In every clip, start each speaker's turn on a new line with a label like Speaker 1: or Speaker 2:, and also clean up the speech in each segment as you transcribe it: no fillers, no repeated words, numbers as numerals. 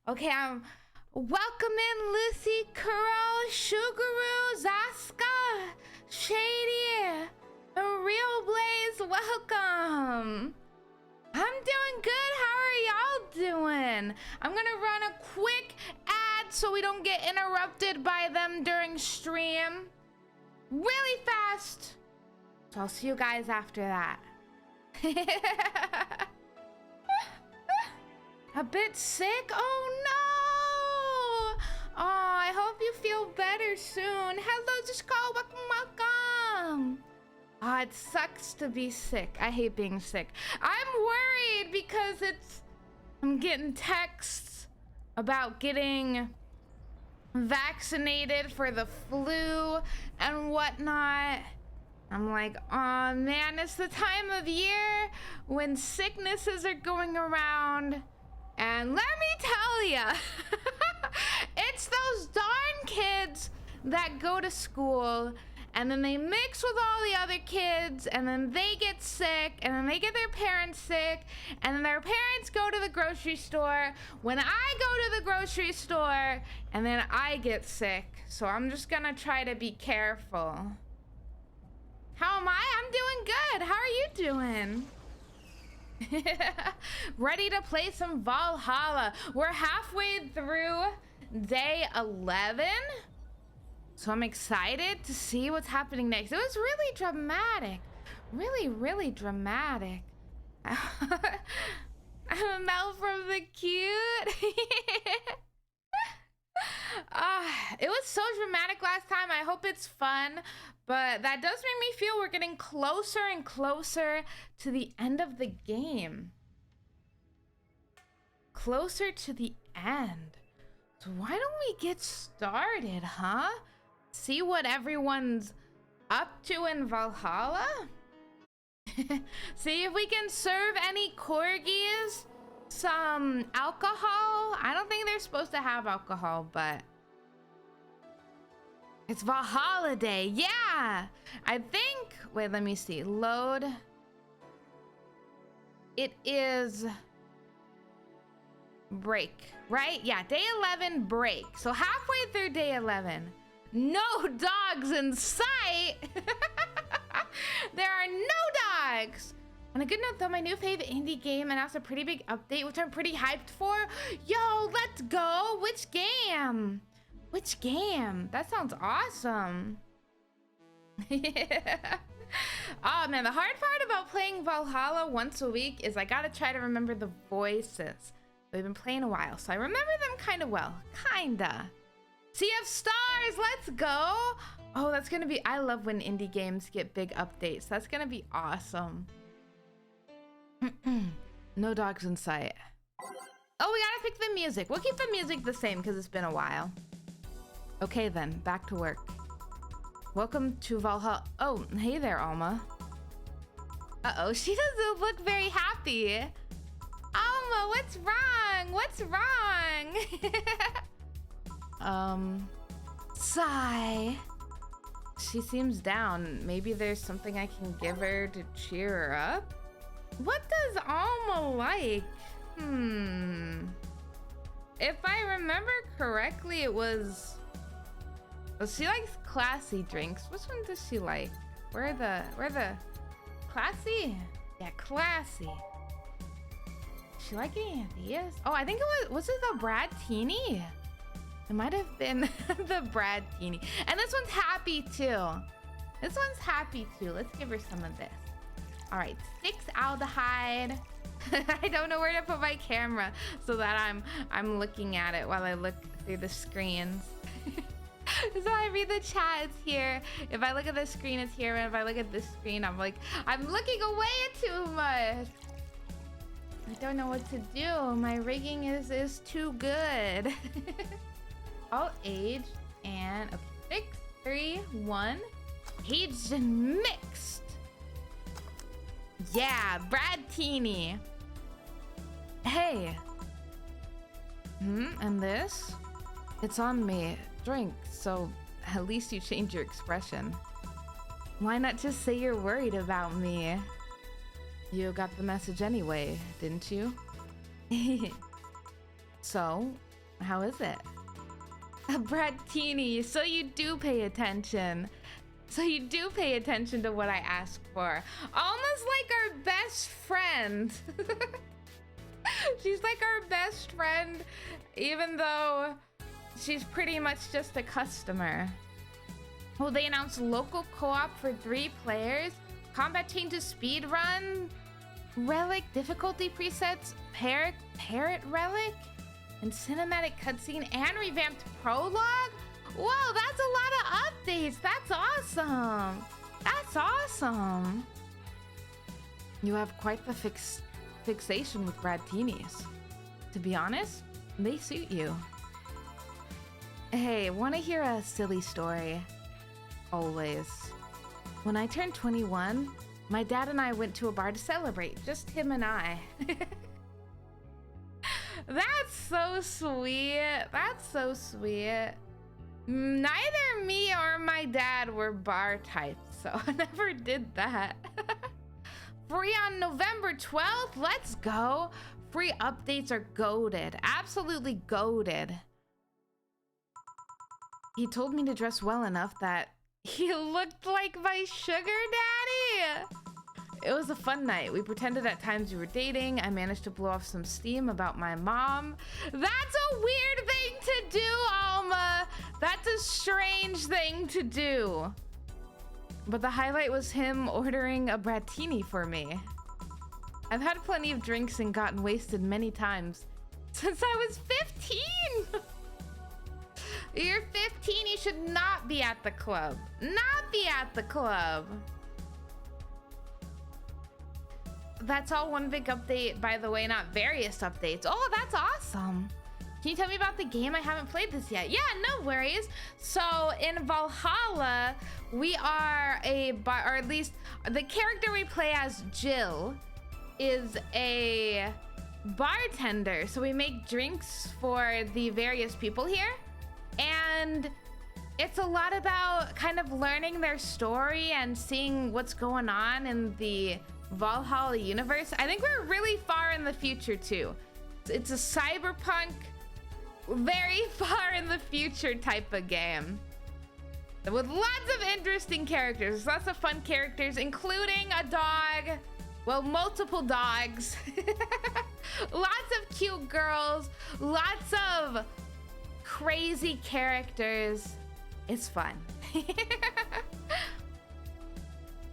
Speaker 1: Okay, I'm welcoming Lucy, Kuro, Shuguru, Zaska, Shady, and Real Blaze. Welcome. I'm doing good. How are y'all doing? I'm gonna run a quick ad so we don't get interrupted by them during stream. Really fast. So I'll see you guys after that. A bit sick? Oh no! Oh, I hope you feel better soon. Hello, Jishko, welcome. Ah, it sucks to be sick. I hate being sick. I'm worried because I'm getting texts about getting vaccinated for the flu and whatnot. I'm like, oh man, it's the time of year when sicknesses are going around. And let me tell ya, it's those darn kids that go to school and then they mix with all the other kids and then they get sick and then they get their parents sick and then their parents go to the grocery store when I go to the grocery store and then I get sick. So I'm just gonna try to be careful. How am I? I'm doing good. How are you doing? Ready to play some Valhalla. We're halfway through day 11. So I'm excited to see what's happening next. It was really dramatic. Really, really dramatic. I'm Mel from the Cute. It was so dramatic last time. I hope it's fun. But that does make me feel we're getting closer and closer to the end of the game. Closer to the end. So why don't we get started, huh? See what everyone's up to in Valhalla? See if we can serve any corgis some alcohol. I don't think they're supposed to have alcohol, but it's Valhalla Day. Yeah, I think. Wait, let me see. Load. It is break, right? Yeah, day 11 break. So halfway through day 11. No dogs in sight. There are no dogs. On a good note though, my new fave indie game announced a pretty big update, which I'm pretty hyped for. Yo, let's go. Which game? Which game? That sounds awesome. Yeah. Oh man, the hard part about playing Valhalla once a week is I gotta try to remember the voices. We've been playing a while, so I remember them kind of well. Kinda. Sea of Stars, let's go. Oh, that's gonna be, I love when indie games get big updates. That's gonna be awesome. No dogs in sight. Oh, we gotta pick the music. We'll keep the music the same because it's been a while. Okay then, back to work. Welcome to Valhalla. Oh, hey there, Alma. Uh-oh, she doesn't look very happy. Alma, what's wrong? What's wrong? Sigh. She seems down. Maybe there's something I can give her to cheer her up? What does Alma like? If I remember correctly, it was... Oh, she likes classy drinks. Which one does she like? Where the classy? Yeah, classy. She like any of these? Oh, I think it was it the Brad Teeny? It might have been the Brad Teeny. And this one's happy too. This one's happy too. Let's give her some of this. All right, 6-aldehyde. I don't know where to put my camera so that I'm looking at it while I look through the screens. So I read the chat, it's here. If I look at the screen, it's here. And if I look at this screen, I'm like, I'm looking away too much. I don't know what to do. My rigging is too good. All aged and okay, 6, 3, 1. Aged and mixed. Yeah, Brad Teeny. Hey. And this? It's on me. Drink, so at least you change your expression. Why not just say you're worried about me? You got the message anyway, didn't you? So, How is it? A Bradtini, so you do pay attention. So you do pay attention to what I ask for. Almost like our best friend. She's like our best friend, even though she's pretty much just a customer. Well, they announced local co-op for 3 players, combat changes, speed run, relic, difficulty presets, parrot relic, and cinematic cutscene, and revamped prologue? Whoa, that's a lot of updates. That's awesome. That's awesome. You have quite the fixation with Bradtinis. To be honest, they suit you. Hey, want to hear a silly story? Always. When I turned 21, my dad and I went to a bar to celebrate. Just him and I. That's so sweet. That's so sweet. Neither me or my dad were bar types, so I never did that. Free on November 12th? Let's go. Free updates are goated. Absolutely goated. He told me to dress well enough that he looked like my sugar daddy. It was a fun night. We pretended at times we were dating. I managed to blow off some steam about my mom. That's a weird thing to do, Alma. That's a strange thing to do. But the highlight was him ordering a Bradtini for me. I've had plenty of drinks and gotten wasted many times since I was 15. You're 15, you should not be at the club. Not be at the club. That's all one big update, by the way, not various updates. Oh, that's awesome. Can you tell me about the game? I haven't played this yet. Yeah, no worries. So in Valhalla, we are or at least the character we play as, Jill, is a bartender. So we make drinks for the various people here. And it's a lot about kind of learning their story and seeing what's going on in the Valhalla universe. I think we're really far in the future too. It's a cyberpunk, very far in the future type of game with lots of interesting characters, lots of fun characters, including a dog, well, multiple dogs, lots of cute girls, lots of crazy characters. It's fun.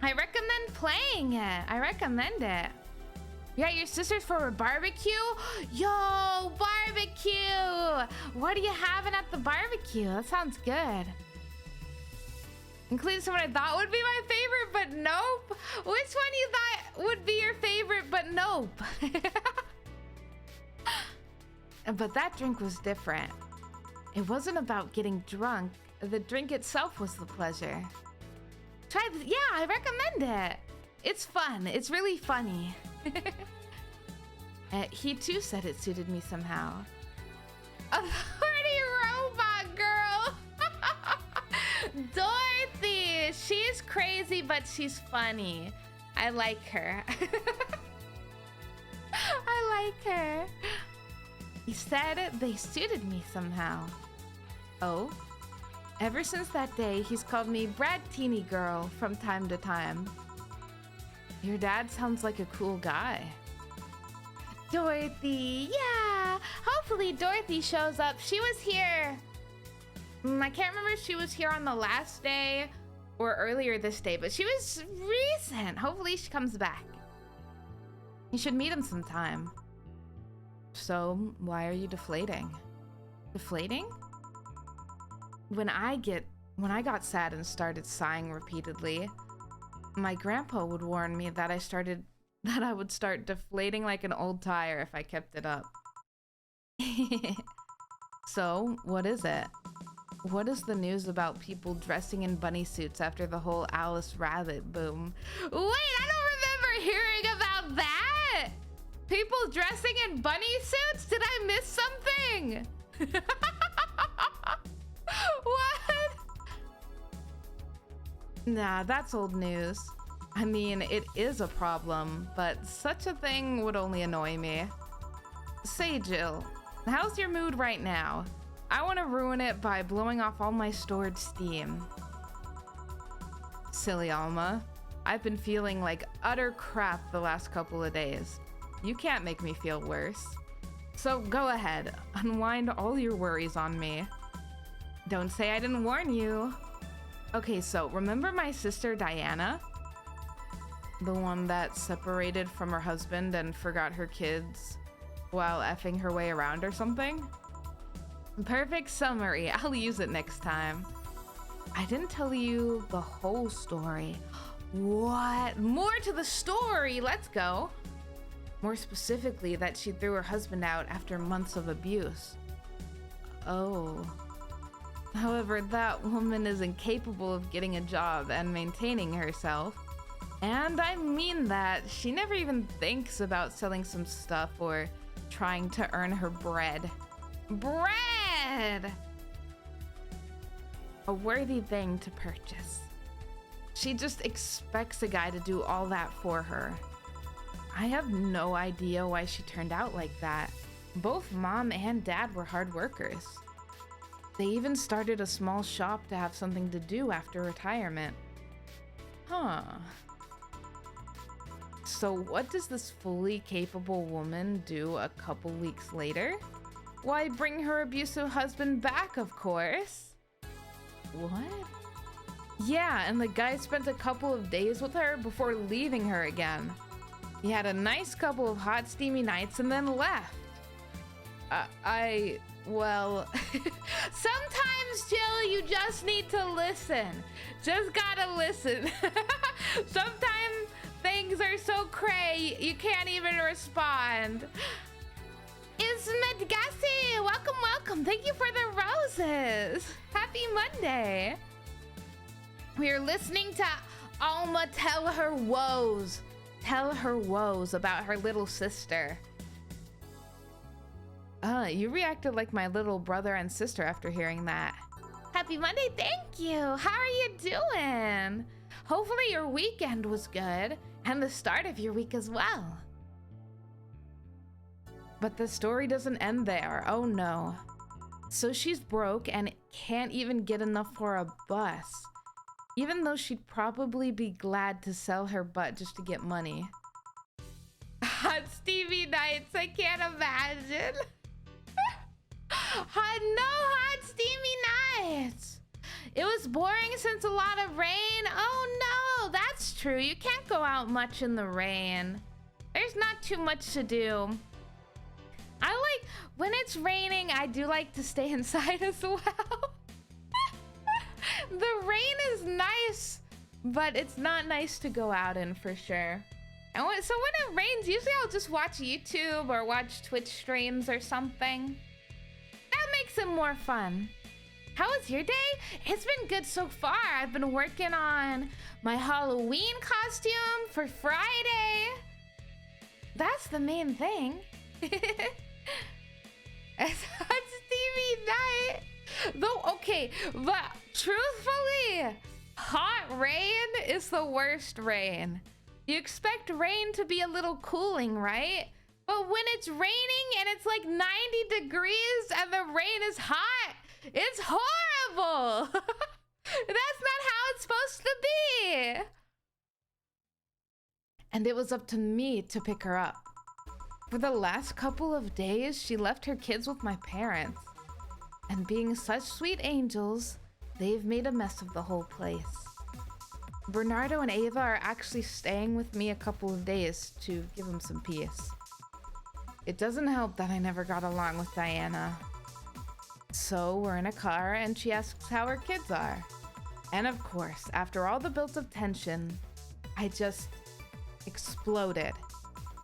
Speaker 1: I recommend playing it. I recommend it. You got your sisters for a barbecue? Yo, barbecue! What are you having at the barbecue? That sounds good. Including someone I thought would be my favorite, but nope. Which one you thought would be your favorite, but nope? But that drink was different. It wasn't about getting drunk. The drink itself was the pleasure. Try this. Yeah, I recommend it. It's fun. It's really funny. He too said it suited me somehow. A 30 robot girl. Dorothy. She's crazy, but she's funny. I like her. I like her. He said they suited me somehow. Oh? Ever since that day, he's called me Bradtini Girl from time to time. Your dad sounds like a cool guy. Dorothy, yeah! Hopefully Dorothy shows up. She was here. I can't remember if she was here on the last day or earlier this day, but she was recent. Hopefully she comes back. You should meet him sometime. So, why are you deflating? Deflating? When I got sad and started sighing repeatedly, my grandpa would warn me that I would start deflating like an old tire if I kept it up. So, what is it? What is the news about people dressing in bunny suits after the whole Alice Rabbit boom? Wait, I don't remember hearing about that! People dressing in bunny suits? Did I miss something? What? Nah, that's old news. I mean, it is a problem, but such a thing would only annoy me. Say, Jill, How's your mood right now? I want to ruin it by blowing off all my stored steam. Silly Alma. I've been feeling like utter crap the last couple of days. You can't make me feel worse. So go ahead, unwind all your worries on me. Don't say I didn't warn you. Okay, so remember my sister Diana? The one that separated from her husband and forgot her kids while effing her way around or something? Perfect summary. I'll use it next time. I didn't tell you the whole story. What? More to the story. Let's go. More specifically, that she threw her husband out after months of abuse. Oh. However, that woman is incapable of getting a job and maintaining herself. And I mean that. She never even thinks about selling some stuff or trying to earn her bread. Bread! A worthy thing to purchase. She just expects a guy to do all that for her. I have no idea why she turned out like that. Both mom and dad were hard workers. They even started a small shop to have something to do after retirement. Huh. So what does this fully capable woman do a couple weeks later? Why, bring her abusive husband back, of course. What? Yeah, and the guy spent a couple of days with her before leaving her again. He had a nice couple of hot, steamy nights and then left. Well, sometimes, Jill, you just need to listen. Just gotta listen. Sometimes things are so cray, you can't even respond. It's Medgassi. Welcome, welcome. Thank you for the roses. Happy Monday. We are listening to Alma tell her woes. Tell her woes about her little sister. You reacted like my little brother and sister after hearing that. Happy Monday, thank you. How are you doing? Hopefully your weekend was good and the start of your week as well. But the story doesn't end there. Oh no. So she's broke and can't even get enough for a bus, even though she'd probably be glad to sell her butt just to get money. Hot steamy nights, I can't imagine. Hot steamy nights. It was boring since a lot of rain. Oh no, that's true. You can't go out much in the rain. There's not too much to do. I like, when it's raining, I do like to stay inside as well. The rain is nice, but it's not nice to go out in for sure. So when it rains, usually I'll just watch YouTube or watch Twitch streams or something. That makes it more fun. How was your day? It's been good so far. I've been working on my Halloween costume for Friday. That's the main thing. It's hot steamy night. Though, okay, but truthfully, hot rain is the worst rain. You expect rain to be a little cooling, right? But when it's raining and it's like 90 degrees and the rain is hot, it's horrible. That's not how it's supposed to be. And it was up to me to pick her up. For the last couple of days, she left her kids with my parents. And being such sweet angels, they've made a mess of the whole place. Bernardo and Ava are actually staying with me a couple of days to give them some peace. It doesn't help that I never got along with Diana. So we're in a car and she asks how her kids are. And of course, after all the built-up tension, I just exploded.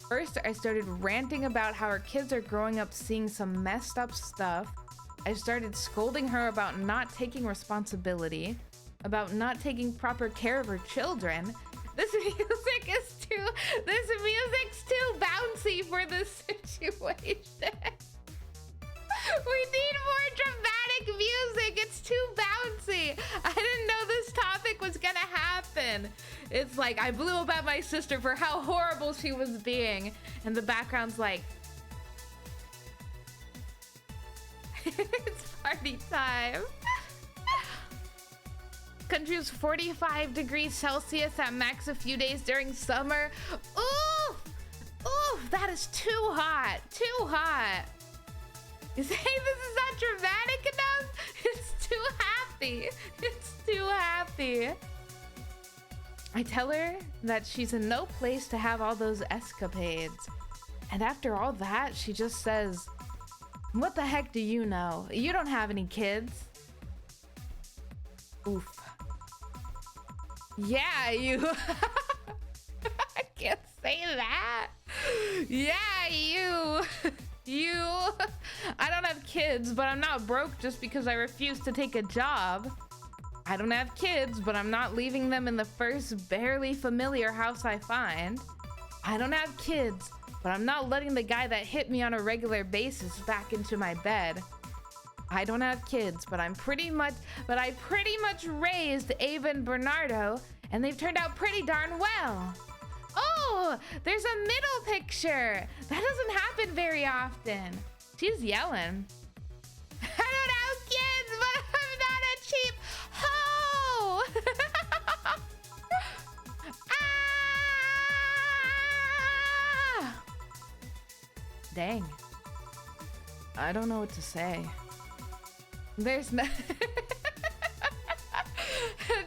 Speaker 1: First, I started ranting about how her kids are growing up seeing some messed up stuff. I started scolding her about not taking responsibility, about not taking proper care of her children. This music's too bouncy for this situation. We need more dramatic music. It's too bouncy. I didn't know this topic was gonna happen. It's like I blew up at my sister for how horrible she was being, and the background's like, It's party time. Country was 45 degrees Celsius at max a few days during summer. Ooh! Ooh, that is too hot. Too hot. You say this is not dramatic enough? It's too happy. It's too happy. I tell her that she's in no place to have all those escapades. And after all that, she just says, "What the heck do you know? You don't have any kids." Oof. Yeah, you. I can't say that. Yeah, you. You. I don't have kids, but I'm not broke just because I refuse to take a job. I don't have kids, but I'm not leaving them in the first barely familiar house I find. I don't have kids, but I'm not letting the guy that hit me on a regular basis back into my bed. I don't have kids, but I pretty much raised Ava and Bernardo, and they've turned out pretty darn well. Oh, there's a middle picture. That doesn't happen very often. She's yelling. I don't have kids, but I'm not a cheap hoe. Ah! Dang. I don't know what to say. There's no.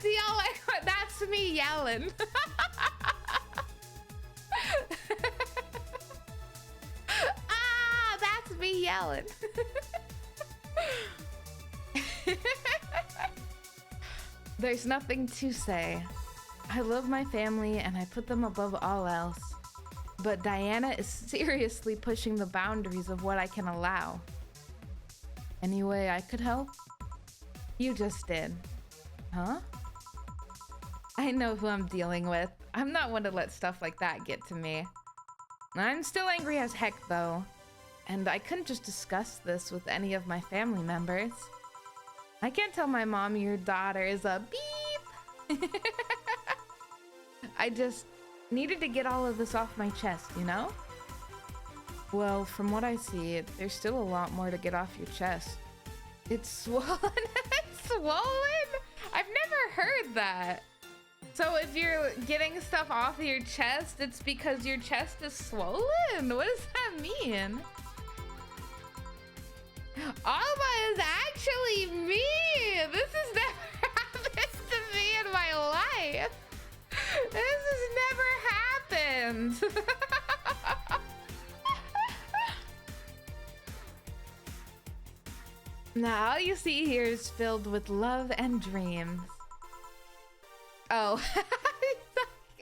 Speaker 1: Do y'all like what? That's me yelling. Ah, that's me yelling. There's nothing to say. I love my family and I put them above all else. But Diana is seriously pushing the boundaries of what I can allow. Any way I could help? You just did. Huh? I know who I'm dealing with. I'm not one to let stuff like that get to me. I'm still angry as heck though. And I couldn't just discuss this with any of my family members. I can't tell my mom your daughter is a beep. I just needed to get all of this off my chest, you know? Well, from what I see, there's still a lot more to get off your chest. It's swollen. It's swollen? I've never heard that. So if you're getting stuff off of your chest, it's because your chest is swollen? What does that mean? Alma is actually me. This has never happened to me in my life. This has never happened. Now all you see here is filled with love and dreams. Oh,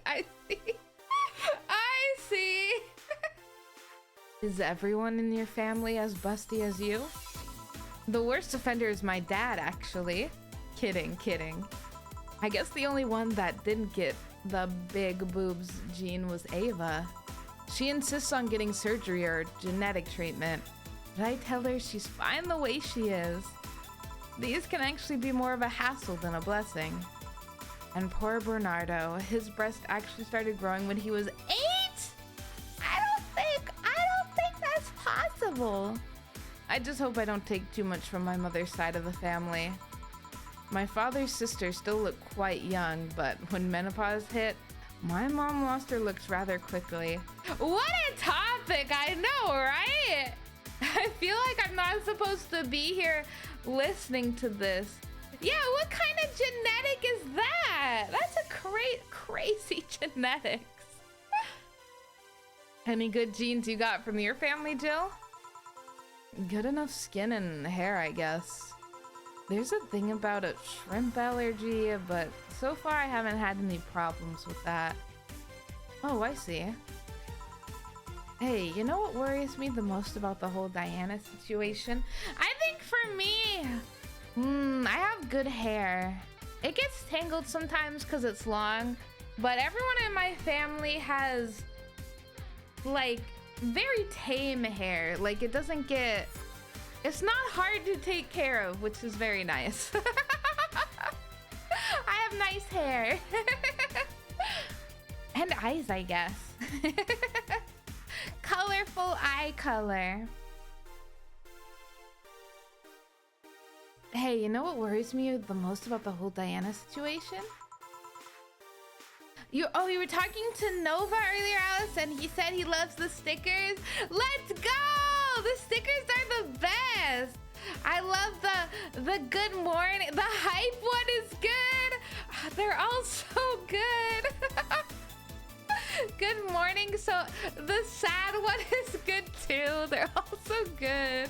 Speaker 1: I see. I see. Is everyone in your family as busty as you? The worst offender is my dad, actually. Kidding, kidding. I guess the only one that didn't get the big boobs gene was Ava. She insists on getting surgery or genetic treatment, but I tell her she's fine the way she is. These can actually be more of a hassle than a blessing. And poor Bernardo, his breast actually started growing when he was 8? I don't think that's possible. I just hope I don't take too much from my mother's side of the family. My father's sisters still look quite young, but when menopause hit, my mom lost her looks rather quickly. What a topic, I know, right? I feel like I'm not supposed to be here listening to this. Yeah, what kind of genetic is that? That's a crazy genetics. Any good genes you got from your family, Jill? Good enough skin and hair, I guess. There's a thing about a shrimp allergy, but so far I haven't had any problems with that. Oh, I see. Hey, you know what worries me the most about the whole Diana situation? I think for me, I have good hair. It gets tangled sometimes because it's long, but everyone in my family has like very tame hair. Like it doesn't get, it's not hard to take care of, which is very nice. I have nice hair. And eyes, I guess. Colorful eye color. Hey, you know what worries me the most about the whole Diana situation? You were talking to Nova earlier, Alice, and he said he loves the stickers. Let's go! The stickers are the best. I love the good morning. The hype one is good. They're all so good. Good morning. So the sad one is good too. They're all so good.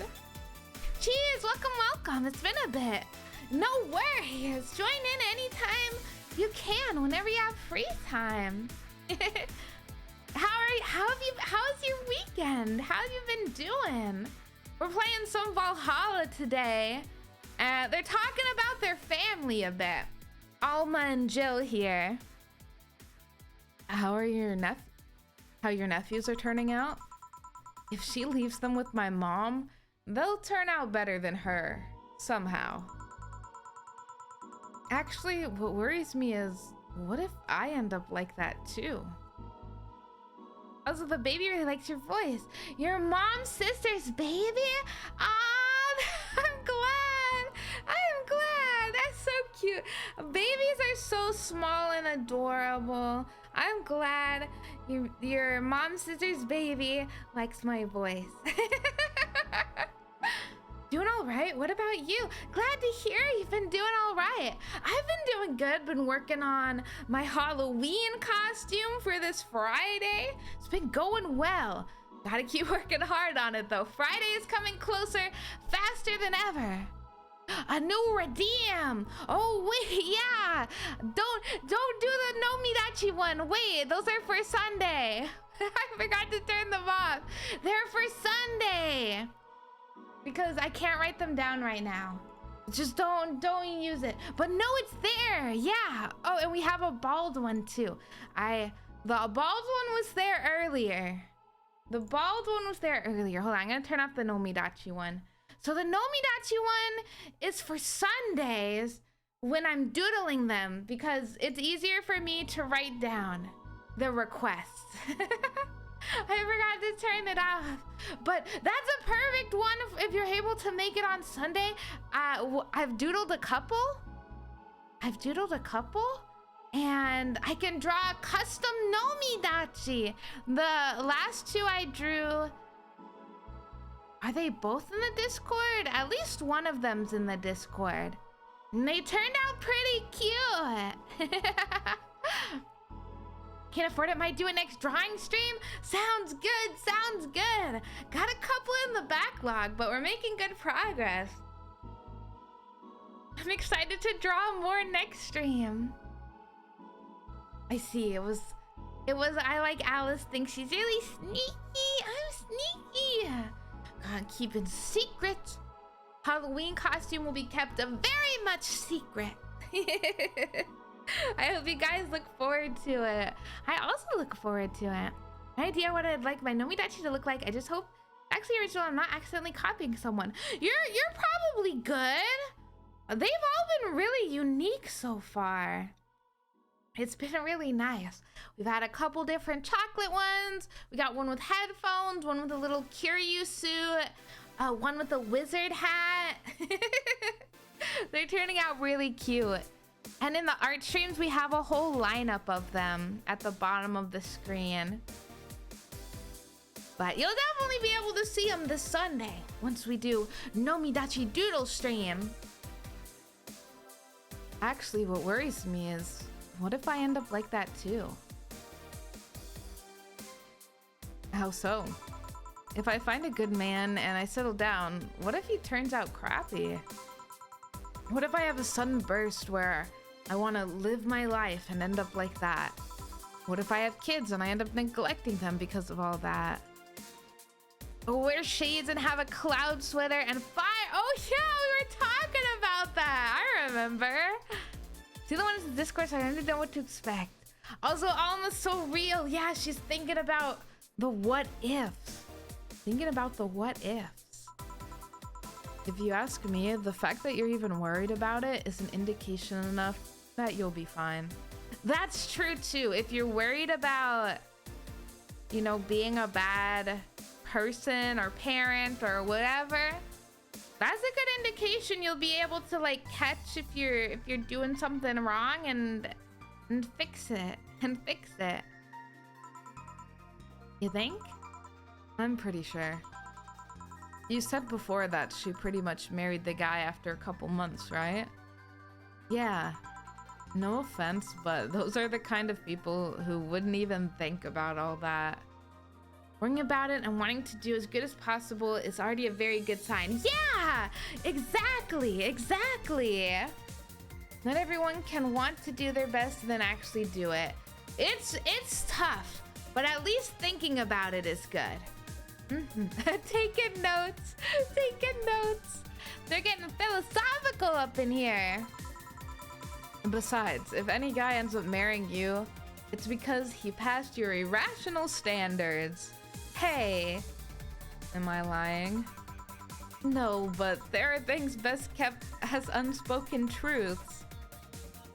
Speaker 1: Cheers, welcome. It's been a bit. No worries. Join in anytime you can, whenever you have free time. How's your weekend? How have you been doing? We're playing some Valhalla today. They're talking about their family a bit. Alma and Jill here. How your nephews are turning out? If she leaves them with my mom, they'll turn out better than her, somehow. Actually, what worries me is, what if I end up like that too? Also, the baby really likes your voice. Your mom's sister's baby? I'm glad. That's so cute. Babies are so small and adorable. I'm glad your mom's sister's baby likes my voice. Doing all right. What about you? Glad to hear you've been doing all right. I've been doing good. Been working on my Halloween costume for this Friday. It's been going well. Gotta keep working hard on it though. Friday is coming closer, faster than ever. A new redeem. Oh wait, yeah. Don't do the no Midachi one. Wait, those are for Sunday. I forgot to turn them off. They're for Sunday. Because I can't write them down right now. Just don't use it. But no, it's there. Yeah. Oh, and we have a bald one too. The bald one was there earlier. Hold on, I'm gonna turn off the Nomidachi one. So the Nomidachi one is for Sundays when I'm doodling them because it's easier for me to write down the requests. I forgot to turn it off, but that's a perfect one if you're able to make it on Sunday. I've doodled a couple, and I can draw a custom Nomidachi. The last two I drew, are they both in the Discord? At least one of them's in the Discord. And they turned out pretty cute. Can't afford it, might do it next drawing stream. Sounds good. Got a couple in the backlog, but we're making good progress. I'm excited to draw more next stream. I see, it was I like Alice thinks she's really sneaky. I'm sneaky. God, keeping secret. Halloween costume will be kept a very much secret. I hope you guys look forward to it. I also look forward to it. My idea what I'd like my Nomidachi to look like. I just hope actually original. I'm not accidentally copying someone. You're probably good. They've all been really unique so far. It's been really nice. We've had a couple different chocolate ones. We got one with headphones, one with a little Kiryu suit, one with a wizard hat. They're turning out really cute. And in the art streams, we have a whole lineup of them at the bottom of the screen. But you'll definitely be able to see them this Sunday once we do Nomidachi Doodle stream. Actually, what worries me is, what if I end up like that too? How so? If I find a good man and I settle down, what if he turns out crappy? What if I have a sudden burst where I want to live my life and end up like that? What if I have kids and I end up neglecting them because of all that? Or wear shades and have a cloud sweater and fire. Oh yeah, we were talking about that. I remember. See the ones in the Discord, so I didn't know what to expect. Also, Alma's so real. Yeah, she's thinking about the what ifs. If you ask me, the fact that you're even worried about it is an indication enough that you'll be fine. That's true too. If you're worried about, you know, being a bad person or parent or whatever, That's a good indication. You'll be able to like catch if you're doing something wrong and fix it. You think? I'm pretty sure. You said before that she pretty much married the guy after a couple months, right? Yeah. No offense, but those are the kind of people who wouldn't even think about all that. Worrying about it and wanting to do as good as possible is already a very good sign. Yeah! Exactly! Not everyone can want to do their best and then actually do it. It's tough, but at least thinking about it is good. Taking notes. They're getting philosophical up in here. Besides, if any guy ends up marrying you, it's because he passed your irrational standards. Hey, am I lying? No, but there are things best kept as unspoken truths.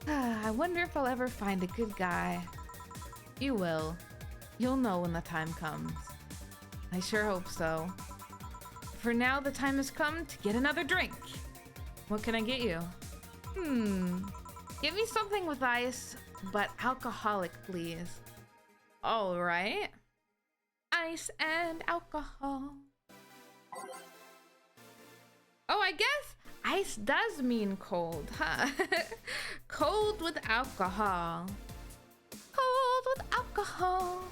Speaker 1: I wonder if I'll ever find a good guy. You will. You'll know when the time comes. I sure hope so. For now, the time has come to get another drink. What can I get you? Give me something with ice, but alcoholic, please. All right. Ice and alcohol. Oh, I guess ice does mean cold, huh? Cold with alcohol. Cold with alcohol.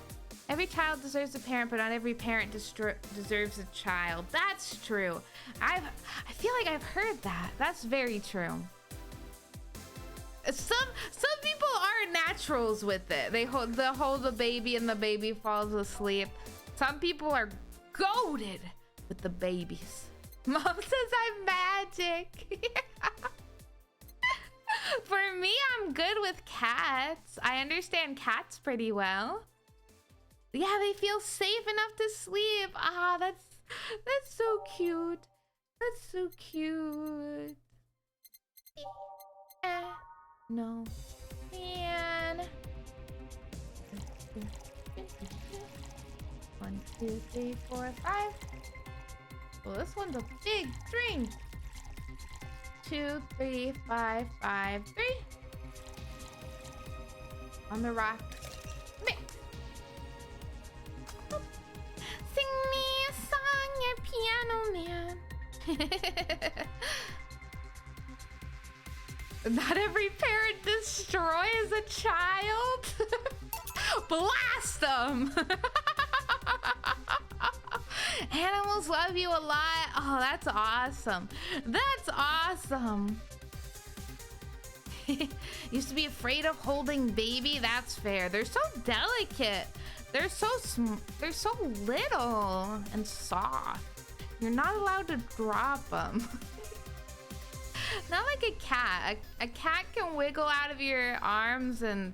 Speaker 1: Every child deserves a parent, but not every parent deserves a child. That's true. I feel like I've heard that. That's very true. Some people are naturals with it. They'll hold the baby and the baby falls asleep. Some people are goated with the babies. Mom says I'm magic. For me, I'm good with cats. I understand cats pretty well. Yeah, they feel safe enough to sleep. Ah, that's so cute. That's so cute. No. Man. 1, 2, 3, 4, 5. Well, this one's a big drink. 2, 3, 5, 5, 3. On the rock. Mix. Sing me a song, your piano man. Not every parent destroys a child. Blast them. Animals love you a lot. Oh, that's awesome. That's awesome. Used to be afraid of holding baby. That's fair. They're so delicate. They're so little and soft. You're not allowed to drop them. Not like a cat. A cat can wiggle out of your arms and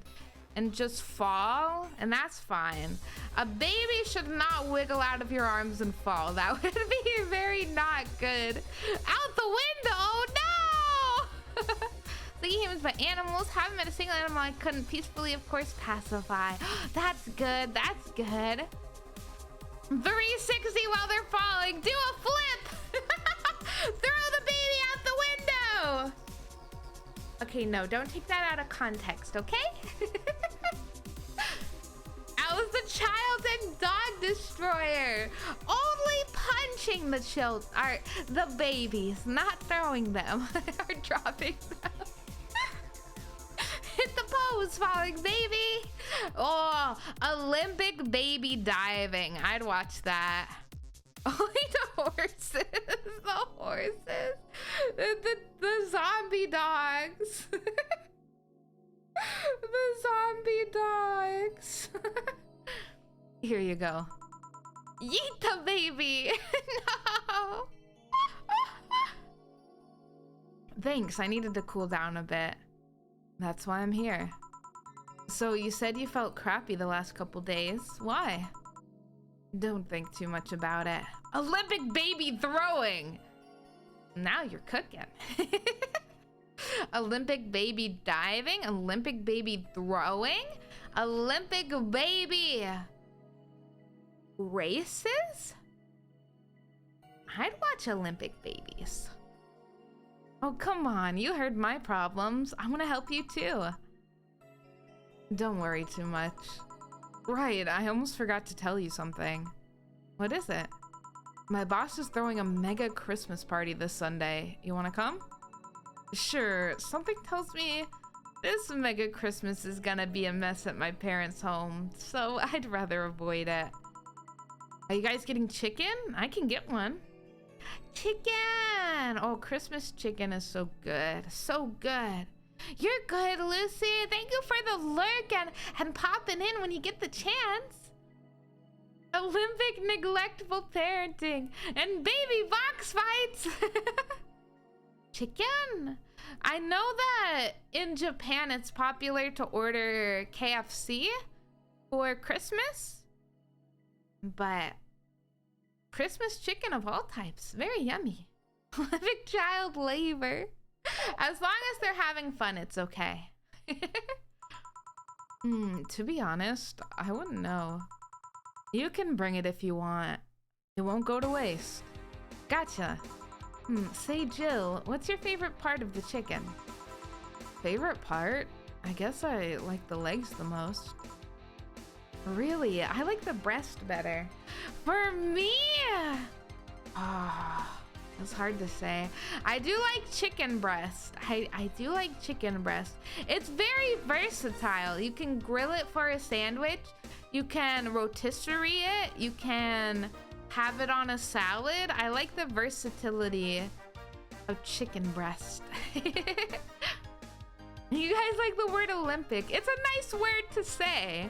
Speaker 1: just fall, and that's fine. A baby should not wiggle out of your arms and fall. That would be very not good. Out the window! Oh no! Thinking humans but animals. Haven't met a single animal I couldn't peacefully, of course, pacify. That's good. That's good. 360 while they're falling. Do a flip! Throw the baby out the window! Okay, no, don't take that out of context, okay? I was the child and dog destroyer. Only punching the babies, not throwing them or dropping them. Hit the pose, falling baby. Oh, Olympic baby diving. I'd watch that. Only the horses. The horses. The zombie dogs. The zombie dogs. Here you go. Yeet the baby. No. Thanks, I needed to cool down a bit. That's why I'm here. So you said you felt crappy the last couple days. Why? Don't think too much about it. Olympic baby throwing. Now you're cooking. Olympic baby diving, Olympic baby throwing, Olympic baby races? I'd watch Olympic babies. Oh, come on. You heard my problems. I want to help you too. Don't worry too much. Right, I almost forgot to tell you something. What is it? My boss is throwing a mega Christmas party this Sunday. You want to come? Sure. Something tells me this mega Christmas is gonna be a mess at my parents' home, so I'd rather avoid it. Are you guys getting chicken? I can get one. Chicken! Oh, Christmas chicken is so good. So good. You're good, Lucy. Thank you for the lurk and popping in when you get the chance. Olympic neglectful parenting and baby box fights. Chicken? I know that in Japan it's popular to order KFC for Christmas, but Christmas chicken of all types, very yummy. Olympic child labor. As long as they're having fun, it's okay. To be honest, I wouldn't know. You can bring it if you want. It won't go to waste. Gotcha. Say, Jill, what's your favorite part of the chicken? Favorite part? I guess I like the legs the most. Really? I like the breast better. For me? It's hard to say. I do like chicken breast. I do like chicken breast. It's very versatile. You can grill it for a sandwich. You can rotisserie it. You can have it on a salad. I like the versatility of chicken breast. You guys like the word Olympic. It's a nice word to say.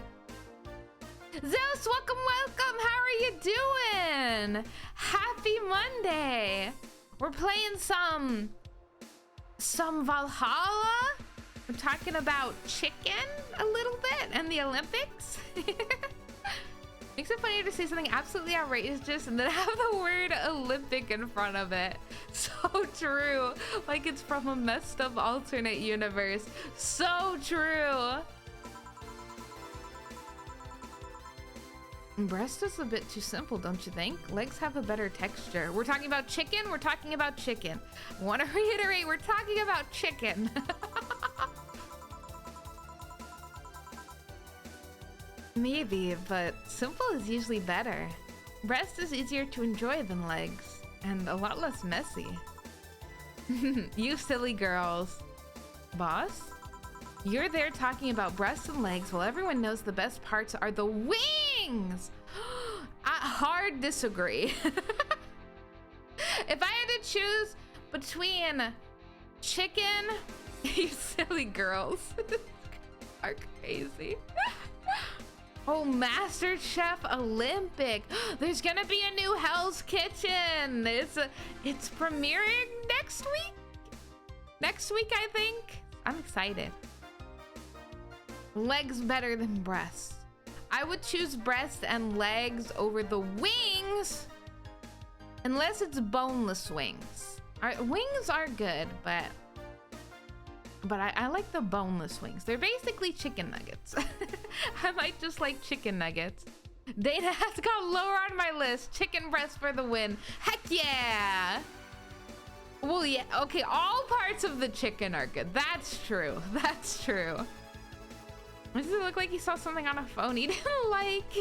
Speaker 1: Zeus, welcome, welcome. How are you doing? Happy Monday. We're playing some Valhalla. We're talking about chicken a little bit and the Olympics. Makes it funnier to say something absolutely outrageous and then have the word Olympic in front of it. So true. Like it's from a messed up alternate universe. So true. Breast is a bit too simple, don't you think? Legs have a better texture. We're talking about chicken. We're talking about chicken. I want to reiterate, we're talking about chicken. Maybe, but simple is usually better. Breast is easier to enjoy than legs, and a lot less messy. You silly girls. Boss? You're there talking about breasts and legs while everyone knows the best parts are the wings! Hard disagree. If I had to choose between chicken, you silly girls are crazy. Oh, Master Chef Olympic. There's gonna be a new Hell's Kitchen. It's premiering next week? Next week, I think. I'm excited. Legs better than breasts. I would choose breasts and legs over the wings, unless it's boneless wings. Wings are good, but I like the boneless wings. They're basically chicken nuggets. I might just like chicken nuggets. Dana has got lower on my list. Chicken breast for the win. Heck yeah! Well, yeah, okay, all parts of the chicken are good. That's true. That's true. Does it look like he saw something on a phone he didn't like?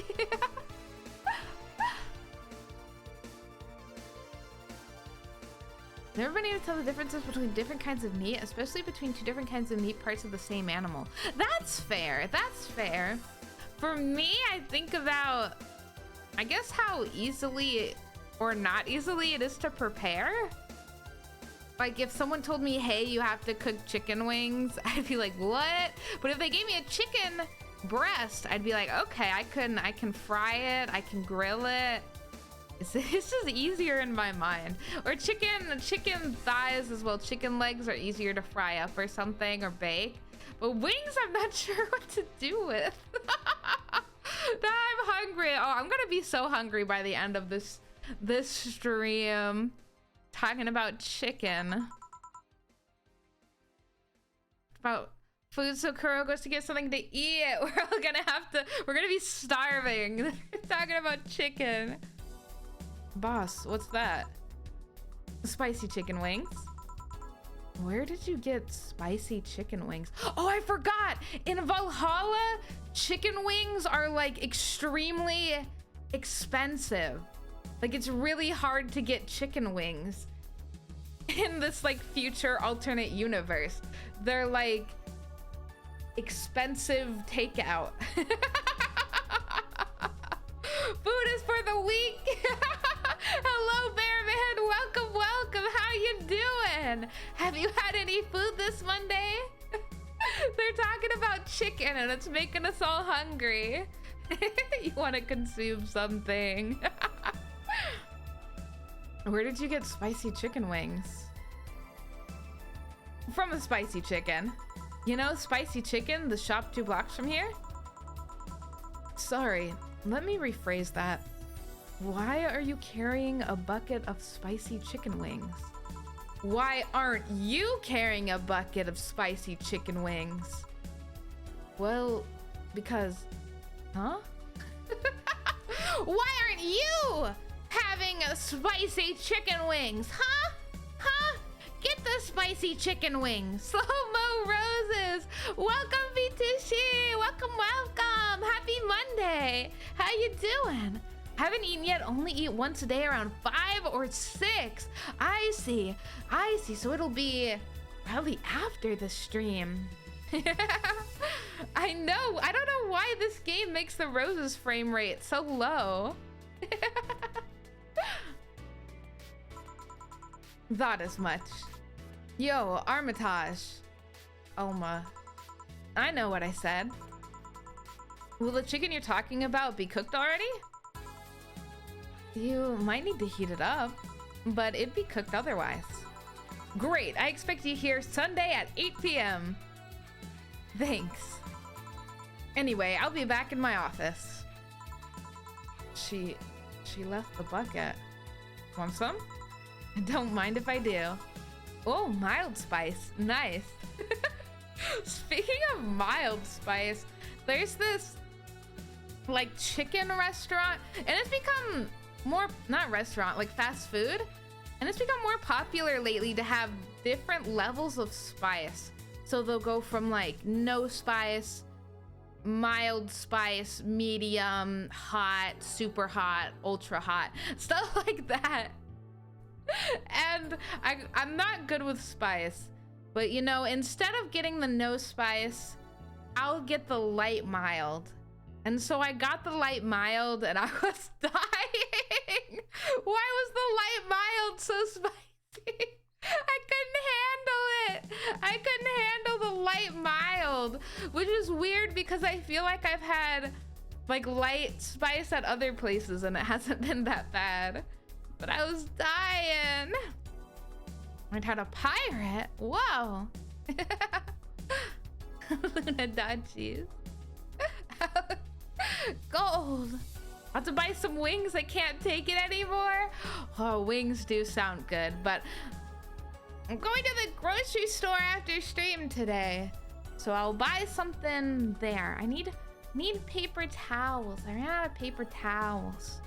Speaker 1: Never been able to tell the differences between different kinds of meat, especially between two different kinds of meat parts of the same animal. That's fair. That's fair. For me, I think about, I guess, how easily or not easily it is to prepare. Like if someone told me, hey, you have to cook chicken wings, I'd be like, what? But if they gave me a chicken breast, I'd be like, okay, I can fry it, I can grill it. It's just easier in my mind. Or chicken thighs as well. Chicken legs are easier to fry up or something or bake. But wings, I'm not sure what to do with. Now I'm hungry. Oh, I'm gonna be so hungry by the end of this stream. Talking about chicken. About food, so Kuro goes to get something to eat. We're gonna be starving. Talking about chicken. Boss, what's that? Spicy chicken wings. Where did you get spicy chicken wings? Oh, I forgot! In Valhalla, chicken wings are like extremely expensive. Like it's really hard to get chicken wings in this like future alternate universe. They're like expensive takeout. Food is for the weak. Hello, Bearman. Welcome, welcome. How you doing? Have you had any food this Monday? They're talking about chicken and it's making us all hungry. You want to consume something. Where did you get spicy chicken wings? From a spicy chicken. You know, spicy chicken, the shop 2 blocks from here? Sorry, let me rephrase that. Why are you carrying a bucket of spicy chicken wings? Why aren't you carrying a bucket of spicy chicken wings? Well, because... Huh? Why aren't you having a spicy chicken wings? Huh? Huh? Get the spicy chicken wings. Slow-mo roses. Welcome, Vitushi. Welcome, welcome. Happy Monday. How you doing? Haven't eaten yet. Only eat once a day around 5 or 6. I see. I see. So it'll be probably after the stream. I know. I don't know why this game makes the roses frame rate so low. Thought as much. Yo, Armitage. Oma. I know what I said. Will the chicken you're talking about be cooked already? You might need to heat it up, but it'd be cooked otherwise. Great, I expect you here Sunday at 8 p.m. Thanks. Anyway, I'll be back in my office. She left the bucket. Want some? Don't mind if I do. Oh, mild spice. Nice. Speaking of mild spice, there's this like chicken restaurant, and it's become more, not restaurant, like fast food, and it's become more popular lately to have different levels of spice. So they'll go from like no spice, mild spice, medium, hot, super hot, ultra hot, stuff like that. And I'm not good with spice, but you know, instead of getting the no spice, I'll get the light mild. And so I got the light mild and I was dying. Why was the light mild so spicy? I couldn't handle it. I couldn't handle the light mild, which is weird because I feel like I've had like light spice at other places and it hasn't been that bad. But I was dying. I'd had a pirate. Whoa. Luna Dodgies. Gold. I have to buy some wings. I can't take it anymore. Oh, wings do sound good, but I'm going to the grocery store after stream today, so I'll buy something there. I need paper towels. I ran out of paper towels.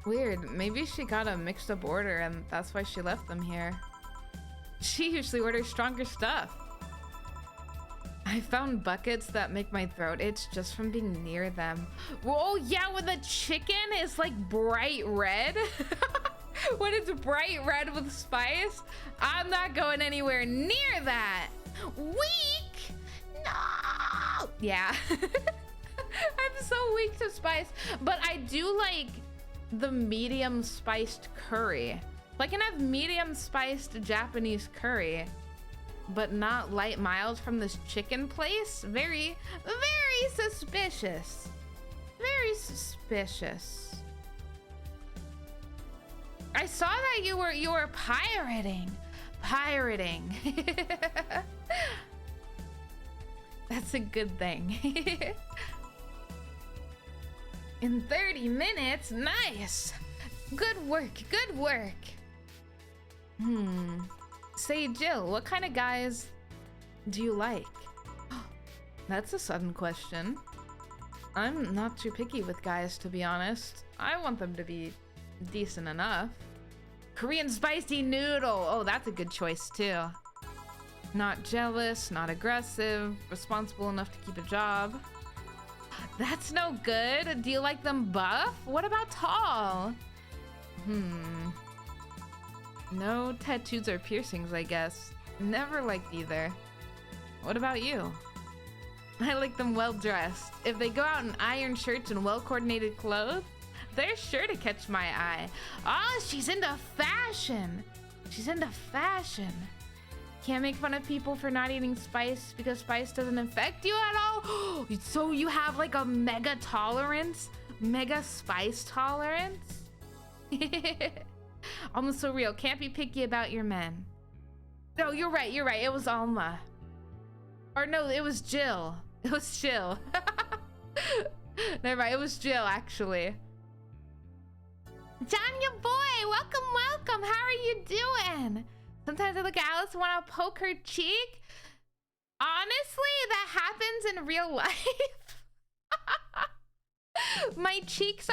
Speaker 1: Weird. Maybe she got a mixed up order and that's why she left them here. She usually orders stronger stuff. I found buckets that make my throat itch just from being near them. Oh yeah, when the chicken is like bright red. When it's bright red with spice, I'm not going anywhere near that. Weak? No. Yeah. I'm so weak to spice, but I do like the medium spiced curry. I can have medium spiced Japanese curry, but not light mild from this chicken place. Very, very suspicious. Very suspicious. I saw that you were pirating. That's a good thing. In 30 minutes, nice. Good work, good work. Say, Jill, what kind of guys do you like? That's a sudden question. I'm not too picky with guys, to be honest. I want them to be decent enough. Korean spicy noodle. Oh, that's a good choice too. Not jealous, not aggressive, responsible enough to keep a job. That's no good. Do you like them buff? What about tall? No tattoos or piercings, I guess. Never liked either. What about you? I like them well dressed. If they go out in iron shirts and well coordinated clothes, they're sure to catch my eye. Oh, she's into fashion. She's into fashion. Can't make fun of people for not eating spice because spice doesn't affect you at all. So you have like a mega tolerance? Mega spice tolerance? Almost so real. Can't be picky about your men. No, you're right. You're right. It was Alma. Or no, it was Jill. It was Jill. Never mind. It was Jill, actually. John, your boy. Welcome, welcome. How are you doing? Sometimes I look at Alice and want to poke her cheek. Honestly, that happens in real life. My cheeks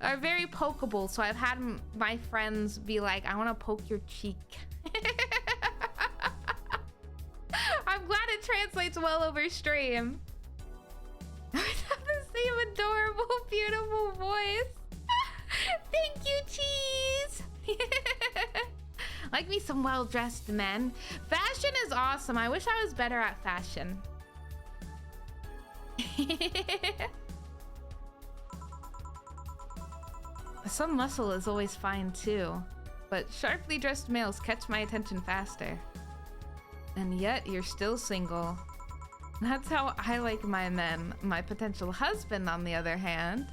Speaker 1: are very pokeable, so I've had my friends be like, I want to poke your cheek. I'm glad it translates well over stream. I have the same adorable, beautiful voice. Thank you, cheese. Like me some well-dressed men. Fashion is awesome. I wish I was better at fashion. Some muscle is always fine too, but sharply dressed males catch my attention faster. And yet you're still single. That's how I like my men. My potential husband, on the other hand,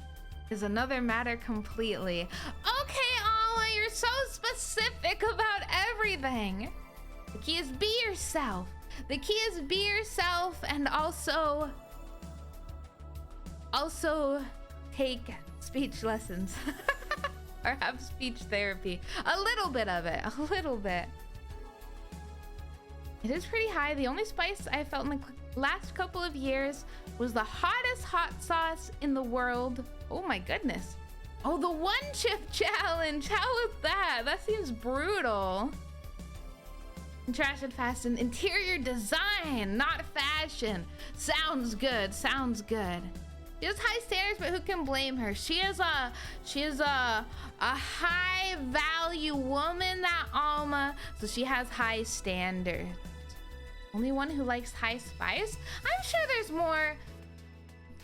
Speaker 1: is another matter completely. Okay, Alma, you're so specific about everything. The key is be yourself. The key is be yourself, and also take speech lessons. Or have speech therapy. A little bit of it, a little bit. It is pretty high. The only spice I felt in the last couple of years was the hottest hot sauce in the world. Oh my goodness. Oh, the one chip challenge. How was that? That seems brutal. Trash and fashion. Interior design, not fashion. Sounds good, sounds good. She has high standards, but who can blame her? She is a high value woman, that Alma, so she has high standards. Only one who likes high spice? I'm sure there's more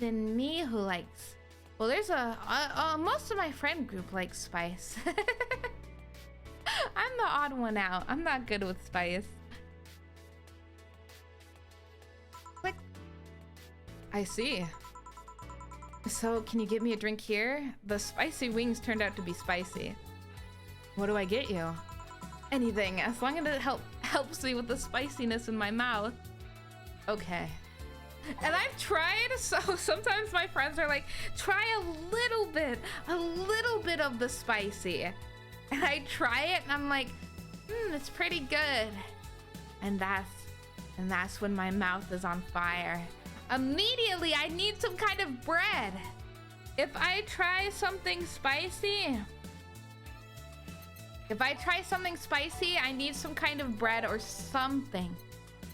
Speaker 1: than me who likes. Well, there's most of my friend group likes spice. I'm the odd one out. I'm not good with spice. Click. I see. So, can you give me a drink here? The spicy wings turned out to be spicy. What do I get you? Anything, as long as it helps me with the spiciness in my mouth. Okay. And I've tried, so sometimes my friends are like, try a little bit of the spicy. And I try it and I'm like, it's pretty good. And that's when my mouth is on fire. Immediately, I need some kind of bread. If I try something spicy, I need some kind of bread or something.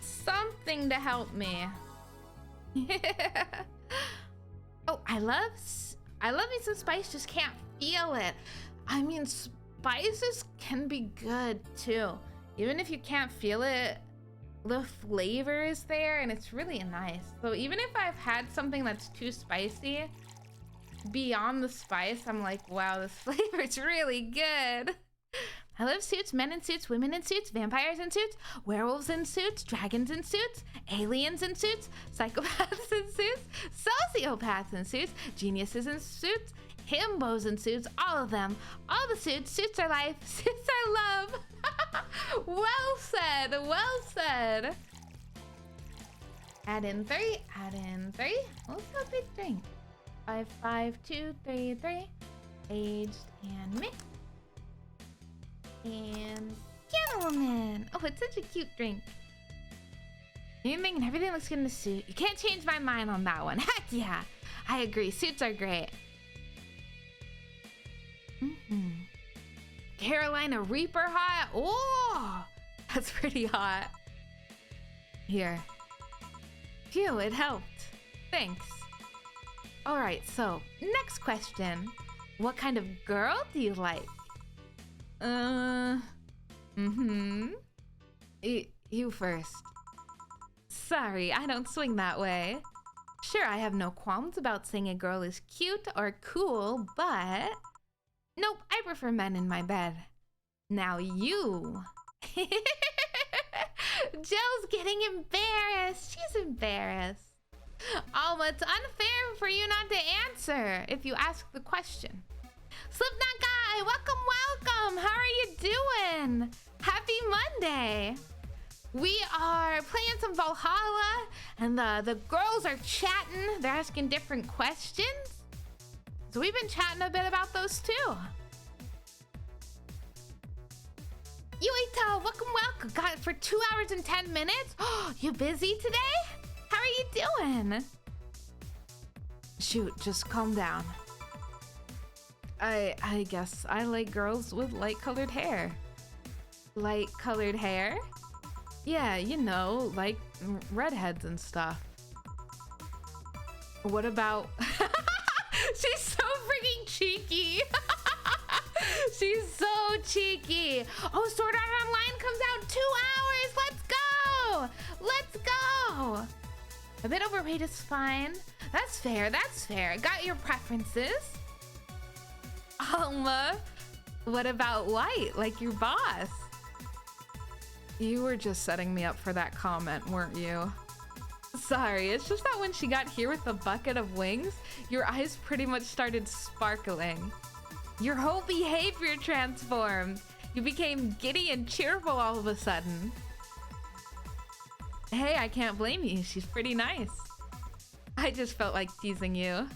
Speaker 1: Something to help me. Oh, I love me some spice, just can't feel it. I mean, spices can be good too. Even if you can't feel it, the flavor is there and it's really nice. So even if I've had something that's too spicy, beyond the spice, I'm like, wow, this flavor is really good. I love suits, men in suits, women in suits, vampires in suits, werewolves in suits, dragons in suits, aliens in suits, psychopaths in suits, sociopaths in suits, geniuses in suits, himbos in suits, all of them. All the suits. Suits are life. Suits are love. Well said. Well said. Add in 3. Add in 3. Let's have a big drink. 5, 5, 2, 3, 3. Aged and mixed. And gentleman. Oh, it's such a cute drink. Anything and everything looks good in a suit. You can't change my mind on that one. Heck yeah. I agree. Suits are great. Carolina Reaper hot? Oh, that's pretty hot. Here. Phew, it helped. Thanks. All right, so next question. What kind of girl do you like? You first. Sorry, I don't swing that way. Sure, I have no qualms about saying a girl is cute or cool, but... Nope, I prefer men in my bed. Now you. Jill's getting embarrassed. She's embarrassed. Alma, it's unfair for you not to answer if you ask the question. Slipknot guy, welcome. How are you doing? Happy Monday. We are playing some Valhalla, and the girls are chatting. They're asking different questions. So we've been chatting a bit about those too. Yuito, welcome. Got it for 2 hours and 10 minutes. Oh, you busy today? How are you doing? Shoot, just calm down. I guess I like girls with light-colored hair. Light-colored hair? Yeah, you know, like redheads and stuff. What about... She's so freaking cheeky. She's so cheeky. Oh, Sword Art Online comes out 2 hours. Let's go. A bit overweight is fine. That's fair. Got your preferences. Alma, what about white, like your boss? You were just setting me up for that comment, weren't you? Sorry, it's just that when she got here with the bucket of wings, your eyes pretty much started sparkling. Your whole behavior transformed. You became giddy and cheerful all of a sudden. Hey, I can't blame you. She's pretty nice. I just felt like teasing you.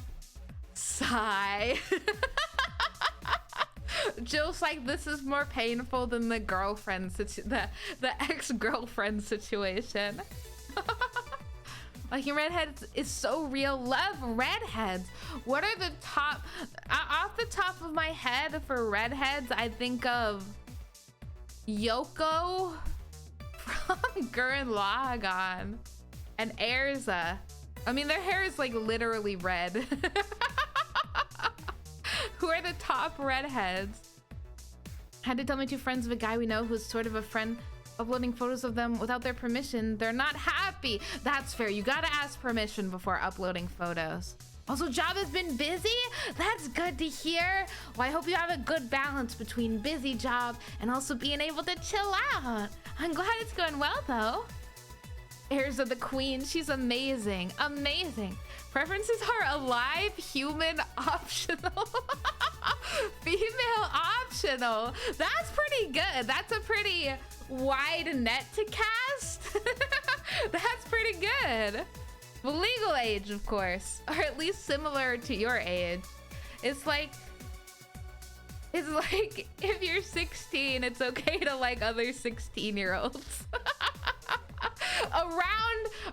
Speaker 1: Sigh. Jill's like, this is more painful than the the ex-girlfriend situation. Like, your redheads is so real. Love redheads. What are the top... off the top of my head for redheads, I think of Yoko from Gurren Lagann and Erza. I mean, their hair is like literally red. Who are the top redheads? Had to tell my two friends of a guy we know who's sort of a friend uploading photos of them without their permission. They're not happy. That's fair. You gotta ask permission before uploading photos. Also, job has been busy? That's good to hear. Well, I hope you have a good balance between busy job and also being able to chill out. I'm glad it's going well, though. Heirs of the Queen. She's amazing. Amazing. Preferences are alive, human, optional. Female optional. That's pretty good. That's a pretty wide net to cast. That's pretty good. Well, legal age, of course, or at least similar to your age. It's like if you're 16, it's okay to like other 16-year-olds.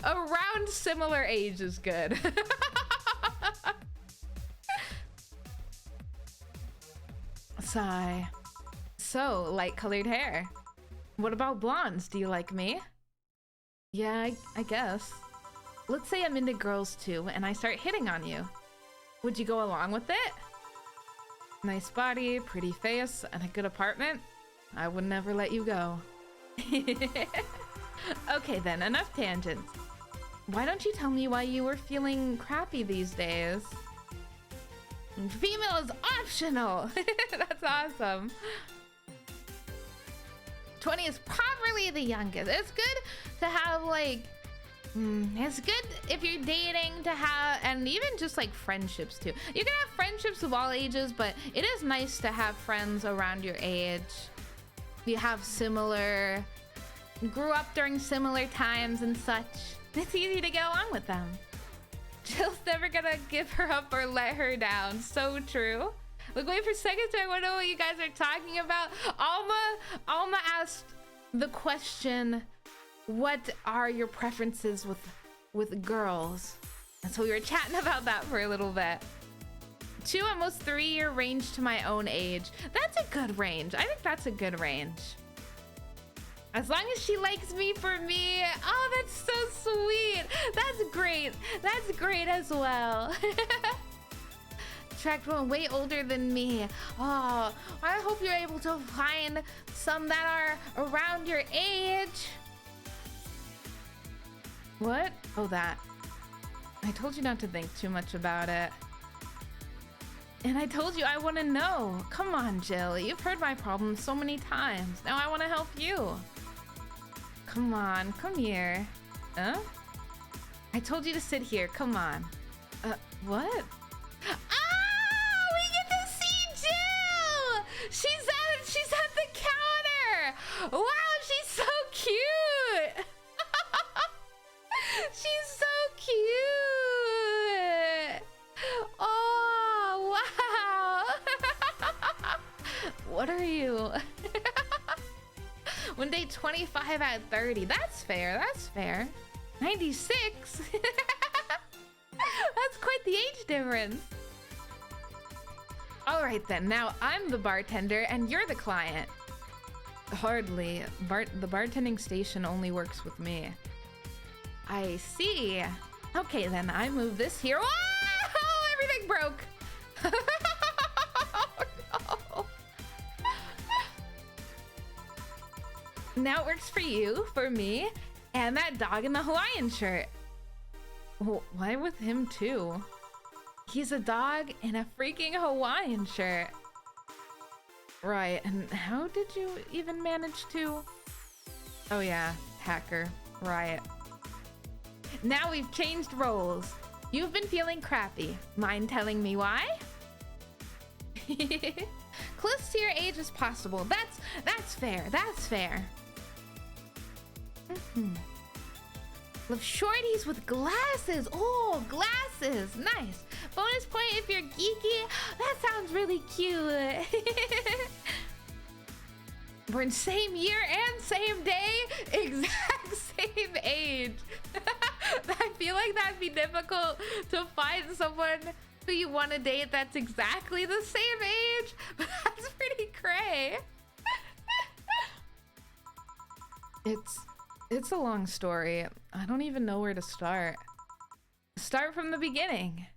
Speaker 1: around similar age is good. Sigh. So, light-colored hair. What about blondes? Do you like me? Yeah, I guess. Let's say I'm into girls too, and I start hitting on you. Would you go along with it? Nice body, pretty face, and a good apartment? I would never let you go. Okay then, enough tangents. Why don't you tell me why you were feeling crappy these days? Female is optional! That's awesome. 20 is probably the youngest. It's good to have like... it's good if you're dating to have, and even just like friendships too. You can have friendships of all ages, but it is nice to have friends around your age. You have similar... grew up during similar times and such. It's easy to get along with them. Jill's never gonna give her up or let her down. So true. Look, wait for a second. I want to know what you guys are talking about. Alma asked the question, what are your preferences with girls? And so we were chatting about that for a little bit. 2, almost 3-year range to my own age. That's a good range. I think that's a good range. As long as she likes me for me. Oh, that's so sweet. That's great. That's great as well. Attract one way older than me. Oh, I hope you're able to find some that are around your age. What? Oh, that. I told you not to think too much about it. And I told you I want to know. Come on, Jill. You've heard my problems so many times. Now I want to help you. Come on, come here. Huh? I told you to sit here. Come on. What? Ah! We get to see Jill! She's at the counter! Wow, she's so cute! She's so cute! Oh, wow! What are you? One day 25 at 30. That's fair. That's fair. 96. That's quite the age difference. All right then. Now I'm the bartender and you're the client. Hardly. The bartending station only works with me. I see. Okay then. I move this here. Whoa! Everything broke. Oh, no. Now it works for you, for me, and that dog in the Hawaiian shirt. Well, why with him too? He's a dog in a freaking Hawaiian shirt. Right, and how did you even manage to? Oh yeah, hacker, right. Now we've changed roles. You've been feeling crappy. Mind telling me why? Close to your age as possible. That's fair, that's fair. Love shorties with glasses. Oh, glasses. Nice. Bonus point if you're geeky. That sounds really cute. Born same year and same day. Exact same age. I feel like that'd be difficult to find someone who you want to date that's exactly the same age. But that's pretty cray. It's a long story. I don't even know where to start. Start from the beginning.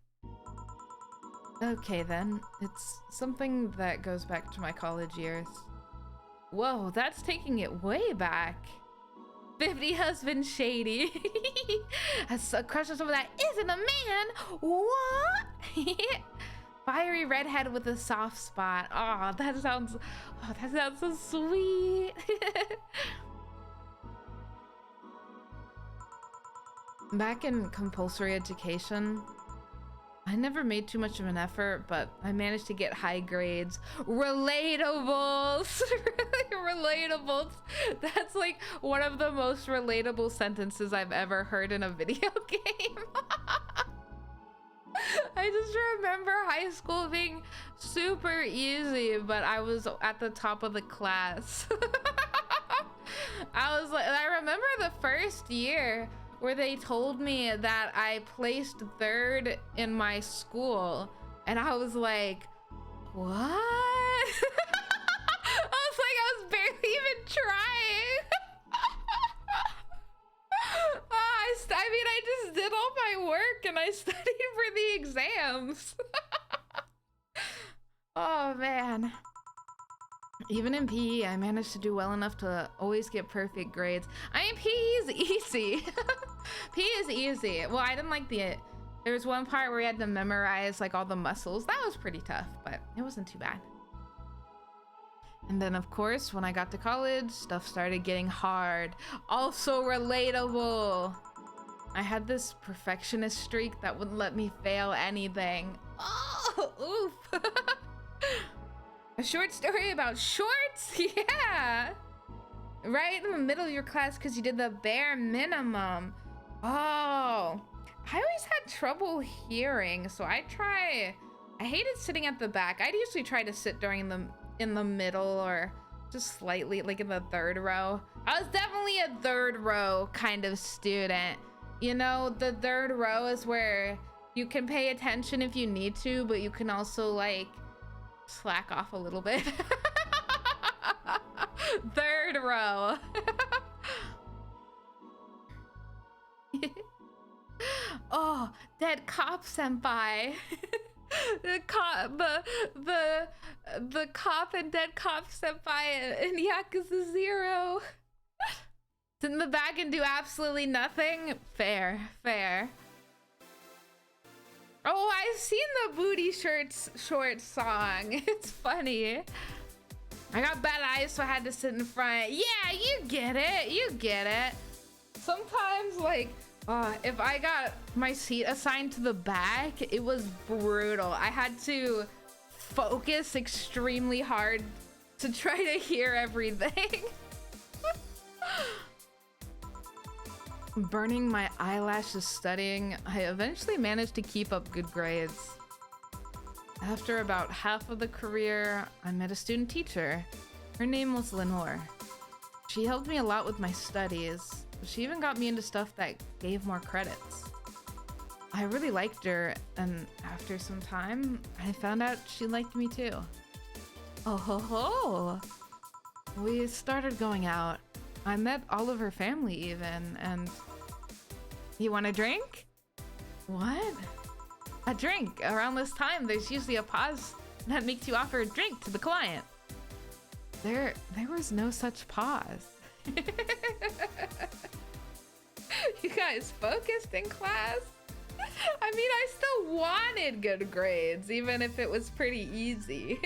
Speaker 1: Okay then, it's something that goes back to my college years. Whoa, that's taking it way back. 50 husband shady. Has a crush on someone that isn't a man. What? Fiery redhead with a soft spot. Oh, that sounds so sweet. Back in compulsory education, I never made too much of an effort, but I managed to get high grades. Relatables! Really relatables. That's like one of the most relatable sentences I've ever heard in a video game. I just remember high school being super easy, but I was at the top of the class. I remember the first year where they told me that I placed 3rd in my school, and I was like, what? I was barely even trying. I just did all my work and I studied for the exams. Oh man. Even in PE, I managed to do well enough to always get perfect grades. I mean, PE is easy. PE is easy. Well, I didn't like there was one part where we had to memorize like all the muscles. That was pretty tough, but it wasn't too bad. And then of course, when I got to college, stuff started getting hard. Also relatable. I had this perfectionist streak that wouldn't let me fail anything. Oh, oof. A short story about shorts? Yeah. Right in the middle of your class because you did the bare minimum. Oh, I always had trouble hearing, so I hated sitting at the back. I'd usually try to sit in the middle or just slightly like in the 3rd row. I was definitely a 3rd row kind of student. You know, the 3rd row is where You can pay attention if you need to, but you can also like slack off a little bit. Third row. Oh, dead cop senpai. The cop and dead cop senpai in Yakuza 0. Sit in the back and do absolutely nothing. Fair, fair. Oh, I've seen the booty shorts song. It's funny. I got bad eyes, so I had to sit in front. Yeah, you get it. You get it. Sometimes, like, if I got my seat assigned to the back, it was brutal. I had to focus extremely hard to try to hear everything. Burning my eyelashes studying, I eventually managed to keep up good grades. After about half of the career, I met a student teacher. Her name was Lenore. She helped me a lot with my studies. She even got me into stuff that gave more credits. I really liked her, and after some time, I found out she liked me too. Oh ho ho! We started going out. I met all of her family even, and... You want a drink? What? A drink. Around this time, there's usually a pause that makes you offer a drink to the client. There was no such pause. You guys focused in class? I mean, I still wanted good grades, even if it was pretty easy.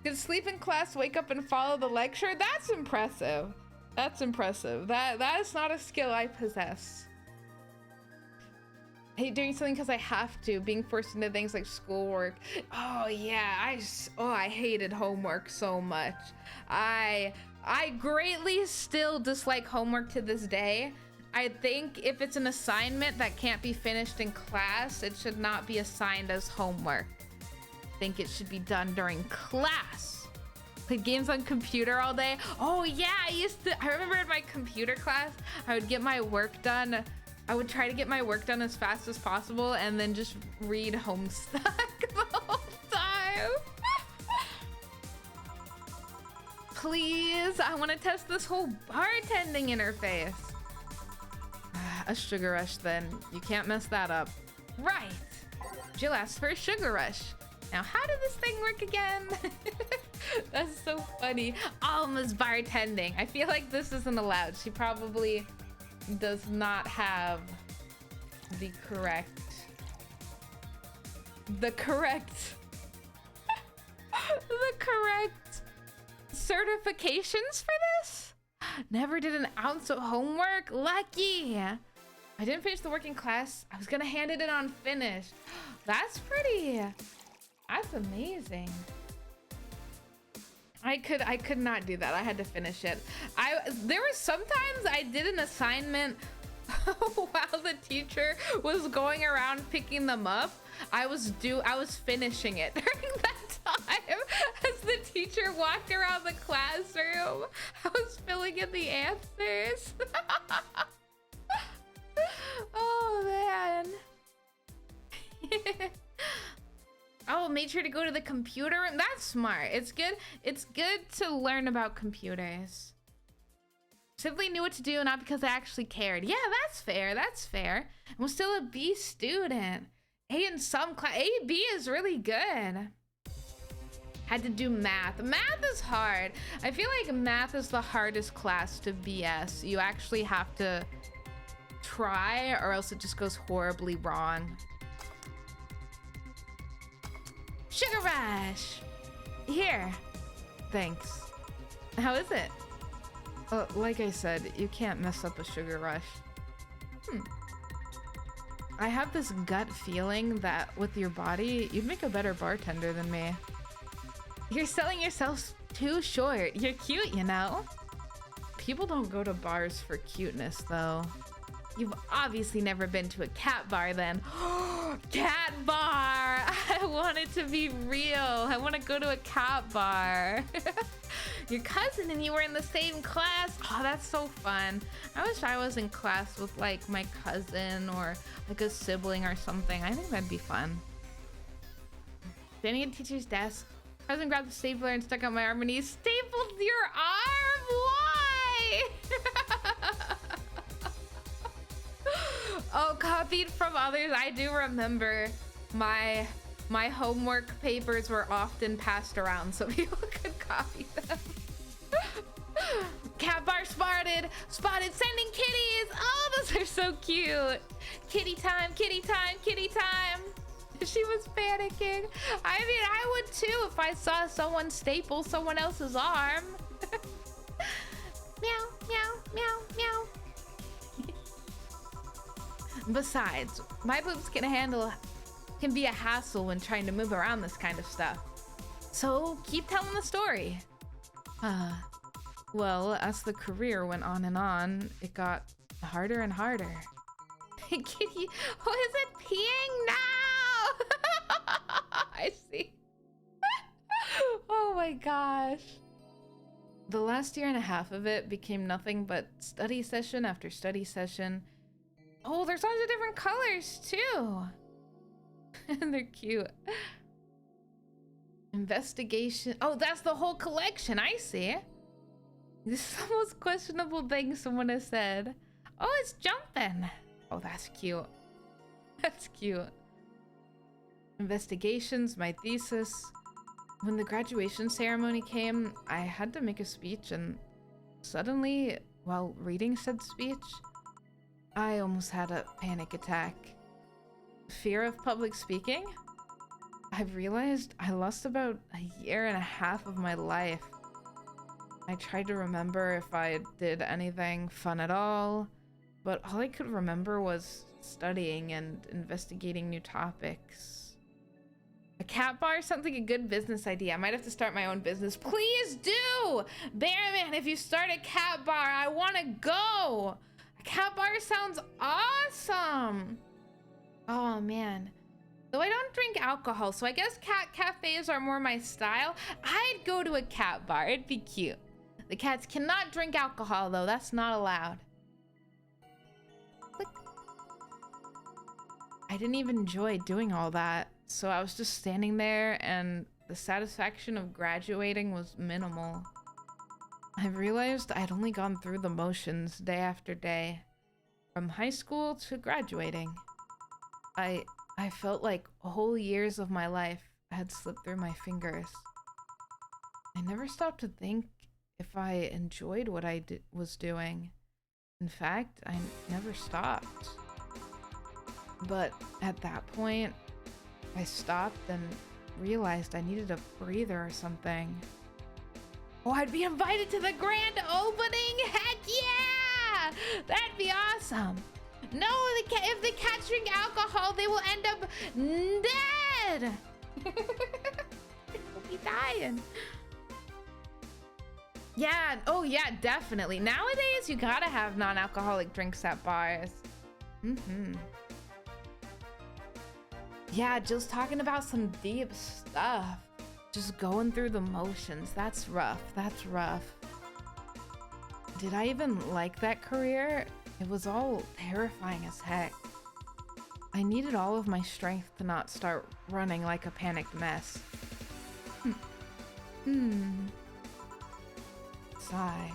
Speaker 1: Could sleep in class, wake up and follow the lecture? That's impressive. That's impressive. That is not a skill I possess. I hate doing something because I have to. Being forced into things like schoolwork. Oh yeah, I hated homework so much. I greatly still dislike homework to this day. I think if it's an assignment that can't be finished in class, it should not be assigned as homework. I think it should be done during class. Play games on computer all day. Oh yeah, I remember in my computer class, I would get my work done. I would try to get my work done as fast as possible and then just read Homestuck the whole time. Please, I want to test this whole bartending interface. A sugar rush then. You can't mess that up. Right. Jill asked for a sugar rush. Now, how did this thing work again? That's so funny. Alma's bartending. I feel like this isn't allowed. She probably does not have the correct certifications for this. Never did an ounce of homework. Lucky. I didn't finish the work in class. I was gonna hand it in unfinished. That's amazing. I could not do that. I had to finish it. There were sometimes I did an assignment while the teacher was going around picking them up. I was finishing it during that time as the teacher walked around the classroom. I was filling in the answers. Oh man. Oh, made sure to go to the computer room. That's smart. It's good to learn about computers. Simply knew what to do, not because I actually cared. Yeah, that's fair. That's fair. I'm still a B student. A in some class. A, B is really good. Had to do math. Math is hard. I feel like math is the hardest class to BS. You actually have to try or else it just goes horribly wrong. Sugar Rush! Here. Thanks. How is it? Like I said, you can't mess up a Sugar Rush. I have this gut feeling that with your body, you'd make a better bartender than me. You're selling yourself too short. You're cute, you know? People don't go to bars for cuteness, though. You've obviously never been to a cat bar then. Cat bar! I want it to be real. I want to go to a cat bar. Your cousin and you were in the same class. Oh, that's so fun. I wish I was in class with like my cousin or like a sibling or something. I think that'd be fun. Standing at teacher's desk. Cousin grabbed the stapler and stuck out my arm and he stapled your arm? Why? Oh, copied from others. I do remember my homework papers were often passed around so people could copy them. Cat bar spotted, sending kitties. Oh, those are so cute. Kitty time, kitty time, kitty time. She was panicking. I mean, I would too if I saw someone staple someone else's arm. Meow, meow, meow, meow. Besides, my boobs can be a hassle when trying to move around this kind of stuff. So keep telling the story. Well, as the career went on, it got harder and harder. Kitty, who is it peeing now? I see. Oh my gosh. The last year and a half of it became nothing but study session after study session. Oh, there's lots of different colors too. And they're cute. Investigation. Oh, that's the whole collection. I see. This is the most questionable thing someone has said. Oh, it's jumping. Oh, that's cute. That's cute. Investigations, my thesis. When the graduation ceremony came, I had to make a speech, and suddenly, while reading said speech, I almost had a panic attack. Fear of public speaking? I've realized I lost about a year and a half of my life. I tried to remember if I did anything fun at all, but all I could remember was studying and investigating new topics. A cat bar sounds like a good business idea. I might have to start my own business. Please do! Bearman, if you start a cat bar, I want to go! A cat bar sounds awesome! Oh, man. Though I don't drink alcohol, so I guess cat cafes are more my style. I'd go to a cat bar. It'd be cute. The cats cannot drink alcohol, though. That's not allowed. Click. I didn't even enjoy doing all that, so I was just standing there, and the satisfaction of graduating was minimal. I realized I'd only gone through the motions day after day, from high school to graduating. I felt like whole years of my life had slipped through my fingers. I never stopped to think if I enjoyed what I was doing. In fact, I never stopped. But at that point, I stopped and realized I needed a breather or something. Oh, I'd be invited to the grand opening? Heck yeah! That'd be awesome. No, if the cats drink alcohol, they will end up dead. They'll be dying. Yeah, oh yeah, definitely. Nowadays, you gotta have non-alcoholic drinks at bars. Yeah, just talking about some deep stuff. Just going through the motions. That's rough. That's rough. Did I even like that career? It was all terrifying as heck. I needed all of my strength to not start running like a panicked mess. Sigh.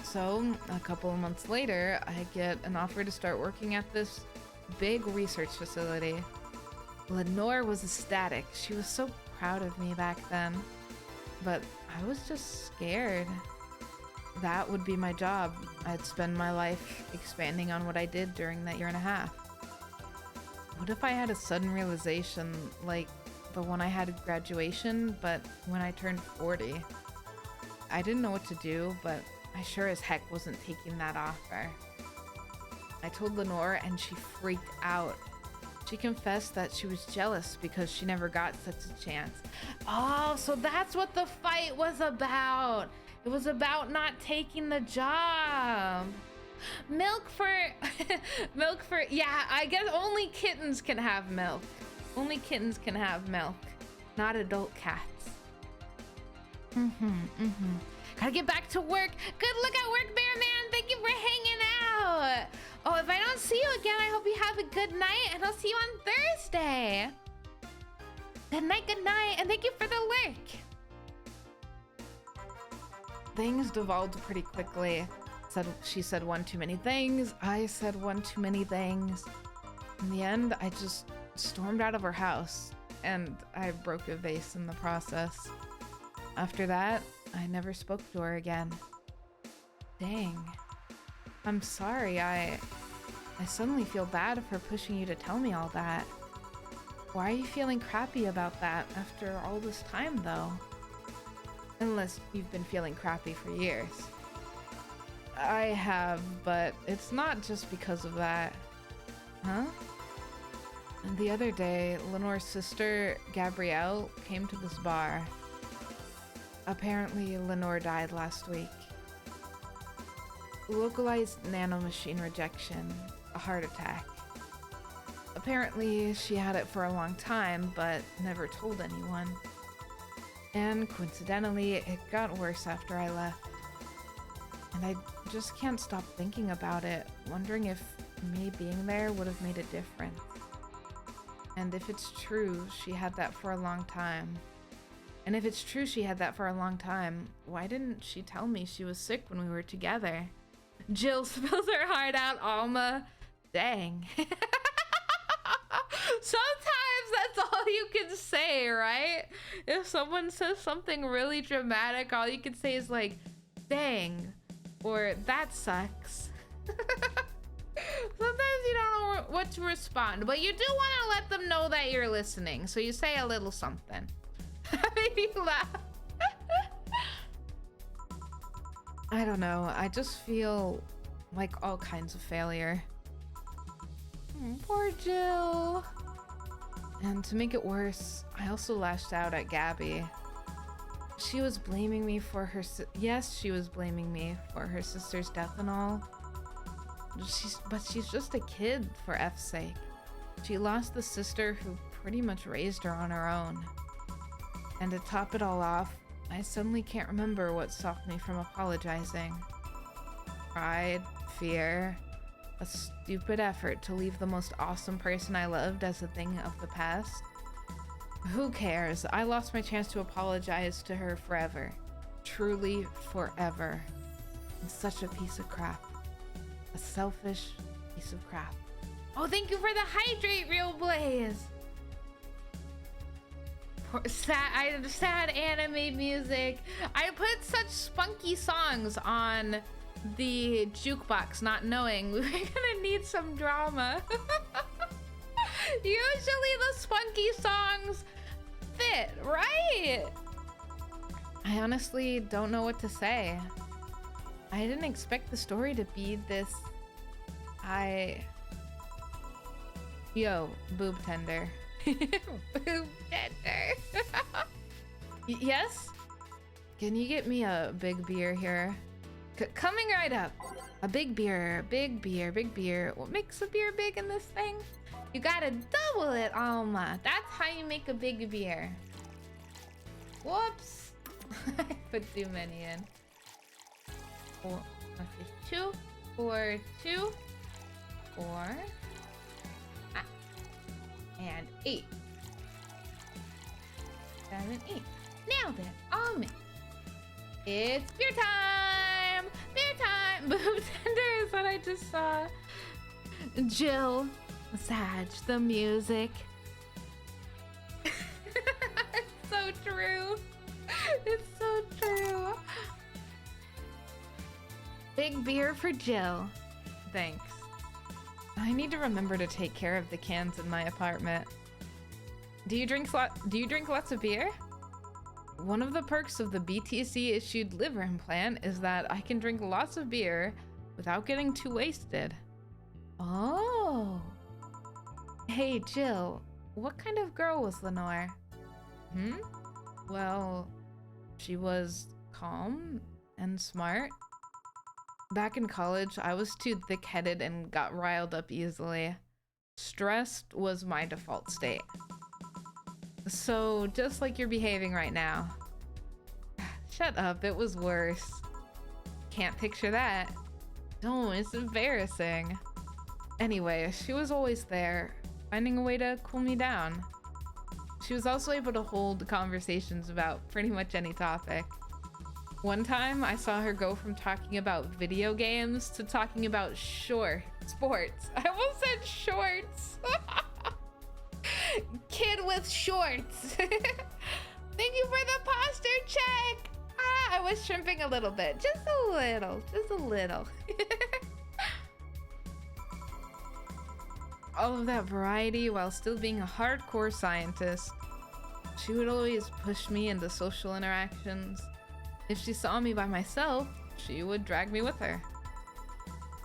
Speaker 1: So, a couple of months later, I get an offer to start working at this big research facility. Lenore was ecstatic. She was so proud of me back then. But I was just scared. That would be my job. I'd spend my life expanding on what I did during that year and a half. What if I had a sudden realization like the one I had at graduation, but when I turned 40? I didn't know what to do, but I sure as heck wasn't taking that offer. I told Lenore and she freaked out. She confessed that she was jealous because she never got such a chance. Oh, so that's what the fight was about. It was about not taking the job. Milk for milk for, yeah, I guess only kittens can have milk. Only kittens can have milk, not adult cats. Gotta get back to work. Good luck at work, Bear Man. Thank you for hanging out. Oh, if I don't see you again, I hope you have a good night, and I'll see you on Thursday. Good night, and thank you for the lurk. Things devolved pretty quickly. She said one too many things. I said one too many things. In the end, I just stormed out of her house, and I broke a vase in the process. After that, I never spoke to her again. Dang. I'm sorry, I suddenly feel bad for pushing you to tell me all that. Why are you feeling crappy about that after all this time, though? Unless you've been feeling crappy for years. I have, but it's not just because of that. Huh? And the other day, Lenore's sister, Gabrielle, came to this bar. Apparently, Lenore died last week. Localized nanomachine rejection, a heart attack. Apparently, she had it for a long time, but never told anyone. And coincidentally, it got worse after I left. And I just can't stop thinking about it, wondering if me being there would have made a difference. And if it's true, she had that for a long time. And if it's true she had that for a long time, why didn't she tell me she was sick when we were together? Jill spills her heart out, Alma. Dang. Sometimes that's all you can say, right? If someone says something really dramatic, all you can say is like, dang, or that sucks. Sometimes you don't know what to respond, but you do want to let them know that you're listening, so you say a little something. Made me laugh. I don't know, I just feel like all kinds of failure. Poor Jill. And to make it worse, I also lashed out at Gabby. She was blaming me for her she was blaming me for her sister's death and all. But she's just a kid, for F's sake. She lost the sister who pretty much raised her on her own. And to top it all off, I suddenly can't remember what stopped me from apologizing. Pride, fear, a stupid effort to leave the most awesome person I loved as a thing of the past. Who cares? I lost my chance to apologize to her forever. Truly forever. I'm such a piece of crap. A selfish piece of crap. Oh, thank you for the hydrate, Real Blaze! Sad anime music. I put such spunky songs on the jukebox, not knowing we were gonna need some drama. Usually the spunky songs fit, right? I honestly don't know what to say. I didn't expect the story to be this. Yo, boob tender. Boob tender. Yes? Can you get me a big beer here? Coming right up. A big beer, big beer, big beer. What makes a beer big in this thing? You gotta double it, Alma. That's how you make a big beer. Whoops. I put too many in. 2, 4, 2, 4, and 8. 7, 8. Nailed it. All me. It's beer time! Beer time! Boob tender is what I just saw. Jill, Sag, the music. It's so true. It's so true. Big beer for Jill. Thanks. I need to remember to take care of the cans in my apartment. Do you drink lots of beer? One of the perks of the BTC issued liver implant is that I can drink lots of beer without getting too wasted. Oh. Hey Jill, what kind of girl was Lenore? Well, she was calm and smart. Back in college, I was too thick-headed and got riled up easily. Stressed was my default state. So, just like you're behaving right now. Shut up, it was worse. Can't picture that. No, it's embarrassing. Anyway, she was always there, finding a way to cool me down. She was also able to hold conversations about pretty much any topic. One time, I saw her go from talking about video games to talking about sports. I almost said shorts. Kid with shorts. Thank you for the posture check. I was shrimping a little bit. Just a little. All of that variety while still being a hardcore scientist. She would always push me into social interactions. If she saw me by myself, she would drag me with her.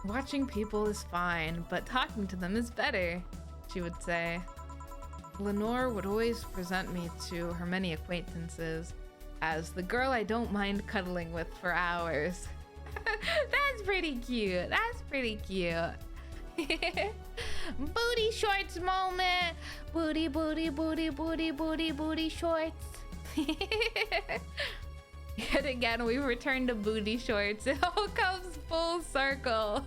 Speaker 1: Watching people is fine, but talking to them is better, she would say. Lenore would always present me to her many acquaintances as the girl I don't mind cuddling with for hours. That's pretty cute. Booty shorts moment. Booty shorts. Yet again, we return to booty shorts. It all comes full circle.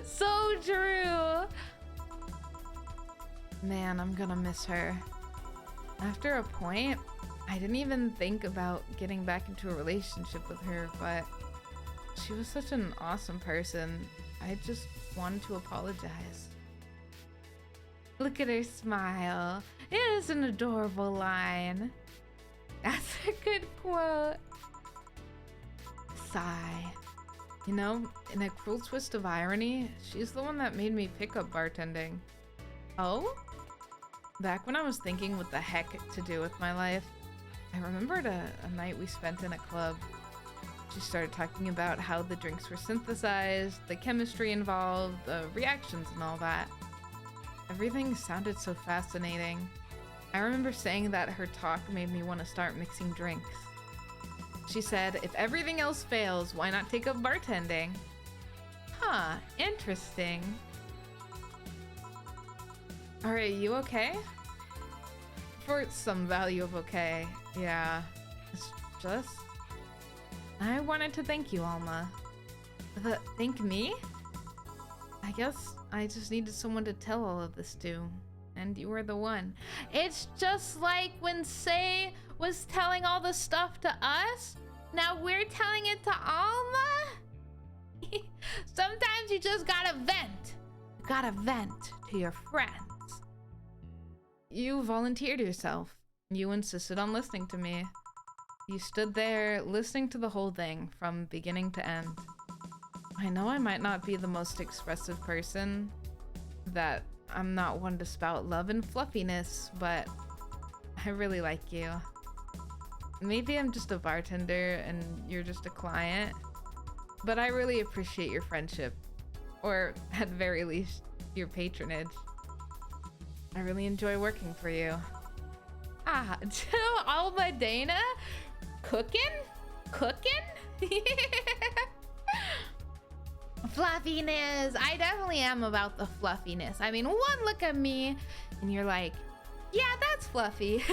Speaker 1: So true. Man, I'm gonna miss her. After a point, I didn't even think about getting back into a relationship with her, but she was such an awesome person. I just wanted to apologize. Look at her smile. It is an adorable line. That's a good quote. Sigh. You know, in a cruel twist of irony, she's the one that made me pick up bartending. Oh? Back when I was thinking what the heck to do with my life, I remembered a night we spent in a club. She started talking about how the drinks were synthesized, the chemistry involved, the reactions and all that. Everything sounded so fascinating. I remember saying that her talk made me want to start mixing drinks. She said, if everything else fails, why not take up bartending? Huh, interesting. Alright, you okay? For some value of okay, yeah. It's just... I wanted to thank you, Alma. Thank me? I guess I just needed someone to tell all of this to. And you were the one. It's just like when Say was telling all the stuff to us. Now we're telling it to Alma? Sometimes you just gotta vent. You gotta vent to your friends. You volunteered yourself. You insisted on listening to me. You stood there listening to the whole thing from beginning to end. I know I might not be the most expressive person, that I'm not one to spout love and fluffiness, but I really like you. Maybe I'm just a bartender and you're just a client, but I really appreciate your friendship, or at very least, your patronage. I really enjoy working for you. Ah, Alma Dana? Cooking? Fluffiness. I definitely am about the fluffiness. I mean, one look at me and you're like, yeah, that's fluffy.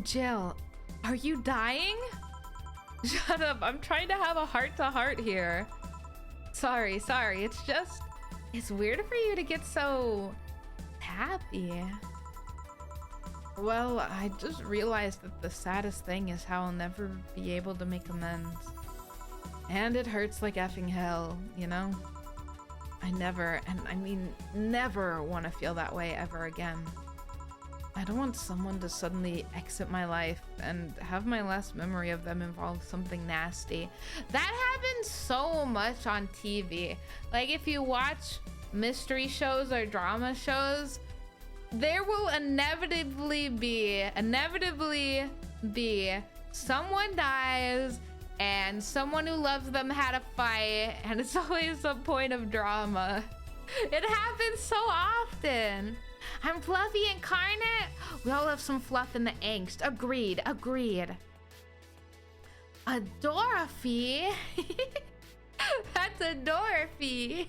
Speaker 1: Jill, are you dying? Shut up. I'm trying to have a heart-to-heart here. Sorry. It's just... It's weird for you to get so happy. Well, I just realized that the saddest thing is how I'll never be able to make amends. And it hurts like effing hell, you know? I never, and I mean never, want to feel that way ever again. I don't want someone to suddenly exit my life and have my last memory of them involve something nasty. That happens so much on TV. Like if you watch mystery shows or drama shows, there will inevitably be someone dies and someone who loves them had a fight, and it's always a point of drama. It happens so often. I'm fluffy incarnate. We all have some fluff in the angst. Agreed. A Dorothy? That's a Dorothy.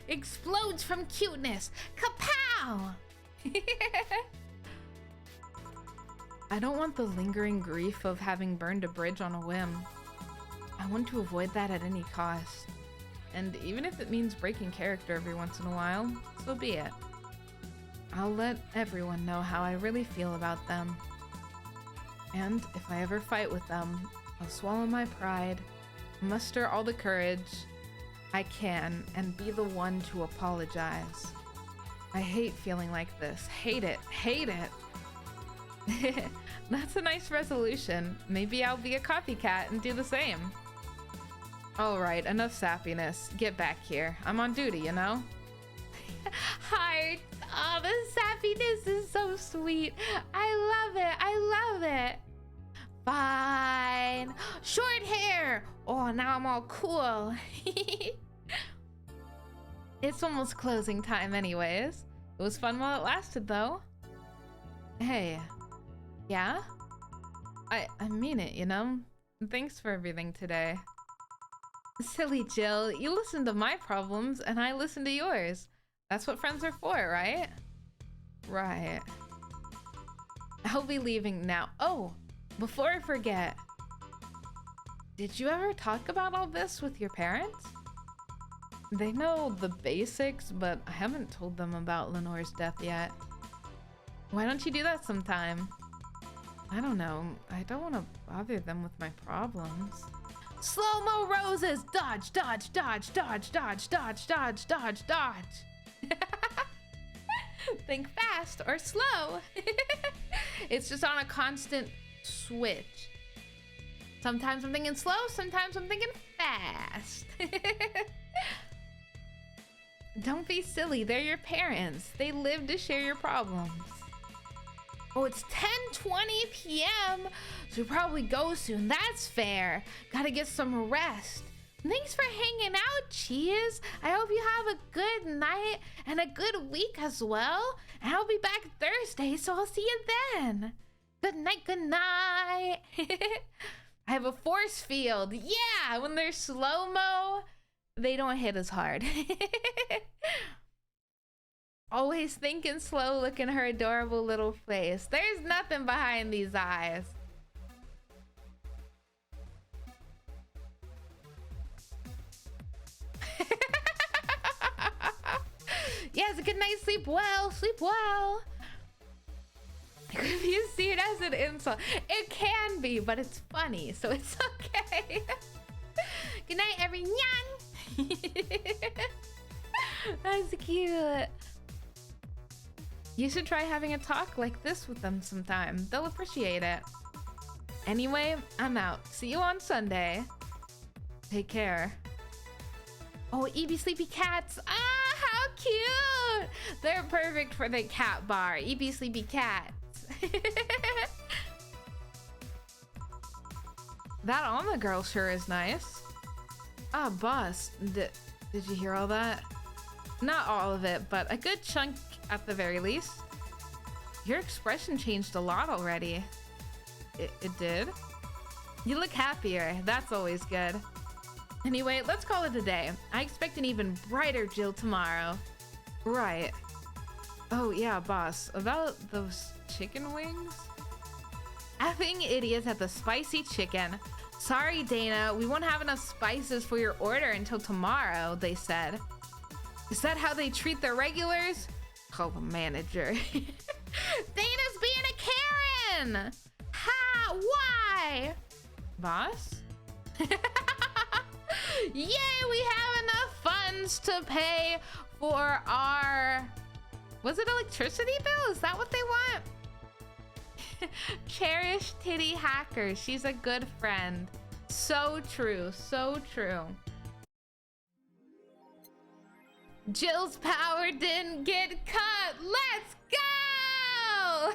Speaker 1: Explodes from cuteness. Kapow! I don't want the lingering grief of having burned a bridge on a whim. I want to avoid that at any cost. And even if it means breaking character every once in a while, so be it. I'll let everyone know how I really feel about them. And if I ever fight with them, I'll swallow my pride, muster all the courage I can, and be the one to apologize. I hate feeling like this. Hate it. Hate it. That's a nice resolution. Maybe I'll be a copycat and do the same. All right, enough sappiness. Get back here. I'm on duty, you know? Heart. Oh, the sappiness is so sweet. I love it. I love it. Fine. Short hair. Oh, now I'm all cool. It's almost closing time anyways. It was fun while it lasted though. Hey. Yeah? I mean it, you know? Thanks for everything today. Silly Jill, you listen to my problems and I listen to yours. That's what friends are for, right? Right. I'll be leaving now. Oh, before I forget. Did you ever talk about all this with your parents? They know the basics, but I haven't told them about Lenore's death yet. Why don't you do that sometime? I don't know. I don't want to bother them with my problems. Slow-mo roses! Dodge, dodge, dodge, dodge, dodge, dodge, dodge, dodge, dodge. Think fast or slow. It's just on a constant switch. Sometimes I'm thinking slow, sometimes I'm thinking fast. Don't be silly, they're your parents. They live to share your problems. Oh, it's 10:20 p.m. So we'll probably go soon. That's fair. Gotta get some rest. Thanks for hanging out, Cheese. I hope you have a good night and a good week as well. And I'll be back Thursday, so I'll see you then. Good night, good night. I have a force field. Yeah, when they're slow-mo, they don't hit as hard. Always thinking slow, look in her adorable little face. There's nothing behind these eyes. Yes, good night, sleep well, sleep well. If you see it as an insult, it can be, but it's funny, so it's okay. Good night, everyone. That's cute. You should try having a talk like this with them sometime. They'll appreciate it. Anyway, I'm out. See you on Sunday. Take care. Oh, Eevee Sleepy Cats. Ah, how cute. They're perfect for the cat bar. Eevee Sleepy Cats. That Alma girl sure is nice. Ah, boss. Did you hear all that? Not all of it, but a good chunk at the very least. Your expression changed a lot already. It did? You look happier. That's always good. Anyway, let's call it a day. I expect an even brighter Jill tomorrow. Right. Oh yeah, boss. About those chicken wings? Effing idiots at the spicy chicken. Sorry, Dana. We won't have enough spices for your order until tomorrow, they said. Is that how they treat their regulars? Call the manager. Dana's being a Karen! Ha! Why? Boss? Yay, we have enough funds to pay for our... Was it electricity bill? Is that what they want? Cherish Titty Hacker. She's a good friend. So true. So true. Jill's power didn't get cut. Let's go!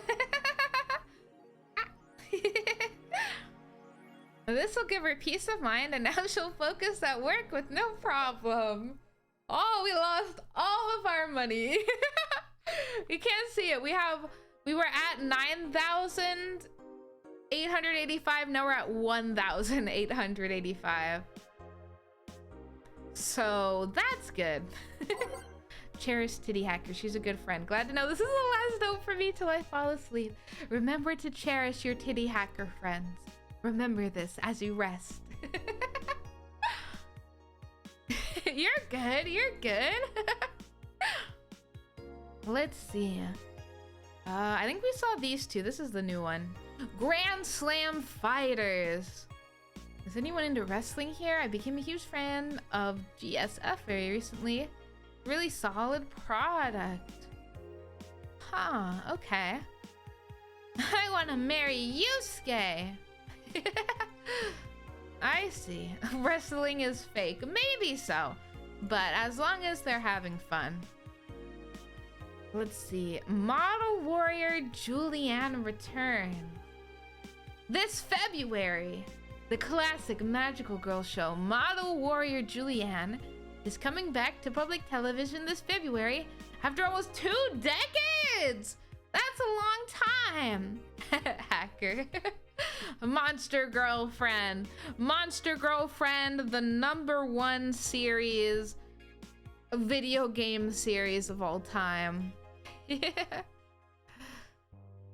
Speaker 1: This will give her peace of mind, and now she'll focus at work with no problem. Oh, we lost all of our money. You can't see it. We were at 9,800 1,885. Now we're at 1,885. So that's good. Cherish Titty Hacker. She's a good friend. Glad to know this is the last note for me till I fall asleep. Remember to cherish your Titty Hacker friends. Remember this as you rest. You're good. You're good. Let's see. I think we saw these two. This is the new one. Grand Slam Fighters. Is anyone into wrestling here? I became a huge fan of GSF very recently. Really solid product. Huh, okay. I want to marry Yusuke. I see. Wrestling is fake. Maybe so. But as long as they're having fun. Let's see. Model Warrior Julianne return. This February, the classic magical girl show Model Warrior Julianne is coming back to public television this February after almost 2 decades. That's a long time. Hacker. Monster Girlfriend. Monster Girlfriend, the #1 series, video game series of all time.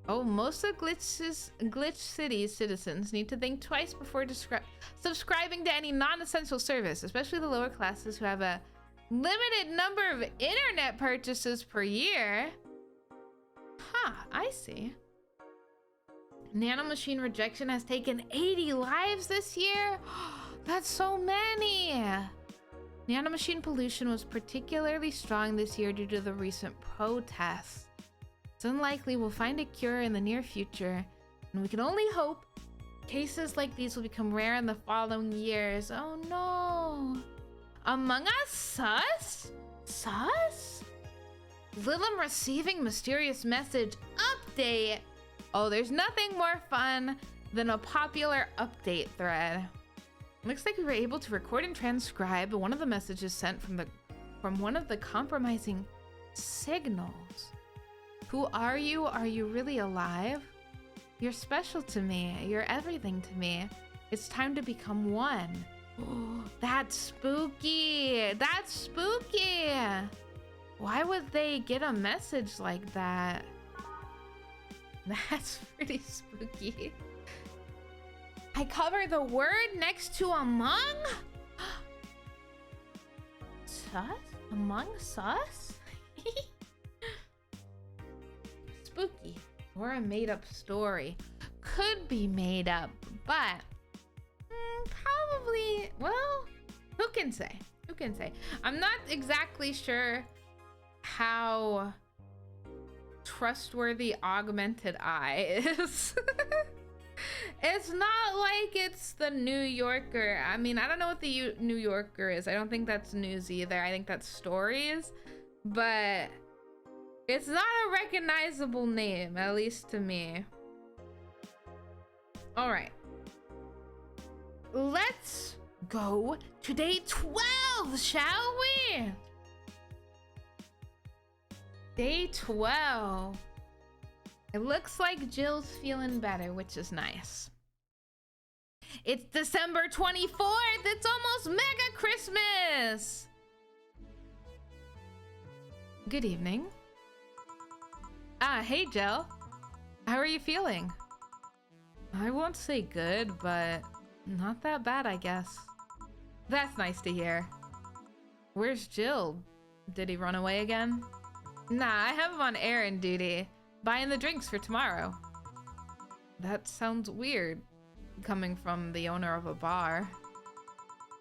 Speaker 1: Oh, most of Glitch City's citizens need to think twice before subscribing to any non-essential service, especially the lower classes who have a limited number of internet purchases per year. Huh, I see. Nanomachine rejection has taken 80 lives this year? That's so many! Nanomachine pollution was particularly strong this year due to the recent protests. It's unlikely we'll find a cure in the near future, and we can only hope cases like these will become rare in the following years. Oh no! Among Us sus? Sus? Lilim receiving mysterious message update. Oh, there's nothing more fun than a popular update thread. Looks like we were able to record and transcribe one of the messages sent from one of the compromising signals. Who are you? Are you really alive? You're special to me. You're everything to me. It's time to become one. Oh, that's spooky. That's spooky. Why would they get a message like that? That's pretty spooky. I cover the word next to among? Sus? Among sus? Spooky. Or a made-up story. Could be made up, but probably, well, who can say? Who can say? I'm not exactly sure how trustworthy Augmented Eye is. It's not like it's the New Yorker. I mean, I don't know what the New Yorker is. I don't think that's news either. I think that's stories, but it's not a recognizable name, at least to me. All right. Let's go to day 12, shall we? Day 12. It looks like Jill's feeling better, which is nice. It's December 24th. It's almost Mega Christmas. Good evening. Hey Jill. How are you feeling? I won't say good, but not that bad, I guess. That's nice to hear. Where's Jill? Did he run away again? Nah, I have him on errand duty. Buying the drinks for tomorrow. That sounds weird, coming from the owner of a bar.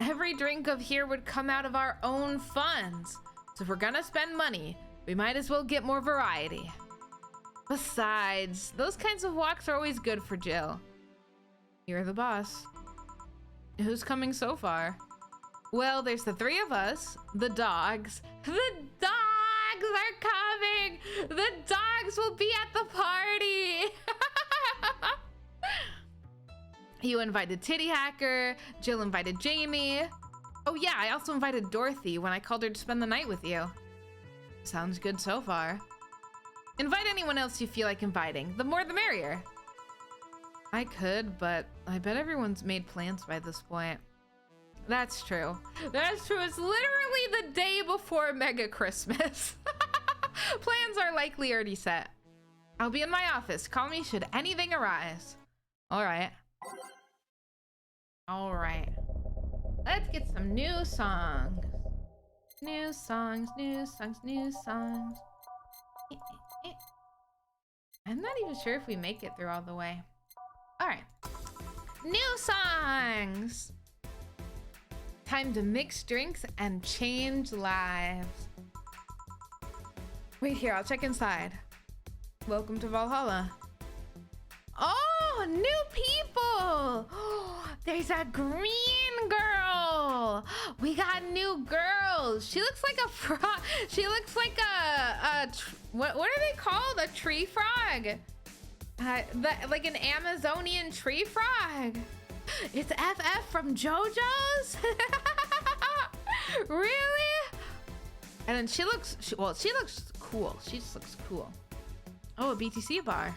Speaker 1: Every drink of here would come out of our own funds. So if we're gonna spend money, we might as well get more variety. Besides, those kinds of walks are always good for Jill. You're the boss. Who's coming so far? Well, there's the 3 of us, the dogs. The dogs are coming! The dogs will be at the party! You invited Titty Hacker, Jill invited Jamie. Oh yeah, I also invited Dorothy when I called her to spend the night with you. Sounds good so far. Invite anyone else you feel like inviting. The more the merrier. I could, but I bet everyone's made plans by this point. That's true. That's true. It's literally the day before Mega Christmas. Plans are likely already set. I'll be in my office. Call me should anything arise. All right. All right. Let's get some new songs. New songs, new songs, new songs. I'm not even sure if we make it through all the way. All right. New songs. Time to mix drinks and change lives. Wait here, I'll check inside. Welcome to Valhalla. Oh, new people. Oh, there's a green girl. We got new girls. She looks like a frog. She looks like what are they called? A tree frog. Like an Amazonian tree frog. It's FF from JoJo's. Really? And then she looks cool. She just looks cool. Oh, a BTC bar.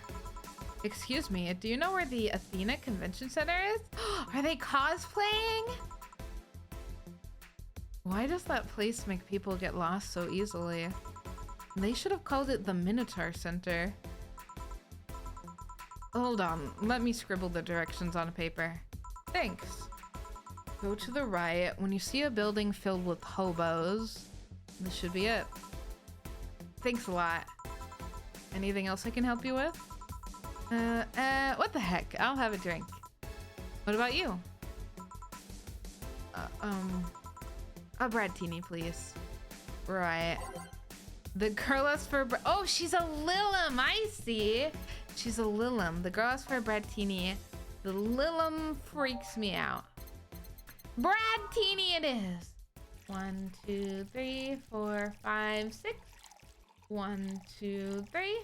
Speaker 1: Excuse me, do you know where the Athena Convention Center is? Are they cosplaying? Why does that place make people get lost so easily? They should have called it the Minotaur Center. Hold on, let me scribble the directions on a paper. Thanks. Go to the right. When you see a building filled with hobos, this should be it. Thanks a lot. Anything else I can help you with? What the heck? I'll have a drink. What about you? A bread teeny, please. Right. The girl asks for oh, she's a Lilum. I see. She's a Lilum. The girl asks for a bread teeny. The Lilum freaks me out. Brad teeny it is. 1, 2, 3, 4, 5, 6. 1, 2, 3.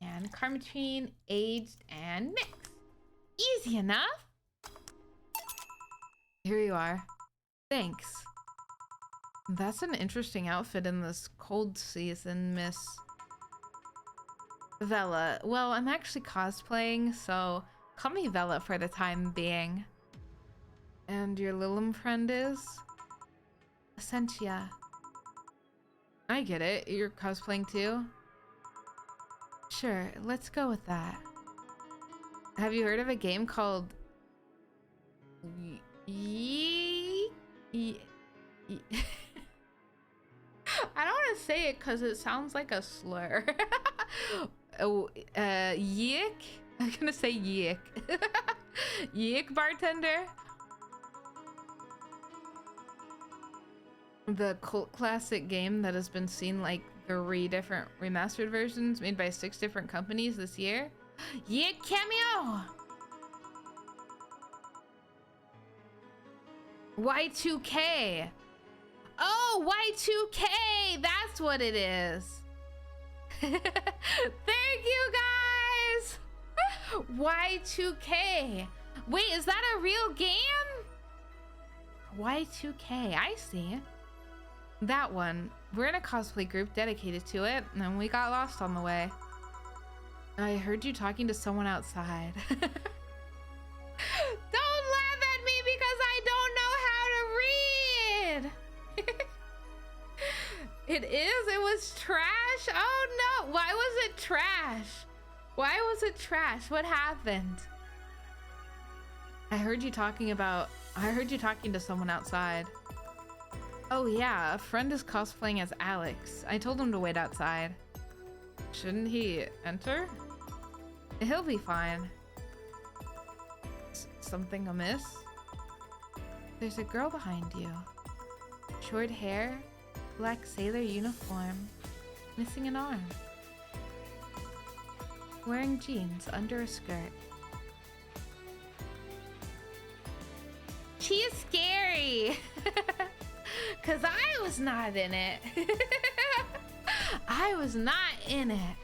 Speaker 1: And Carmetine, aged, and mix. Easy enough. Here you are. Thanks. That's an interesting outfit in this cold season, Miss Vela. Well, I'm actually cosplaying, so call me Vela for the time being. And your Lilum friend is? Essentia. I get it. You're cosplaying too? Sure, let's go with that. Have you heard of a game called I don't want to say it because it sounds like a slur. Yik? I'm gonna say yik. Yik bartender? The cult classic game that has been seen like 3 different remastered versions made by 6 different companies this year. Yik cameo! Y2K! Oh, Y2K! That's what it is! Thank you, guys! Y2K! Wait, is that a real game? Y2K, I see. That one. We're in a cosplay group dedicated to it, and we got lost on the way. I heard you talking to someone outside. Don't laugh at me because I don't know how to read! It is? It was trash? Oh no! Why was it trash? Why was it trash? What happened? I heard you talking to someone outside. Oh yeah, a friend is cosplaying as Alex. I told him to wait outside. Shouldn't he enter? He'll be fine. Something amiss? There's a girl behind you. Short hair, black sailor uniform, missing an arm. Wearing jeans under a skirt. She is scary! Cause I was not in it. I was not in it.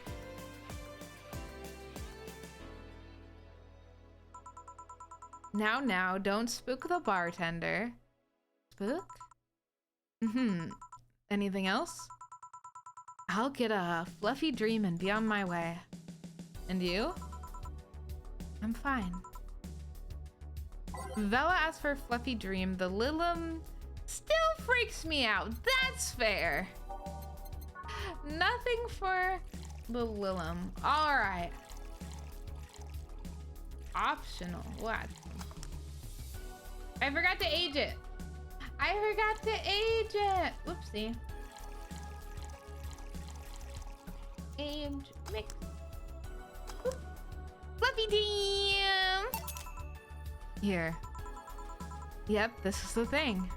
Speaker 1: Now, don't spook the bartender. Spook? Anything else? I'll get a fluffy dream and be on my way. And you? I'm fine. Vela asked for a fluffy dream. The Lilim still freaks me out. That's fair. Nothing for the Lilim. All right. Optional. What? I forgot to age it. I forgot to age it. Whoopsie. Age mix. Oop. Fluffy team. Here. Yep, this is the thing.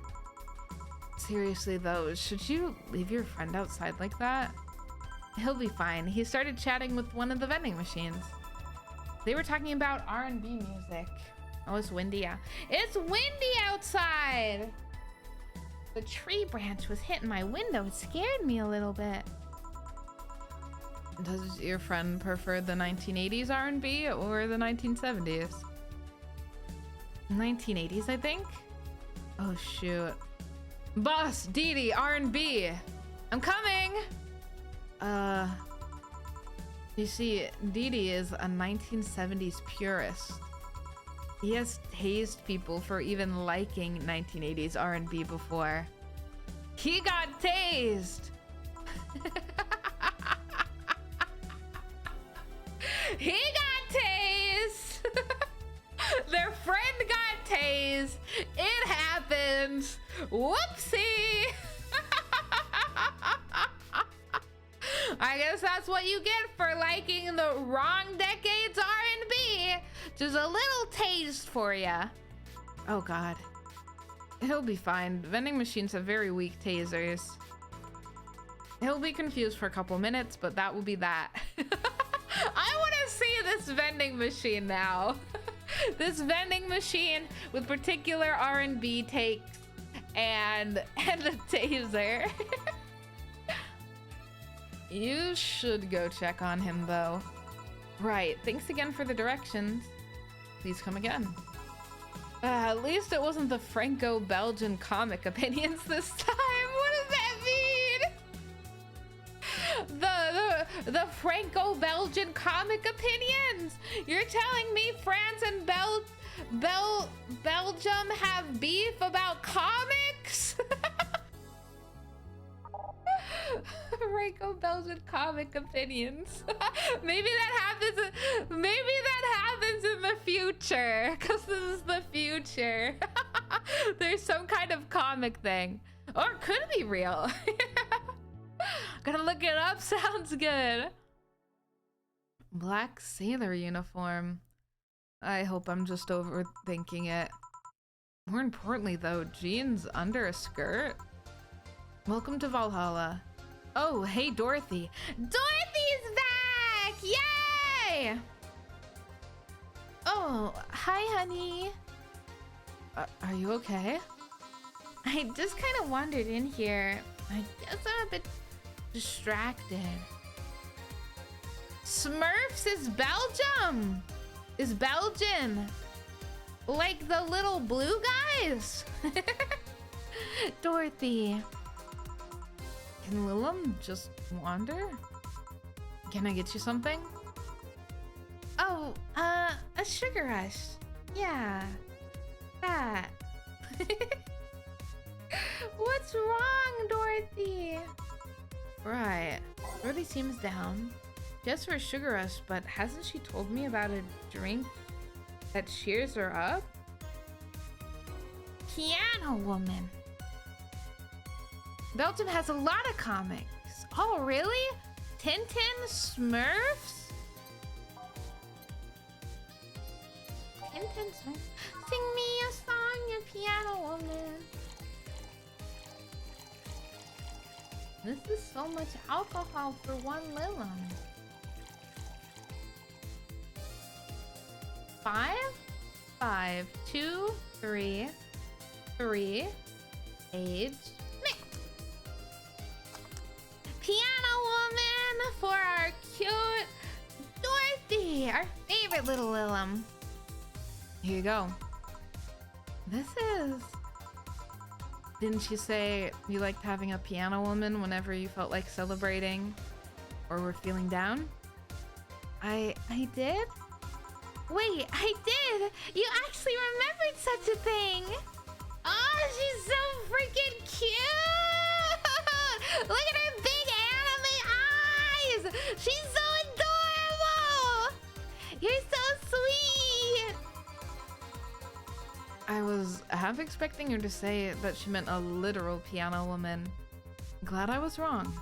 Speaker 1: Seriously though, should you leave your friend outside like that? He'll be fine. He started chatting with one of the vending machines. They were talking about R&B music. Oh, it's windy out. It's windy outside! The tree branch was hitting my window. It scared me a little bit. Does your friend prefer the 1980s R&B or the 1970s? 1980s, I think? Oh, shoot. Boss, Dee Dee, R&B. I'm coming! You see, Dee Dee is a 1970s purist. He has tased people for even liking 1980s R&B before. He got tased! He got tased! Their friend got tased! It happens! Whoopsie! I guess that's what you get for liking the wrong decade's R&B. Just a little taste for ya. Oh God. He'll be fine. Vending machines have very weak tasers. He'll be confused for a couple minutes, but that will be that. I want to see this vending machine now. This vending machine with particular R&B takes and the taser. You should go check on him though. Right, thanks again for the directions. Please come again. At least it wasn't the Franco-Belgian comic opinions this time. What does that mean? The Franco-Belgian comic opinions? You're telling me France and Belgium have beef about comics? Franco-Belgian comic opinions. Maybe that happens in the future, because this is the future. There's some kind of comic thing, or it could be real. Gotta look it up. Sounds good. Black sailor uniform. I hope I'm just overthinking it. More importantly though, jeans under a skirt. Welcome to Valhalla. Oh, hey, Dorothy. Dorothy's back! Yay! Oh, hi, honey. Are you okay? I just kind of wandered in here. I guess I'm a bit distracted. Smurfs is Belgium! Is Belgian. Like the little blue guys? Dorothy. Can Lilim just wander? Can I get you something? Oh, a sugar rush. Yeah, that. What's wrong, Dorothy? Right, Dorothy seems down. Just for a sugar rush, but hasn't she told me about a drink that cheers her up? Piano Woman. Belgium has a lot of comics. Oh, really? Tintin, Smurfs? Tintin, Smurfs. Sing me a song, you piano woman. This is so much alcohol for one Lilim. 5, 5, 2, 3, 3, age, mix. Piano Woman for our cute Dorothy, our favorite little Lilim. Here you go. This is... Didn't you say you liked having a piano woman whenever you felt like celebrating or were feeling down? I did? Wait, I did! You actually remembered such a thing! Oh, she's so freaking cute! Look at her big anime eyes! She's so adorable! You're so sweet! I was half expecting her to say that she meant a literal piano woman. Glad I was wrong.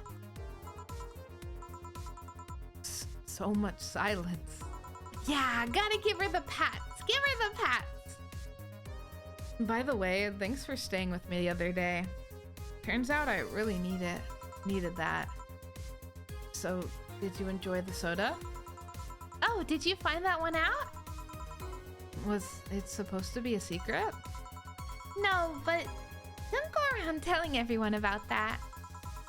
Speaker 1: So much silence. Yeah, gotta give her the pats. Give her the pats. By the way, thanks for staying with me the other day. Turns out I really needed that. So, did you enjoy the soda? Oh, did you find that one out? Was it supposed to be a secret? No, but don't go around telling everyone about that.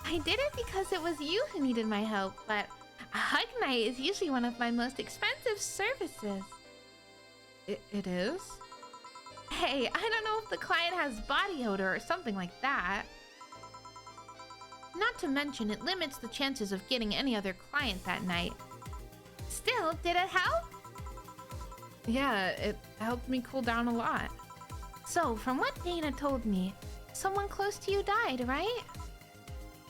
Speaker 1: I did it because it was you who needed my help, but a hug night is usually one of my most expensive services. It is? Hey, I don't know if the client has body odor or something like that. Not to mention, it limits the chances of getting any other client that night. Still, did it help? Yeah, it helped me cool down a lot. So, from what Dana told me, someone close to you died, right?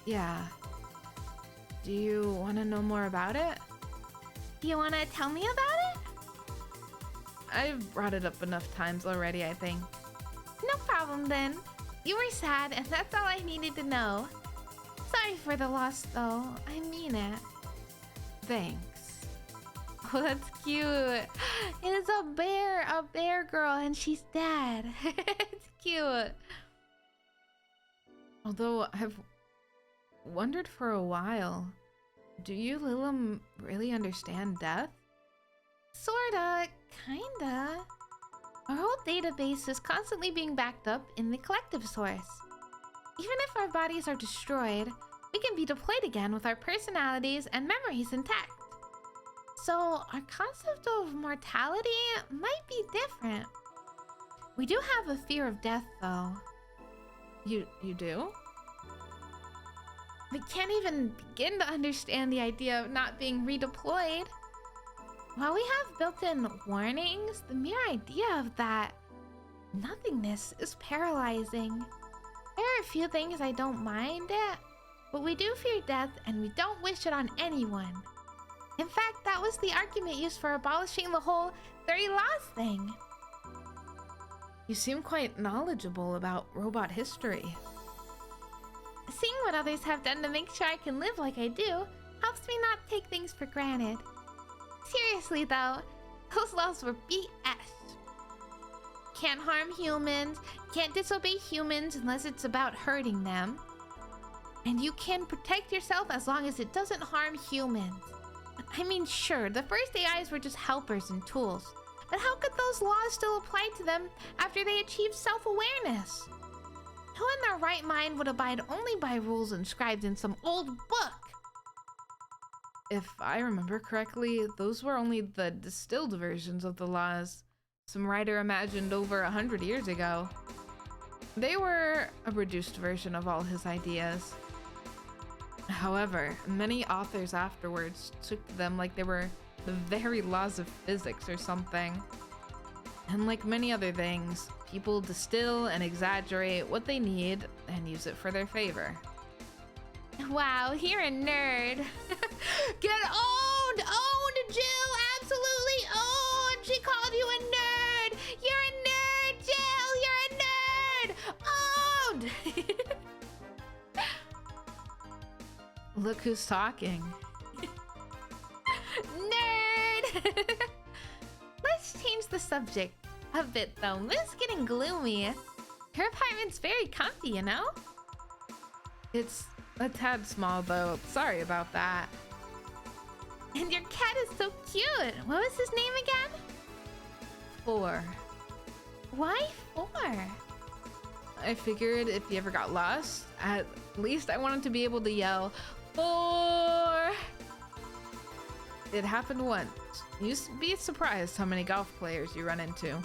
Speaker 1: Yeah. Do you want to know more about it? Do you want to tell me about it? I've brought it up enough times already, I think. No problem then. You were sad, and that's all I needed to know. Sorry for the loss, though. I mean it. Thanks. Oh, that's cute. It is a bear girl, and she's dead. It's cute. Although I've wondered for a while, do you, Lilim, really understand death? Sorta, kinda. Our whole database is constantly being backed up in the collective source. Even if our bodies are destroyed, we can be deployed again with our personalities and memories intact. So our concept of mortality might be different. We do have a fear of death, though. You do? We can't even begin to understand the idea of not being redeployed. While we have built-in warnings, the mere idea of that nothingness is paralyzing. There are a few things I don't mind it, but we do fear death and we don't wish it on anyone. In fact, that was the argument used for abolishing the whole 30 laws thing. You seem quite knowledgeable about robot history. Seeing what others have done to make sure I can live like I do helps me not take things for granted. Seriously though, those laws were BS. Can't harm humans, can't disobey humans unless it's about hurting them. And you can protect yourself as long as it doesn't harm humans. I mean, sure, the first AIs were just helpers and tools, but how could those laws still apply to them after they achieved self-awareness? Who in their right mind would abide only by rules inscribed in some old book? If I remember correctly, those were only the distilled versions of the laws some writer imagined over 100 years ago. They were a reduced version of all his ideas. However, many authors afterwards took to them like they were the very laws of physics or something. And like many other things, people distill and exaggerate what they need and use it for their favor. Wow, you're a nerd. Get owned! Owned, Jill! Absolutely owned! She called you a nerd! You're a nerd, Jill! You're a nerd! Owned! Look who's talking. Nerd! Let's change the subject a bit though. This is getting gloomy. Your apartment's very comfy, you know? It's a tad small though. Sorry about that. And your cat is so cute. What was his name again? 4. Why 4? I figured if you ever got lost, at least I wanted to be able to yell 4. It happened once. You'd be surprised how many golf players you run into.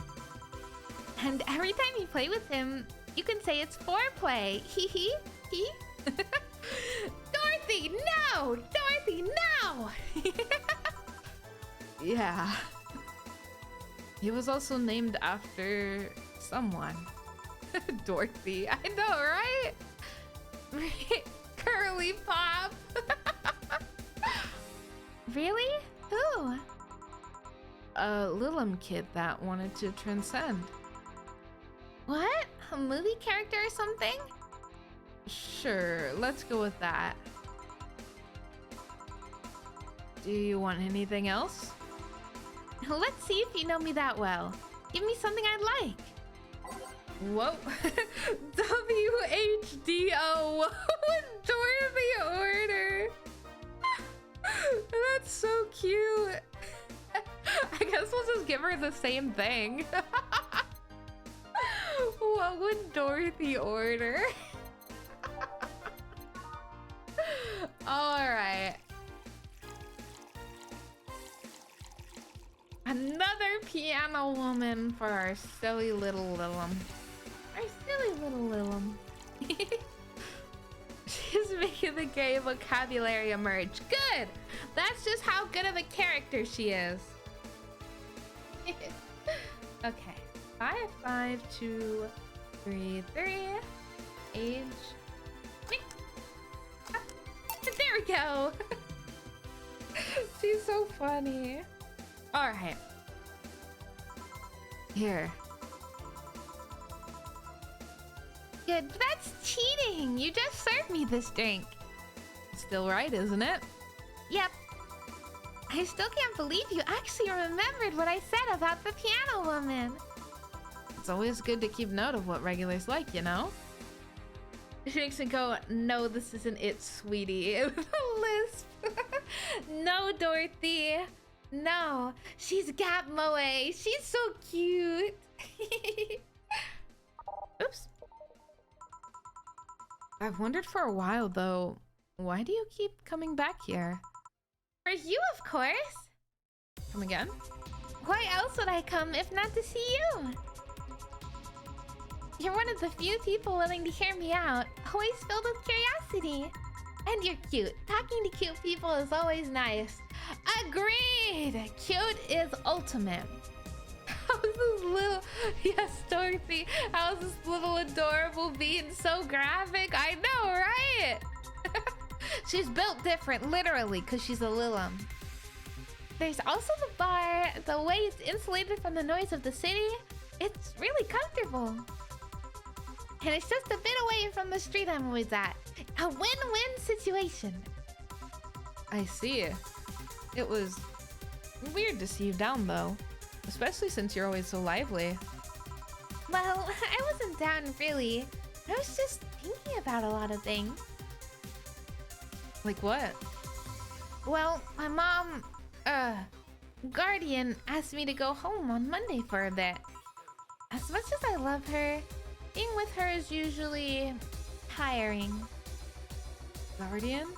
Speaker 1: And every time you play with him, you can say it's foreplay. Hee hee hee. Dorothy, no! Dorothy, no! Yeah. He was also named after someone. Dorothy. I know, right? Curly Pop. Really? Who? A Lilim kid that wanted to transcend. What? A movie character or something? Sure, let's go with that. Do you want anything else? Let's see if you know me that well. Give me something I'd like. Whoa. WHDO. Adore the order. That's so cute. I guess we'll just give her the same thing. What would Dorothy order? Alright. Another piano woman for our silly little Lilim. Our silly little Lilim. She's making the gay vocabulary emerge. Good! That's just how good of a character she is. Okay. 5, 5, 2, 3, 3. Age. There we go. She's so funny. All right. Here. Yeah, that's cheating. You just served me this drink. Still right, isn't it? Yep. I still can't believe you actually remembered what I said about the piano woman. It's always good to keep note of what regulars like, you know? She makes me go, no, this isn't it, sweetie. With a lisp. No, Dorothy. No, she's got Moe. She's so cute. Oops. I've wondered for a while, though, why do you keep coming back here? For you, of course. Come again? Why else would I come if not to see you? You're one of the few people willing to hear me out, always filled with curiosity. And you're cute. Talking to cute people is always nice. Agreed! Cute is ultimate. How's this little... Yes, Dorothy. How's this little adorable being so graphic? I know, right? She's built different, literally, because she's a Lilim. There's also the bar. The way it's insulated from the noise of the city, it's really comfortable. And it's just a bit away from the street I'm always at. A win-win situation. I see. It was weird to see you down, though. Especially since you're always so lively. Well, I wasn't down, really. I was just thinking about a lot of things. Like what? Well, my mom, guardian asked me to go home on Monday for a bit. As much as I love her, being with her is usually tiring. Guardian?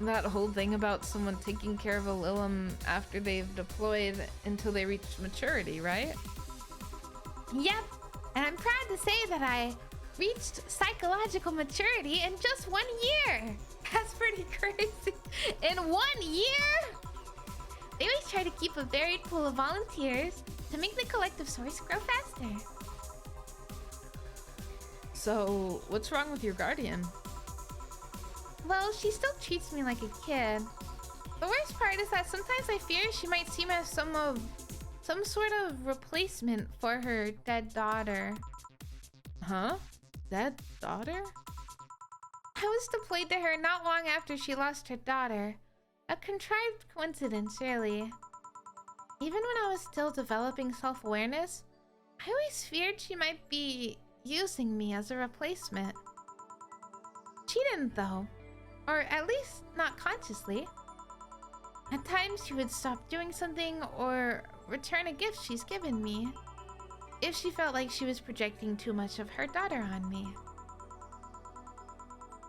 Speaker 1: That whole thing about someone taking care of a Lilim after they've deployed until they reach maturity, right? Yep, and I'm proud to say that I reached psychological maturity in just 1 year. That's pretty crazy. In 1 year? They always try to keep a varied pool of volunteers to make the collective source grow faster. So, what's wrong with your guardian? Well, she still treats me like a kid. The worst part is that sometimes I fear she might see me as some sort of replacement for her dead daughter. Huh? Dead daughter? I was deployed to her not long after she lost her daughter. A contrived coincidence, really. Even when I was still developing self-awareness, I always feared she might be using me as a replacement. She didn't, though. Or at least not consciously. At times she would stop doing something or return a gift she's given me if she felt like she was projecting too much of her daughter on me.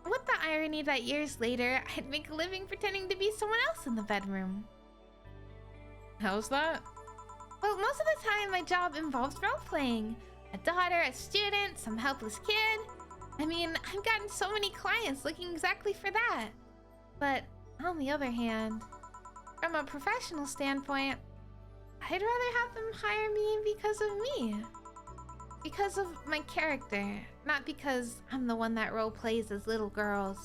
Speaker 1: What the irony that years later I'd make a living pretending to be someone else in the bedroom. How's that? Well, most of the time my job involves role-playing. A daughter, a student, some helpless kid. I mean, I've gotten so many clients looking exactly for that. But on the other hand, from a professional standpoint, I'd rather have them hire me because of me. Because of my character, not because I'm the one that role plays as little girls.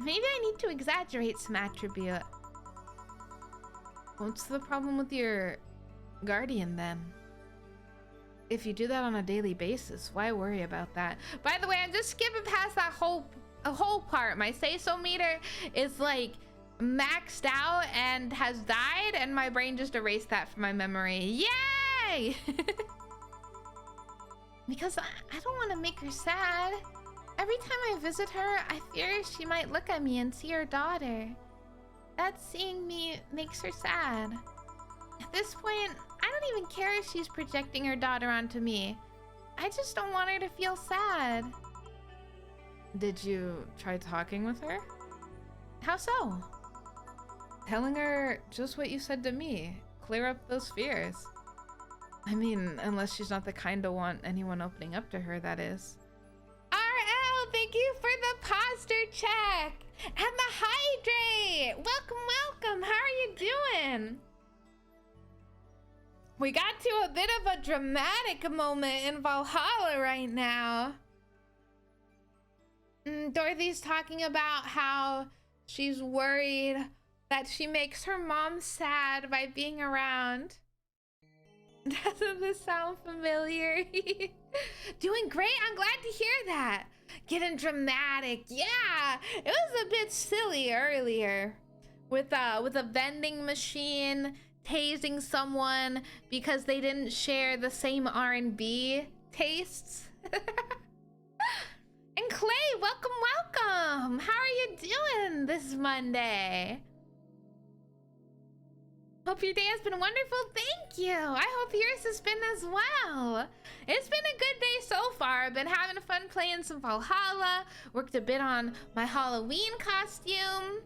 Speaker 1: Maybe I need to exaggerate some attribute. What's the problem with your guardian then? If you do that on a daily basis, why worry about that? By the way, I'm just skipping past that whole part. My say-so meter is like maxed out and has died, and my brain just erased that from my memory. Yay! Because I don't want to make her sad. Every time I visit her, I fear she might look at me and see her daughter. That seeing me makes her sad. At this point, I don't even care if she's projecting her daughter onto me. I just don't want her to feel sad. Did you try talking with her? How so? Telling her just what you said to me. Clear up those fears. I mean, unless she's not the kind to want anyone opening up to her, that is. RL, thank you for the posture check and the hydrate. Welcome. How are you doing? We got to a bit of a dramatic moment in Valhalla right now. Dorothy's talking about how she's worried that she makes her mom sad by being around. Doesn't this sound familiar? Doing great. I'm glad to hear that. Getting dramatic. Yeah, it was a bit silly earlier with a vending machine tasing someone because they didn't share the same R&B tastes. And Clay, welcome. How are you doing this Monday? Hope your day has been wonderful. Thank you. I hope yours has been as well. It's been a good day so far. I've been having fun playing some Valhalla. Worked a bit on my Halloween costume.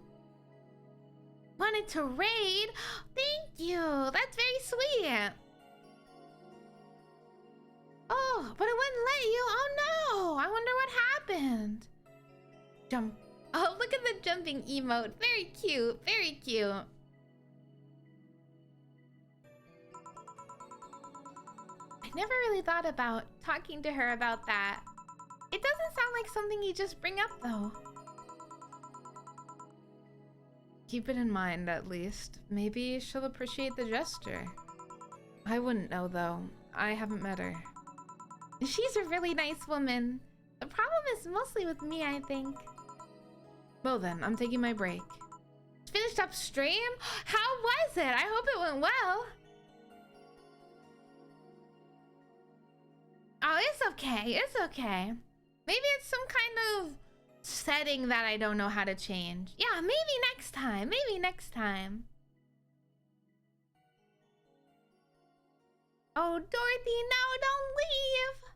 Speaker 1: Wanted to raid. Thank you. That's very sweet. Oh, but it wouldn't let you. Oh no. I wonder what happened. Jump. Oh, look at the jumping emote. Very cute. Very cute. I never really thought about talking to her about that. It doesn't sound like something you just bring up, though. Keep it in mind, at least. Maybe she'll appreciate the gesture. I wouldn't know, though. I haven't met her. She's a really nice woman. The problem is mostly with me, I think. Well then, I'm taking my break. Finished up stream? How was it? I hope it went well. Oh, it's okay. It's okay. Maybe it's some kind of setting that I don't know how to change. Yeah, maybe next time. Maybe next time. Oh, Dorothy, no, don't leave.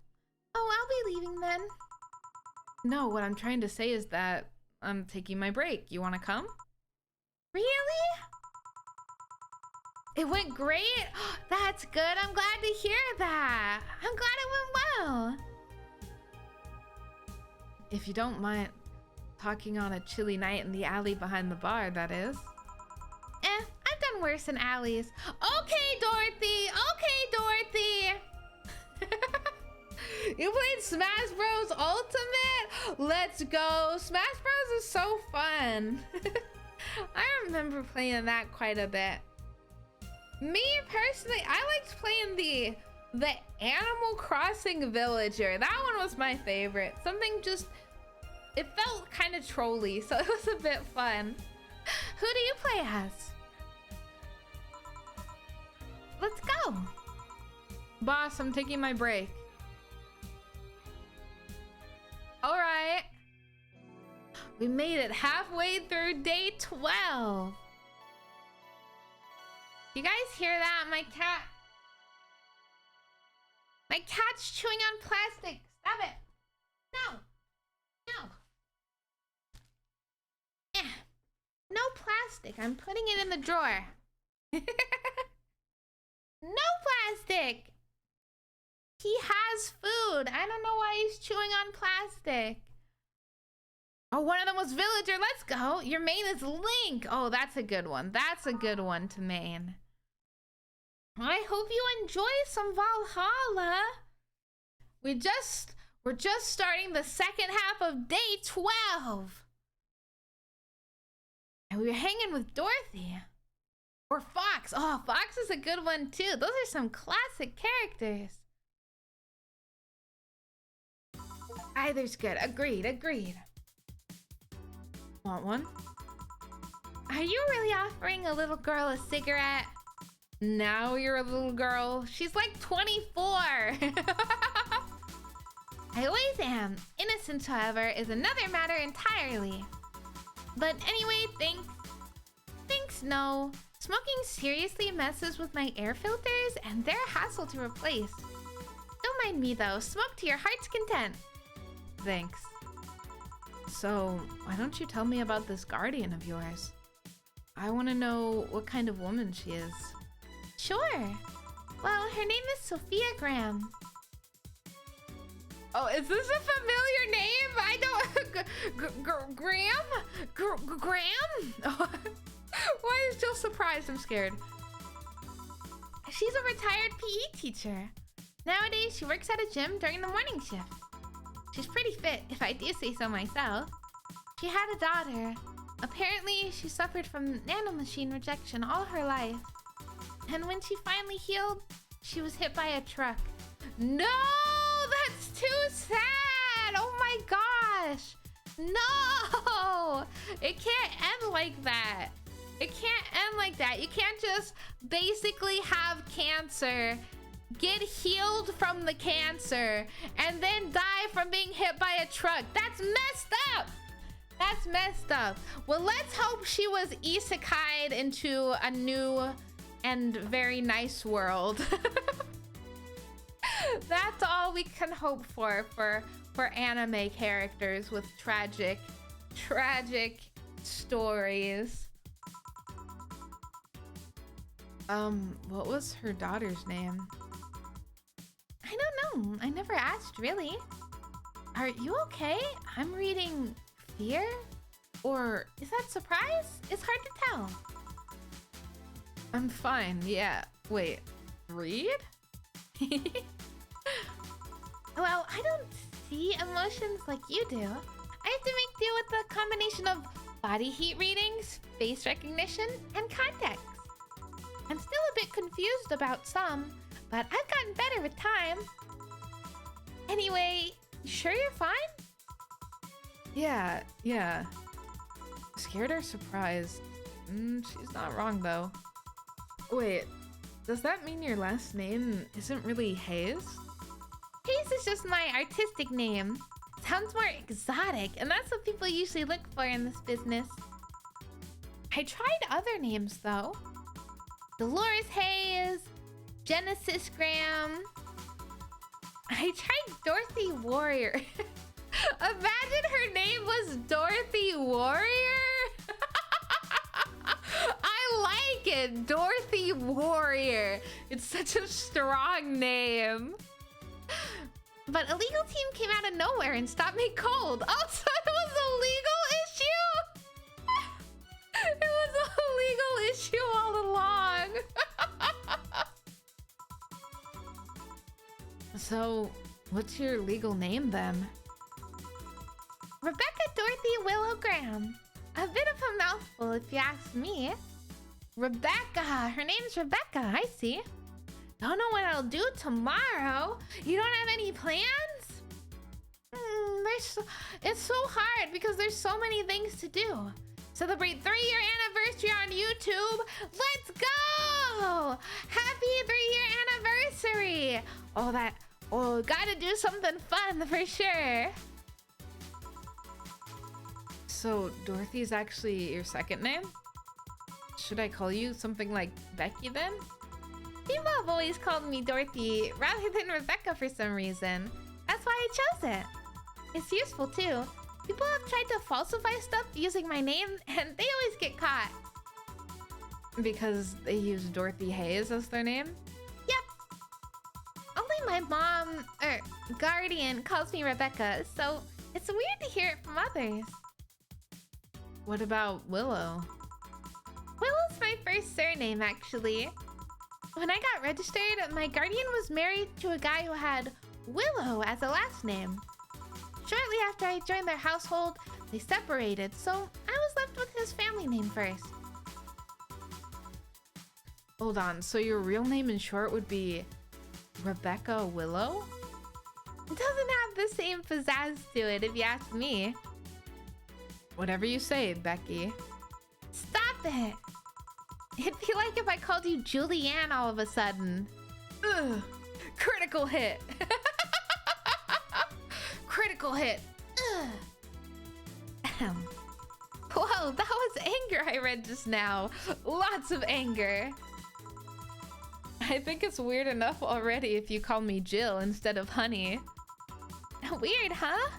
Speaker 1: Oh, I'll be leaving then. No, what I'm trying to say is that I'm taking my break. You want to come? Really? It went great? That's good. I'm glad to hear that. I'm glad it went well. If you don't mind talking on a chilly night in the alley behind the bar, that is. I've done worse in alleys. Okay, Dorothy. Okay, Dorothy. You played Smash Bros. Ultimate? Let's go. Smash Bros. Is so fun. I remember playing that quite a bit. Me personally, I liked playing the Animal Crossing Villager. That one was my favorite. Something just, it felt kind of trolly, so it was a bit fun. Who do you play as? Let's go. Boss, I'm taking my break. All right. We made it halfway through day 12. You guys hear that? My cat's chewing on plastic. Stop it. No. No plastic. I'm putting it in the drawer. No plastic. He has food. I don't know why he's chewing on plastic. Oh, one of them was Villager. Let's go. Your main is Link. Oh, that's a good one. That's a good one to main. I hope you enjoy some Valhalla. We're just starting the second half of day 12. And we were hanging with Dorothy. Or Fox. Oh, Fox is a good one too. Those are some classic characters. Either's good. Agreed. Want one? Are you really offering a little girl a cigarette? Now you're a little girl. She's like 24. I always am. Innocence, however, is another matter entirely. But anyway, thanks, no. Smoking seriously messes with my air filters, and they're a hassle to replace. Don't mind me, though. Smoke to your heart's content. Thanks. So, why don't you tell me about this guardian of yours? I want to know what kind of woman she is. Sure. Well, her name is Sophia Graham. Oh, is this a familiar name? I don't... Graham? Graham? Oh, why are you still surprised? I'm scared. She's a retired PE teacher. Nowadays, she works at a gym during the morning shift. She's pretty fit, if I do say so myself. She had a daughter. Apparently, she suffered from nanomachine rejection all her life. And when she finally healed, she was hit by a truck. No! That's too sad! Oh my gosh! No! It can't end like that. It can't end like that. You can't just basically have cancer, get healed from the cancer, and then die from being hit by a truck. That's messed up! That's messed up. Well, let's hope she was isekai'd into a new and very nice world. That's all we can hope for anime characters with tragic stories. What was her daughter's name? I don't know. I never asked, really. Are you okay? I'm reading fear? Or is that surprise? It's hard to tell. I'm fine, yeah. Wait, read? Well, I don't see emotions like you do. I have to make do with the combination of body heat readings, face recognition, and context. I'm still a bit confused about some, but I've gotten better with time. Anyway, you sure you're fine? Yeah. Scared or surprised? She's not wrong, though. Wait, does that mean your last name isn't really Hayes? Hayes is just my artistic name. Sounds more exotic, and that's what people usually look for in this business. I tried other names, though. Dolores Hayes, Genesis Graham. I tried Dorothy Warrior. Imagine her name was Dorothy Warrior. I like it, Dorothy Warrior. It's such a strong name. But a legal team came out of nowhere and stopped me cold. Oh, so it was a legal issue? It was a legal issue all along. So, what's your legal name then? Rebecca Dorothy Willow Graham. A bit of a mouthful if you ask me. Rebecca. Her name's Rebecca, I see. Don't know what I'll do tomorrow. You don't have any plans? It's so hard because there's so many things to do. Celebrate 3-year anniversary on YouTube. Let's go! Happy 3-year anniversary. Gotta do something fun for sure. So Dorothy's actually your second name? Should I call you something like Becky then? People have always called me Dorothy rather than Rebecca for some reason. That's why I chose it. It's useful too. People have tried to falsify stuff using my name and they always get caught. Because they use Dorothy Hayes as their name? Yep. Only my mom, guardian, calls me Rebecca, so it's weird to hear it from others. What about Willow? Willow's my first surname, actually. When I got registered, my guardian was married to a guy who had Willow as a last name. Shortly after I joined their household, they separated, so I was left with his family name first. Hold on, so your real name in short would be Rebecca Willow? It doesn't have the same pizzazz to it, if you ask me. Whatever you say, Becky. Stop it! It'd be like if I called you Julianne all of a sudden. Ugh. Critical hit. Critical hit. Ugh. Whoa, that was anger I read just now. Lots of anger. I think it's weird enough already if you call me Jill instead of Honey. Weird, huh?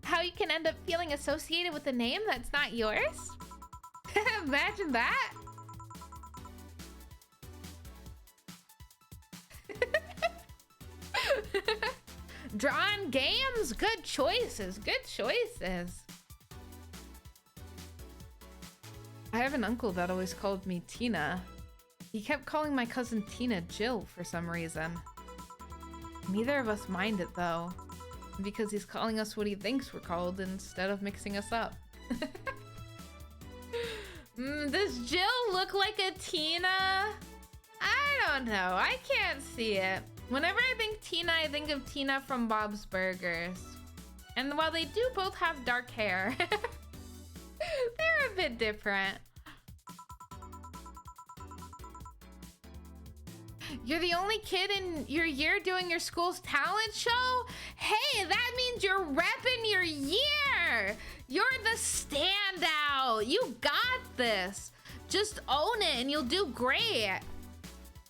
Speaker 1: How you can end up feeling associated with a name that's not yours? Imagine that. Drawn games, good choices, good choices. I have an uncle that always called me Tina. He kept calling my cousin Tina Jill for some reason. Neither of us mind it though, because he's calling us what he thinks we're called instead of mixing us up. Does Jill look like a Tina? I don't know. I can't see it. Whenever I think Tina, I think of Tina from Bob's Burgers. And while they do both have dark hair, they're a bit different. You're the only kid in your year doing your school's talent show? Hey, that means you're repping your year! You're the standout! You got this! Just own it and you'll do great!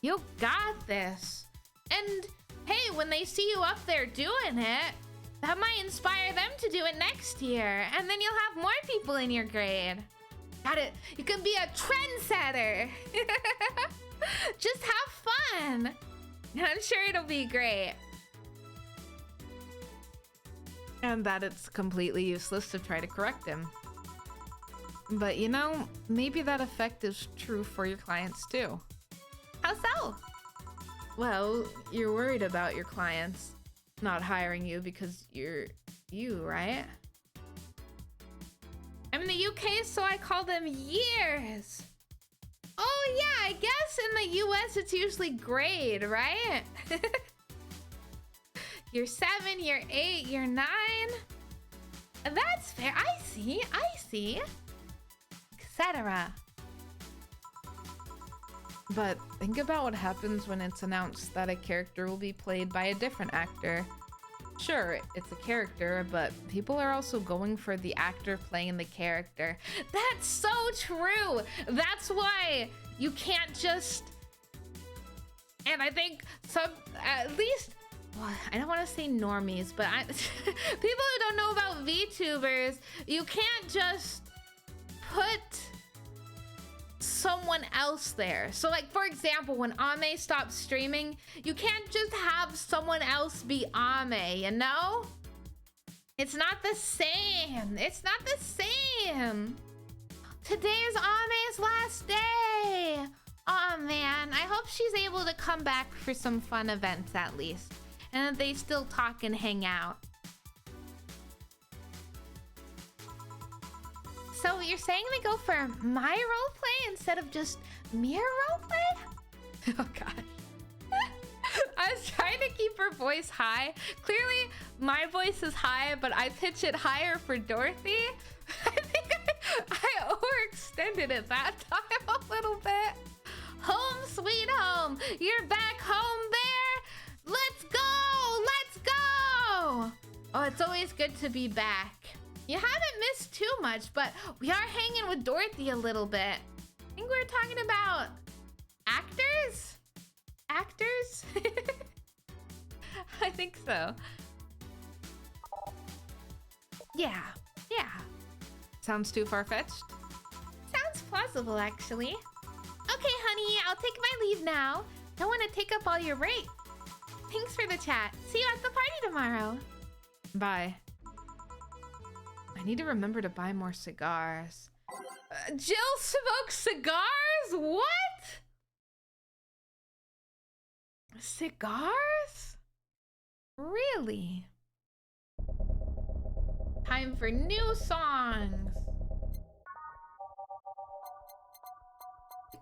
Speaker 1: You got this! And hey, when they see you up there doing it, that might inspire them to do it next year. And then you'll have more people in your grade. Got it! You can be a trendsetter! Just have fun. I'm sure it'll be great. And that it's completely useless to try to correct him. But you know, maybe that effect is true for your clients too. How so? Well, you're worried about your clients not hiring you because you're you, right? I'm in the UK, so I call them years. Oh yeah, I guess in the US it's usually grade, right? Year 7, year 8, year 9. That's fair. I see. Etc. But think about what happens when it's announced that a character will be played by a different actor. Sure, it's a character, but people are also going for the actor playing the character. That's so true! That's why you can't just... And I think some, at least, well, I don't want to say normies, but people who don't know about VTubers, you can't just put someone else there. So like, for example, when Ame stops streaming, you can't just have someone else be Ame, you know? It's not the same. It's not the same. Today is Ame's last day. Oh man, I hope she's able to come back for some fun events at least. And that they still talk and hang out. So you're saying they go for my roleplay instead of just mere roleplay? Oh gosh. I was trying to keep her voice high. Clearly, my voice is high, but I pitch it higher for Dorothy. I think I overextended it that time a little bit. Home sweet home. You're back home there. Let's go. Let's go. Oh, it's always good to be back. You haven't missed too much, but we are hanging with Dorothy a little bit. I think we're talking about actors? Actors? I think so. Yeah. Sounds too far-fetched? Sounds plausible, actually. Okay, honey, I'll take my leave now. Don't want to take up all your break. Thanks for the chat. See you at the party tomorrow. Bye. I need to remember to buy more cigars. Jill smokes cigars? What? Cigars? Really? Time for new songs.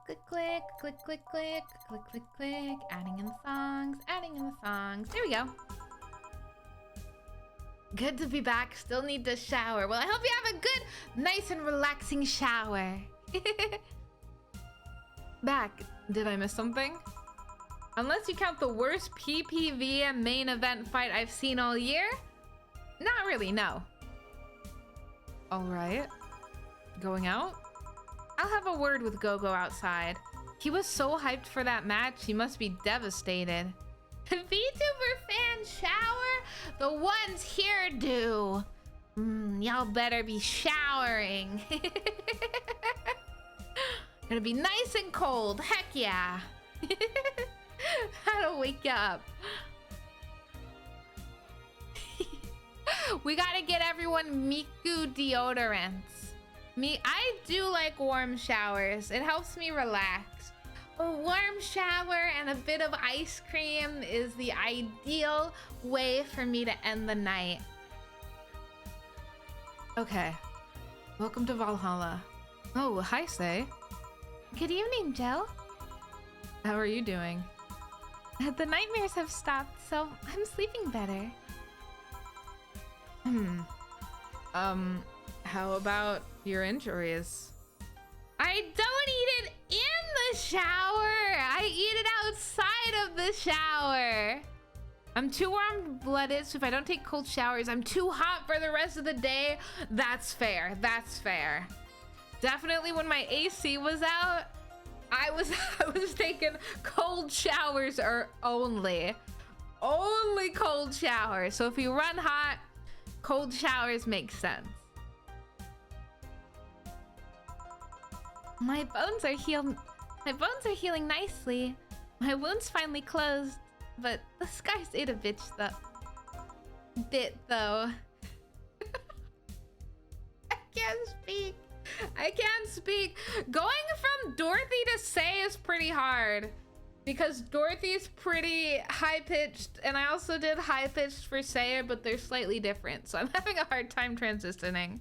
Speaker 1: Click, click, click, click, click, click, click, click. Adding in the songs, adding in the songs. There we go. Good to be back. Still need to shower. Well, I hope you have a good, nice and relaxing shower. Back. Did I miss something? Unless you count the worst PPV main event fight I've seen all year? Not really, no. Alright. Going out? I'll have a word with Gogo outside. He was so hyped for that match, he must be devastated. VTuber fan shower? The ones here do. Y'all better be showering. Gonna be nice and cold, heck yeah. How to wake you up. We gotta get everyone Miku deodorants. I do like warm showers. It helps me relax. A warm shower and a bit of ice cream is the ideal way for me to end the night. Okay. Welcome to Valhalla. Oh, hi, Say. Good evening, Jill. How are you doing? The nightmares have stopped, so I'm sleeping better. How about your injuries? I don't eat it in the shower. I eat it outside of the shower. I'm too warm-blooded, so if I don't take cold showers, I'm too hot for the rest of the day. That's fair. That's fair. Definitely when my AC was out, I was taking cold showers or only cold showers. So if you run hot, cold showers make sense. My bones are healing nicely. My wound's finally closed, but the scars ate a bit though. I can't speak. Going from Dorothy to Say is pretty hard because Dorothy's pretty high-pitched, and I also did high-pitched for Say, but they're slightly different, so I'm having a hard time transitioning.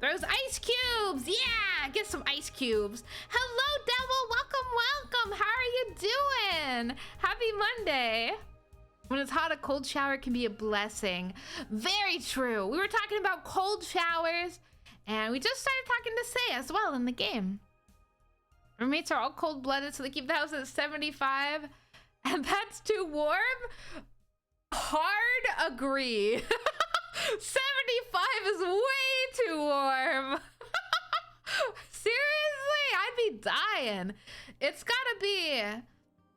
Speaker 1: Those ice cubes! Yeah! Get some ice cubes. Hello, Devil! Welcome, welcome! How are you doing? Happy Monday! When it's hot, a cold shower can be a blessing. Very true. We were talking about cold showers, and we just started talking to Say as well in the game. Roommates are all cold-blooded, so they keep the house at 75. And that's too warm? Hard agree. 75 is way too warm. Seriously, I'd be dying. It's gotta be.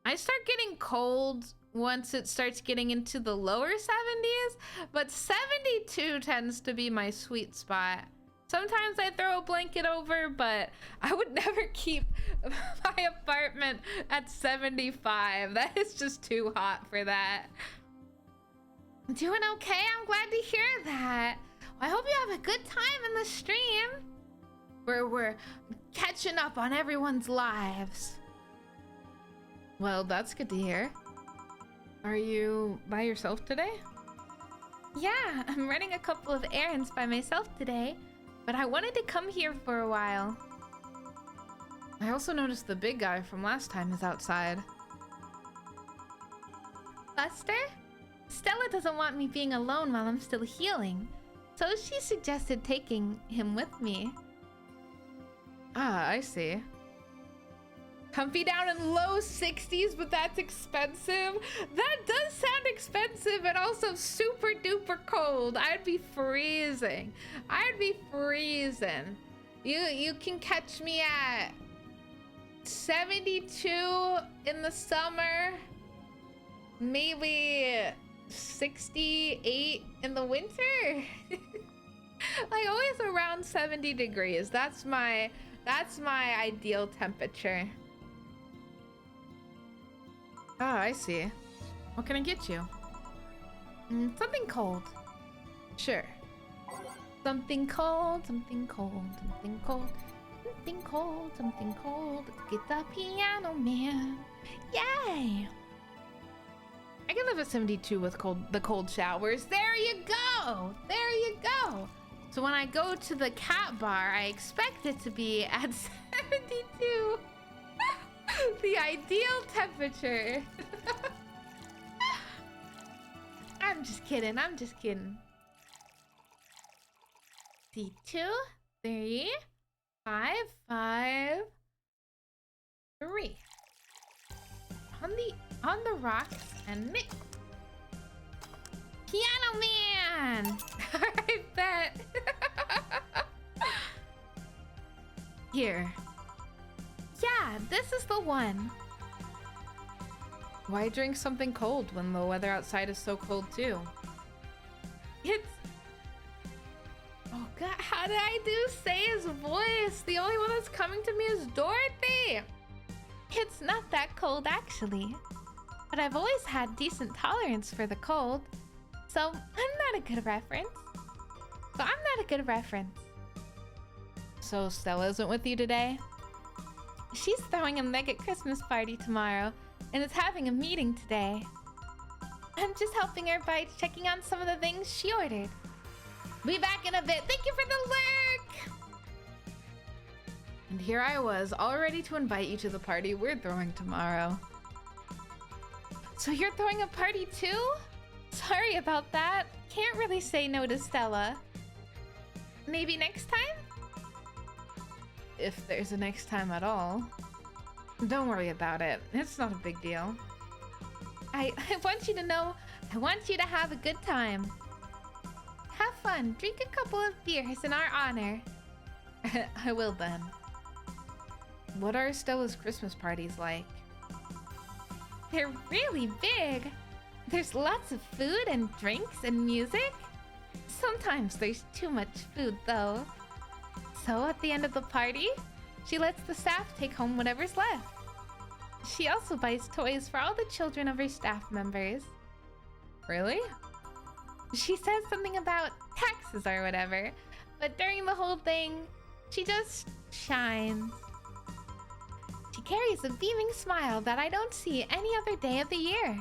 Speaker 1: I start getting cold once it starts getting into the lower 70s, but 72 tends to be my sweet spot. Sometimes I throw a blanket over, but I would never keep my apartment at 75. That is just too hot for that. Doing okay? I'm glad to hear that. I hope you have a good time in the stream. We're catching up on everyone's lives. Well, that's good to hear. Are you by yourself today? Yeah, I'm running a couple of errands by myself today, but I wanted to come here for a while. I also noticed the big guy from last time is outside. Buster? Stella doesn't want me being alone while I'm still healing, so she suggested taking him with me. Ah, I see. Comfy down in low 60s, but that's expensive. That does sound expensive and also super duper cold. I'd be freezing. I'd be freezing. You can catch me at 72 in the summer, maybe 68 in the winter. Like always around 70 degrees. That's my ideal temperature. Ah, I see. What can I get you? Something cold. Sure. Something cold, something cold, something cold, something cold, something cold. Get the piano man. Yay! live at 72 with the cold showers. There you go. There you go. So when I go to the cat bar, I expect it to be at 72. The ideal temperature. I'm just kidding. I'm just kidding. See, 2, 3, 5, 5, 3. On the rocks and Nick. Piano Man! I bet. Here. Yeah, this is the one. Why drink something cold when the weather outside is so cold too? It's... Oh god, how did I do Say's voice? The only one that's coming to me is Dorothy. It's not that cold actually. But I've always had decent tolerance for the cold. So I'm not a good reference. So Stella isn't with you today? She's throwing a mega Christmas party tomorrow and is having a meeting today. I'm just helping her by checking on some of the things she ordered. Be back in a bit. Thank you for the lurk! And here I was, all ready to invite you to the party we're throwing tomorrow. So you're throwing a party too? Sorry about that. Can't really say no to Stella. Maybe next time? If there's a next time at all. Don't worry about it. It's not a big deal. I want you to know, I want you to have a good time. Have fun. Drink a couple of beers in our honor. I will then. What are Stella's Christmas parties like? They're really big. There's lots of food and drinks and music. Sometimes there's too much food though. So at the end of the party, she lets the staff take home whatever's left. She also buys toys for all the children of her staff members. Really? She says something about taxes or whatever, but during the whole thing, she just shines. She carries a beaming smile that I don't see any other day of the year.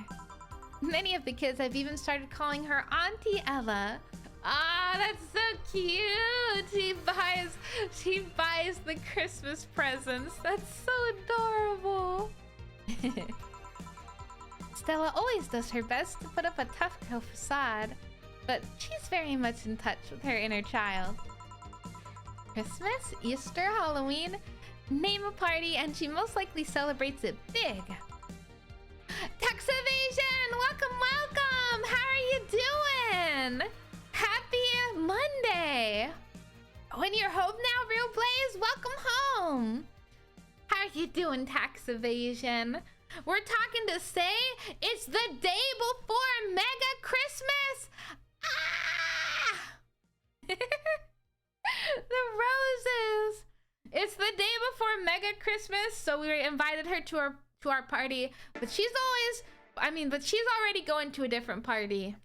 Speaker 1: Many of the kids have even started calling her Auntie Ella. Ah, that's so cute. She buys the Christmas presents. That's so adorable. Stella always does her best to put up a tough girl facade, but she's very much in touch with her inner child. Christmas, Easter, Halloween, name a party and she most likely celebrates it big. Tax evasion! Welcome, welcome! How are you doing? Happy Monday! When you're home now, Real Blaze, welcome home! How are you doing, tax evasion? We're talking to Say. It's the day before Mega Christmas! Ah! The roses! It's the day before Mega Christmas, so we invited her to our party, but she's already going to a different party.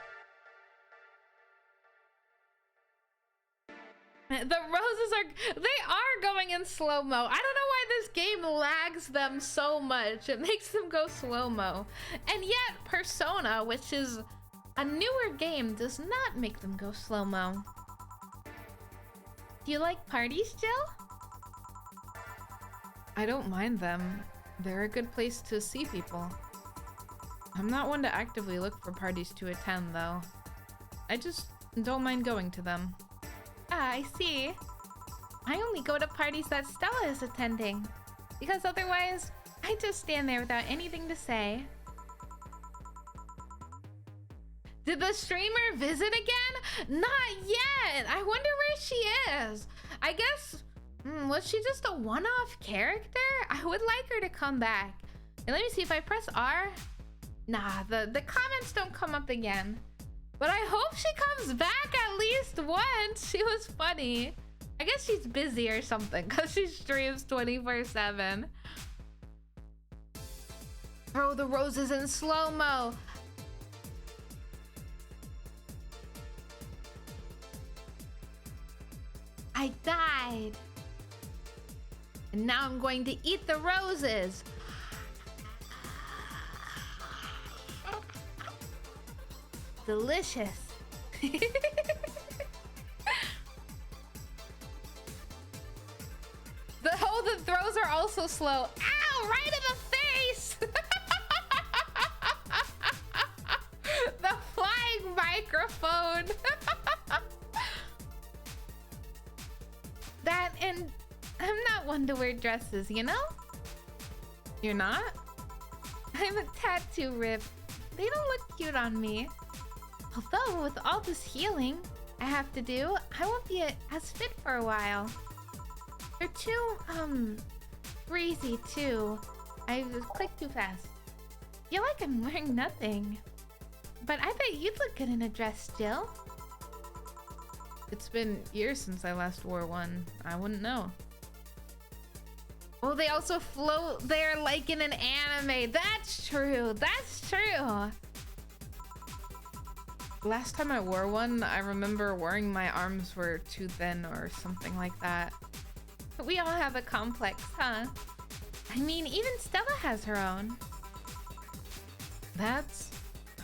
Speaker 1: The roses are going in slow-mo. I don't know why this game lags them so much. It makes them go slow-mo. And yet Persona, which is a newer game, does not make them go slow-mo. Do you like parties, Jill? I don't mind them. They're a good place to see people. I'm not one to actively look for parties to attend, though. I just don't mind going to them. Ah, I see. I only go to parties that Stella is attending, because otherwise, I just stand there without anything to say. Did the streamer visit again? Not yet! I wonder where she is. I guess... was she just a one-off character? I would like her to come back. And let me see, if I press R... Nah, the comments don't come up again. But I hope she comes back at least once. She was funny. I guess she's busy or something because she streams 24/7. Throw the roses in slow-mo. I died. And now I'm going to eat the roses. delicious. The throws are also slow. Ow! Right in the face! The flying microphone. That, and I'm not one to wear dresses, you know? You're not? I'm a tattoo rip. They don't look cute on me. Although, with all this healing I have to do, I won't be as fit for a while. They're too, breezy, too. I clicked too fast. Feel like I'm wearing nothing. But I bet you'd look good in a dress, Jill. It's been years since I last wore one. I wouldn't know. Oh, they also float there like in an anime. That's true. That's true. Last time I wore one, I remember worrying my arms were too thin or something like that. We all have a complex, huh? I mean, even Stella has her own. That's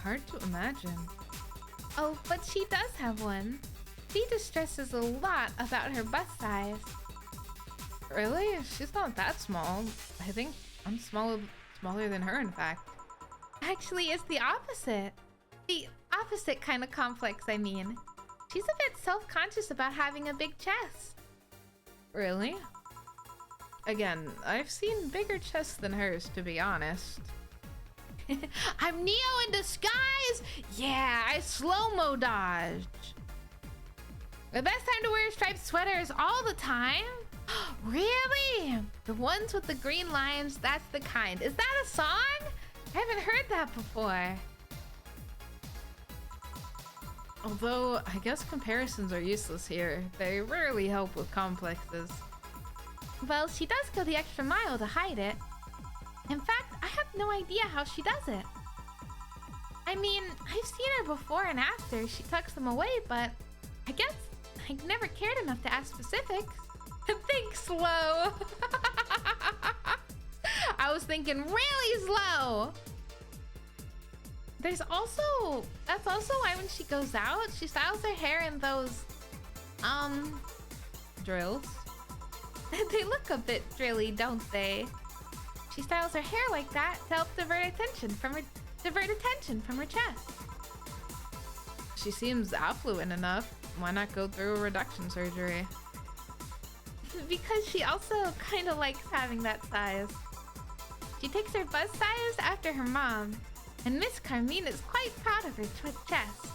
Speaker 1: hard to imagine. Oh, but she does have one. She distresses a lot about her bust size. Really? She's not that small. I think I'm smaller than her, in fact. Actually, it's the opposite. The opposite kind of complex, I mean. She's a bit self-conscious about having a big chest. Really? Again, I've seen bigger chests than hers, to be honest. I'm Neo in disguise! Yeah, I slow-mo dodge. The best time to wear striped sweaters all the time? Really? The ones with the green lines, that's the kind. Is that a song? I haven't heard that before. Although, I guess comparisons are useless here. They rarely help with complexes. Well, she does go the extra mile to hide it. In fact, I have no idea how she does it. I mean, I've seen her before and after she tucks them away, but I guess I never cared enough to ask specifics. Think slow. I was thinking really slow. That's also why when she goes out, she styles her hair in those, drills. They look a bit drilly, don't they? She styles her hair like that to help divert attention from her chest. She seems affluent enough. Why not go through a reduction surgery? Because she also kind of likes having that size. She takes her bust size after her mom, and Miss Carmine is quite proud of her chest.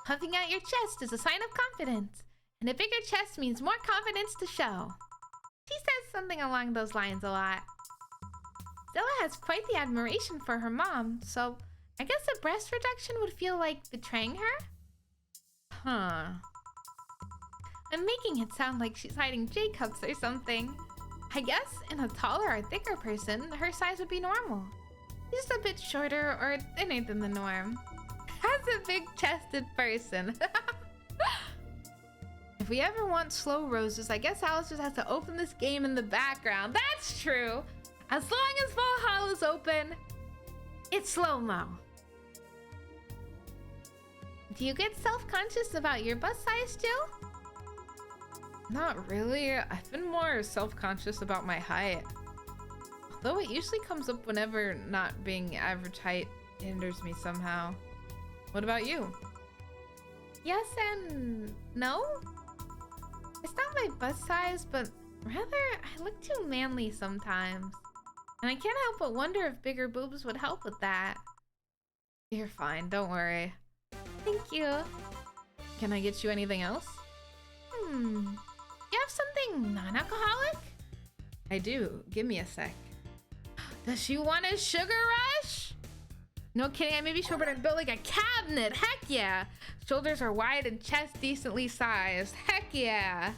Speaker 1: Puffing out your chest is a sign of confidence, and a bigger chest means more confidence to show. She says something along those lines a lot. Stella has quite the admiration for her mom, so I guess a breast reduction would feel like betraying her? Huh. I'm making it sound like she's hiding J-cups or something. I guess in a taller or thicker person, her size would be normal. She's a bit shorter or thinner than the norm. As a big-chested person. If we ever want slow roses, I guess Alice just has to open this game in the background. That's true. As long as Valhalla is open, it's slow-mo. Do you get self-conscious about your bust size, Jill? Not really. I've been more self-conscious about my height. Although it usually comes up whenever not being average height hinders me somehow. What about you? Yes and no? It's not my bust size, but rather I look too manly sometimes. And I can't help but wonder if bigger boobs would help with that. You're fine, don't worry. Thank you. Can I get you anything else? You have something non-alcoholic? I do. Give me a sec. Does she want a sugar rush? No kidding, I may be short, but I'm built like a cabinet. Heck yeah. Shoulders are wide and chest decently sized. Heck yeah.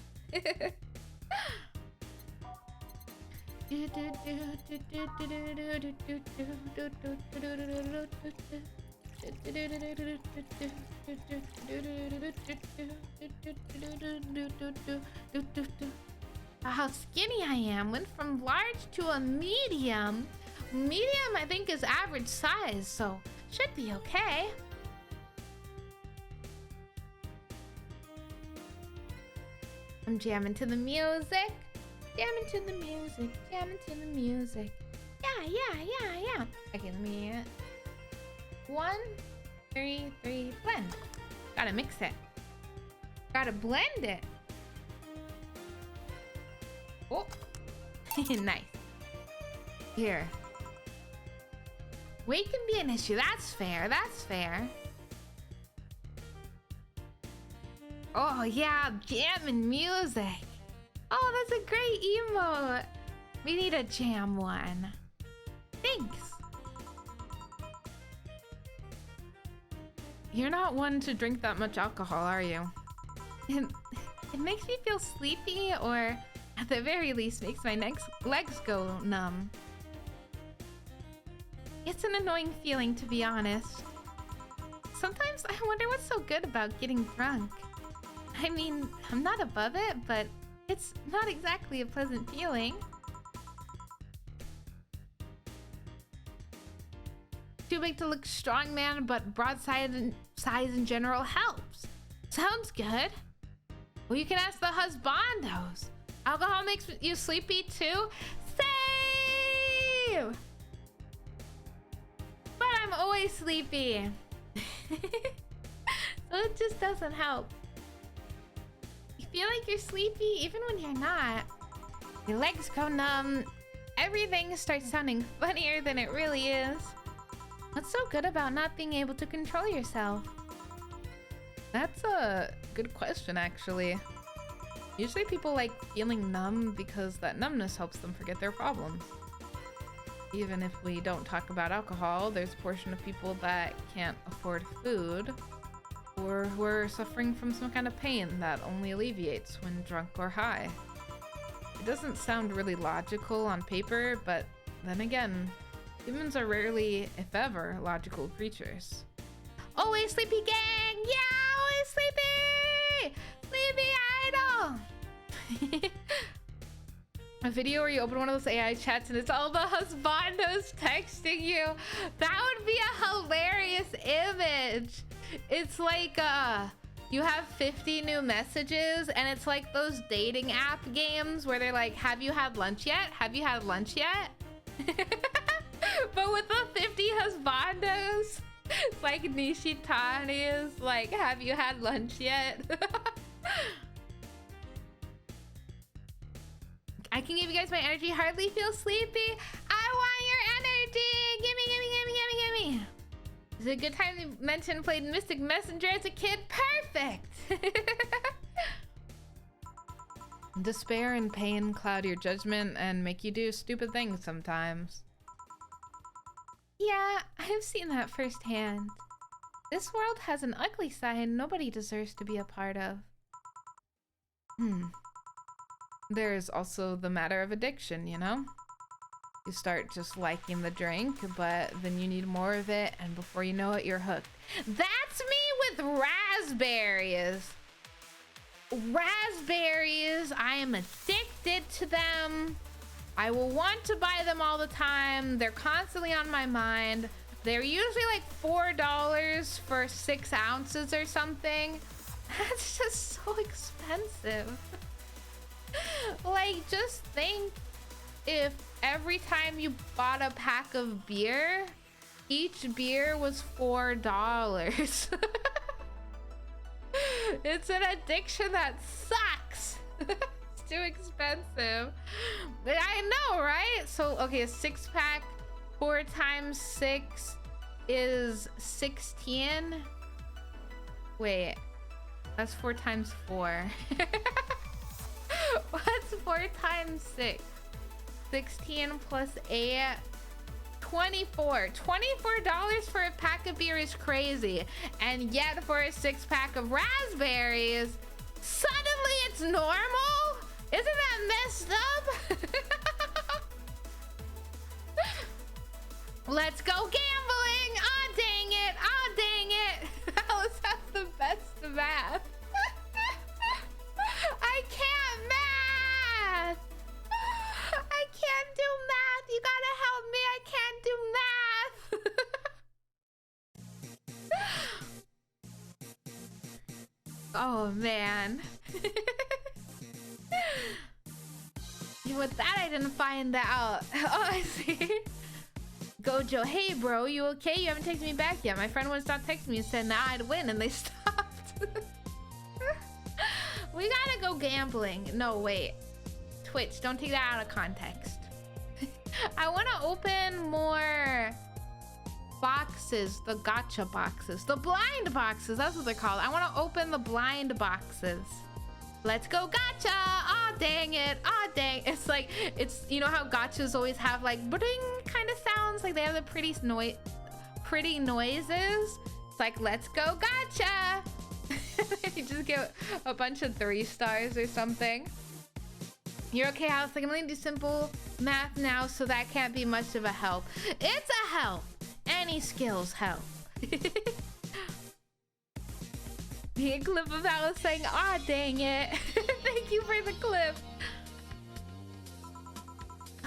Speaker 1: How skinny I am. Went from large to a medium. Medium I think is average size, so should be okay. I'm jamming to the music. Jamming to the music. Jamming to the music. Yeah. Okay, let me... 1, 3, 3, blend. Gotta mix it. Gotta blend it. Oh. Nice. Here. Weight can be an issue. That's fair. That's fair. Oh, yeah. Jamming music. Oh, that's a great emote. We need a jam one. Thanks. You're not one to drink that much alcohol, are you? It makes me feel sleepy, or at the very least makes my legs go numb. It's an annoying feeling, to be honest. Sometimes I wonder what's so good about getting drunk. I mean, I'm not above it, but it's not exactly a pleasant feeling. Too big to look strong, man, but broadside and size in general helps. Sounds good. Well, you can ask the husbandos. Alcohol makes you sleepy too? Same! But I'm always sleepy. So it just doesn't help. You feel like you're sleepy even when you're not. Your legs go numb. Everything starts sounding funnier than it really is. What's so good about not being able to control yourself? That's a good question, actually. Usually people like feeling numb because that numbness helps them forget their problems. Even if we don't talk about alcohol, there's a portion of people that can't afford food or who are suffering from some kind of pain that only alleviates when drunk or high. It doesn't sound really logical on paper, but then again, humans are rarely, if ever, logical creatures. Always sleepy gang! Yeah, always sleepy! Sleepy idol! A video where you open one of those AI chats and it's all the husbandos texting you. That would be a hilarious image. It's like, you have 50 new messages and it's like those dating app games where they're like, have you had lunch yet? Have you had lunch yet? But with the 50 husbandos, it's like Nishitani is like, have you had lunch yet? I can give you guys my energy, hardly feel sleepy. I want your energy. Gimme. Is it a good time to mention played Mystic Messenger as a kid? Perfect. Despair and pain cloud your judgment and make you do stupid things sometimes. Yeah, I've seen that firsthand. This world has an ugly side nobody deserves to be a part of. There's also the matter of addiction, you know? You start just liking the drink, but then you need more of it, and before you know it, you're hooked. That's me with raspberries. Raspberries, I am addicted to them. I will want to buy them all the time. They're constantly on my mind. They're usually like $4 for 6 ounces or something. That's just so expensive. Like, just think if every time you bought a pack of beer, each beer was $4. It's an addiction that sucks. It's too expensive. I know, right? So, okay, a 6-pack, 4 times 6 is 16. Wait, that's 4 times 4. What's 4 times 6? 16 plus 8. 24. $24 for a pack of beer is crazy. And yet for a 6-pack of raspberries, suddenly it's normal? Isn't that messed up? Let's go gambling. Oh, dang it. Oh, dang it. Alice has the best math. I can't math. I can't do math. You gotta help me. I can't do math. Oh, man. Even with that, I didn't find that out. Oh, I see. Gojo, hey bro, you okay? You haven't texted me back yet. My friend wouldn't stop texting me and said nah, I'd win, and they stopped. We gotta go gambling. No, wait. Twitch, don't take that out of context. I want to open more boxes, the gacha boxes, the blind boxes. That's what they're called. I want to open the blind boxes. Let's go gacha. Ah, oh, dang it. Ah, oh, dang. It's like, it's, you know how gachas always have like bring kind of sounds, like they have the pretty noises. It's like, let's go gacha. You just get a bunch of 3 stars or something. You're okay, House? Like, I'm gonna do simple math now, so that can't be much of a help. It's a help. Any skills help. The clip of Alice saying, "Ah, dang it." Thank you for the clip.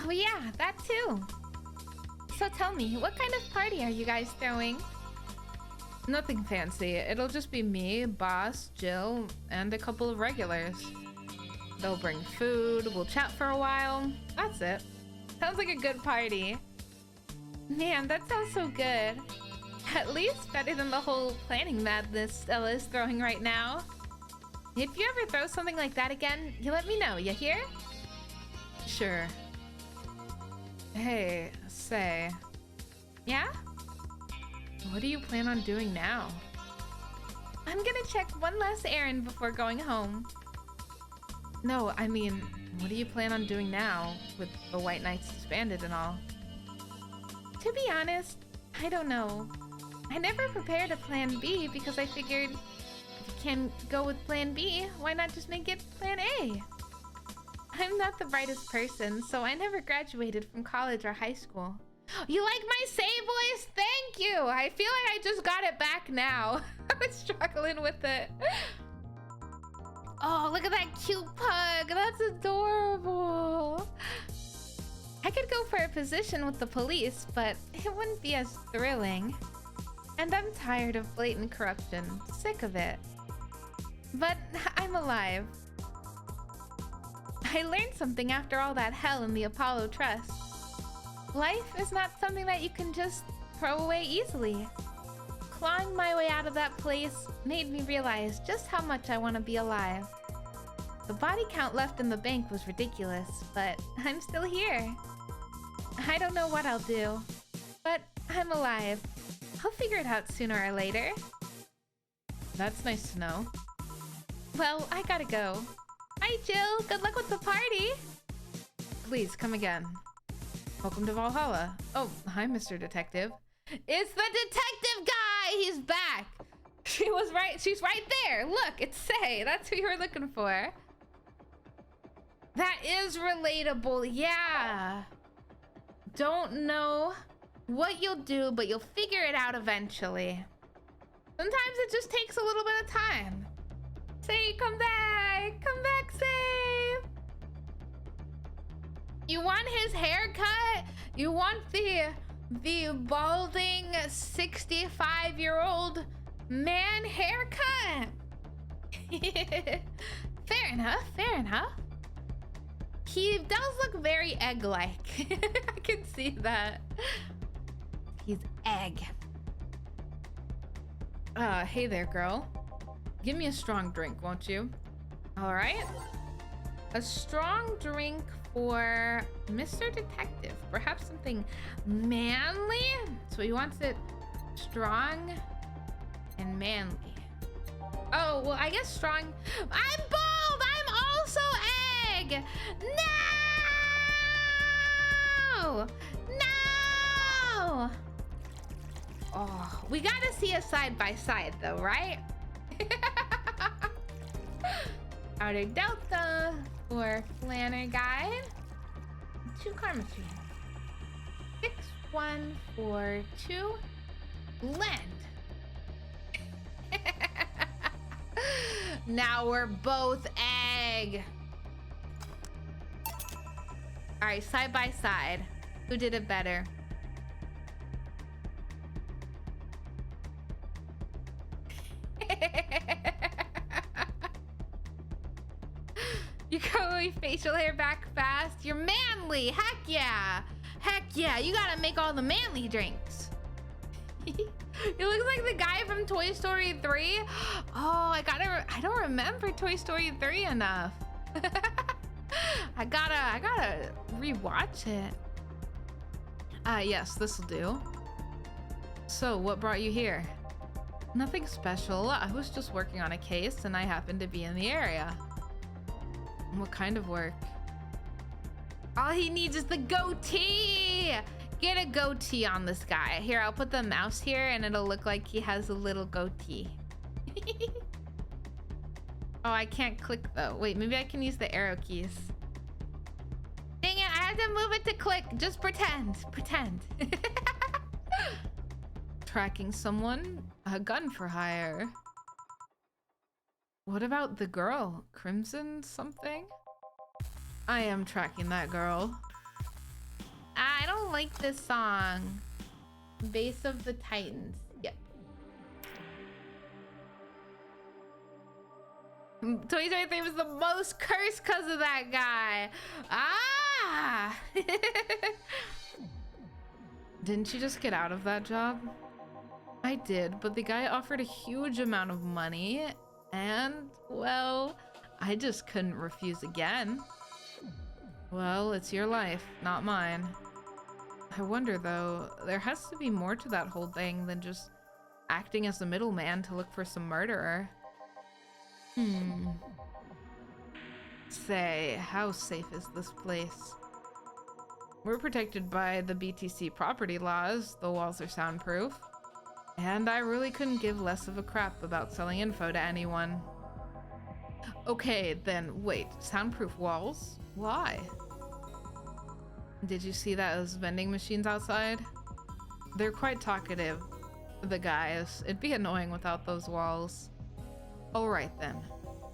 Speaker 1: Oh yeah, that too. So tell me, what kind of party are you guys throwing? Nothing fancy. It'll just be me, Boss, Jill, and a couple of regulars. They'll bring food, we'll chat for a while. That's it. Sounds like a good party. Man, that sounds so good. At least better than the whole planning madness Stella is throwing right now. If you ever throw something like that again, you let me know, you hear? Sure. Hey, say. Yeah? What do you plan on doing now? I'm gonna check one last errand before going home. No, I mean, what do you plan on doing now with the White Knights disbanded and all? To be honest, I don't know. I never prepared a plan B because I figured if you can go with plan B, why not just make it plan A? I'm not the brightest person, so I never graduated from college or high school. You like my say voice? Thank you! I feel like I just got it back now. I was struggling with it. Oh, look at that cute pug. That's adorable. I could go for a position with the police, but it wouldn't be as thrilling. And I'm tired of blatant corruption. Sick of it. But I'm alive. I learned something after all that hell in the Apollo Trust. Life is not something that you can just throw away easily. Clawing my way out of that place made me realize just how much I want to be alive. The body count left in the bank was ridiculous, but I'm still here. I don't know what I'll do, but I'm alive. I'll figure it out sooner or later. That's nice to know. Well, I gotta go. Hi, Jill. Good luck with the party. Please, come again. Welcome to Valhalla. Oh, hi, Mr. Detective. It's the detective guy! He's back! She was right. She's right there. Look, it's Say. That's who you were looking for. That is relatable. Yeah. Don't know what you'll do, but you'll figure it out eventually. Sometimes it just takes a little bit of time. Say, come back. Come back, Say. You want his haircut? You want the balding 65-year-old man haircut? Fair enough, fair enough. He does look very egg-like. I can see that. He's egg. Hey there, girl. Give me a strong drink, won't you? All right. A strong drink for Mr. Detective. Perhaps something manly? So he wants it strong and manly. Oh, well, I guess strong. I'm bald! I'm also egg! No! No! Oh, we gotta see a side-by-side though, right? Outer Delta for Planner Guide. 2 karma stream. 6142 blend. Now we're both egg. All right, side by side. Who did it better? You go curly facial hair back fast. You're manly. Heck yeah. Heck yeah. You gotta make all the manly drinks. It looks like the guy from Toy Story 3. Oh, I don't remember Toy Story 3 enough. I gotta rewatch it. Yes, this'll do. So, what brought you here? Nothing special. I was just working on a case and I happened to be in the area. What kind of work? All he needs is the goatee! Get a goatee on this guy. Here, I'll put the mouse here and it'll look like he has a little goatee. Oh, I can't click though. Wait, maybe I can use the arrow keys. Dang it, I had to move it to click. Just pretend. Pretend. Tracking someone? A gun for hire. What about the girl? Crimson something? I am tracking that girl. I don't like this song. Base of the Titans. Yep. Toy Story 3 was the most cursed because of that guy. Ah! Didn't you just get out of that job? I did, but the guy offered a huge amount of money and, well, I just couldn't refuse again. Well, it's your life, not mine. I wonder though, there has to be more to that whole thing than just acting as the middleman to look for some murderer. Say, how safe is this place? We're protected by the BTC property laws. The walls are soundproof. And I really couldn't give less of a crap about selling info to anyone. Okay, then wait, soundproof walls? Why? Did you see those vending machines outside? They're quite talkative, the guys. It'd be annoying without those walls. Alright then.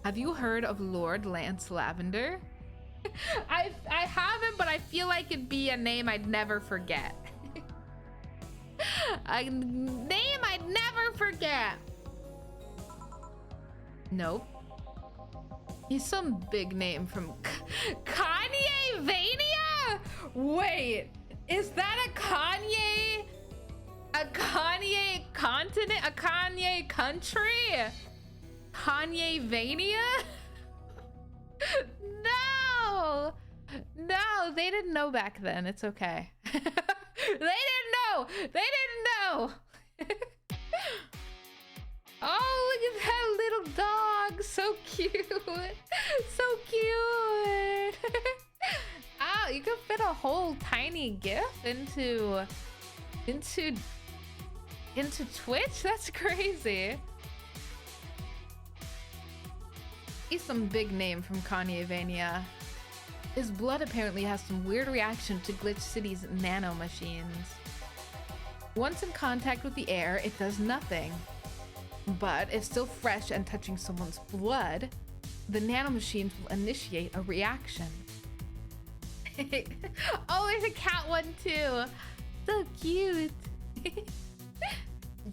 Speaker 1: Have you heard of Lord Lance Lavender? I haven't, but I feel like it'd be a name I'd never forget. A name I'd never forget. Nope. He's some big name from Kanye Vania? Wait, is that a Kanye? A Kanye continent? A Kanye country? Kanye Vania? No! No, they didn't know back then. It's okay. They didn't know! They didn't know! Oh, look at that little dog. So cute. So cute. Oh, you can fit a whole tiny GIF into Twitch? That's crazy. He's some big name from Kanye Vania. His blood apparently has some weird reaction to Glitch City's nano machines. Once in contact with the air, it does nothing. But if still fresh and touching someone's blood, the nanomachines will initiate a reaction. Oh, there's a cat one too. So cute.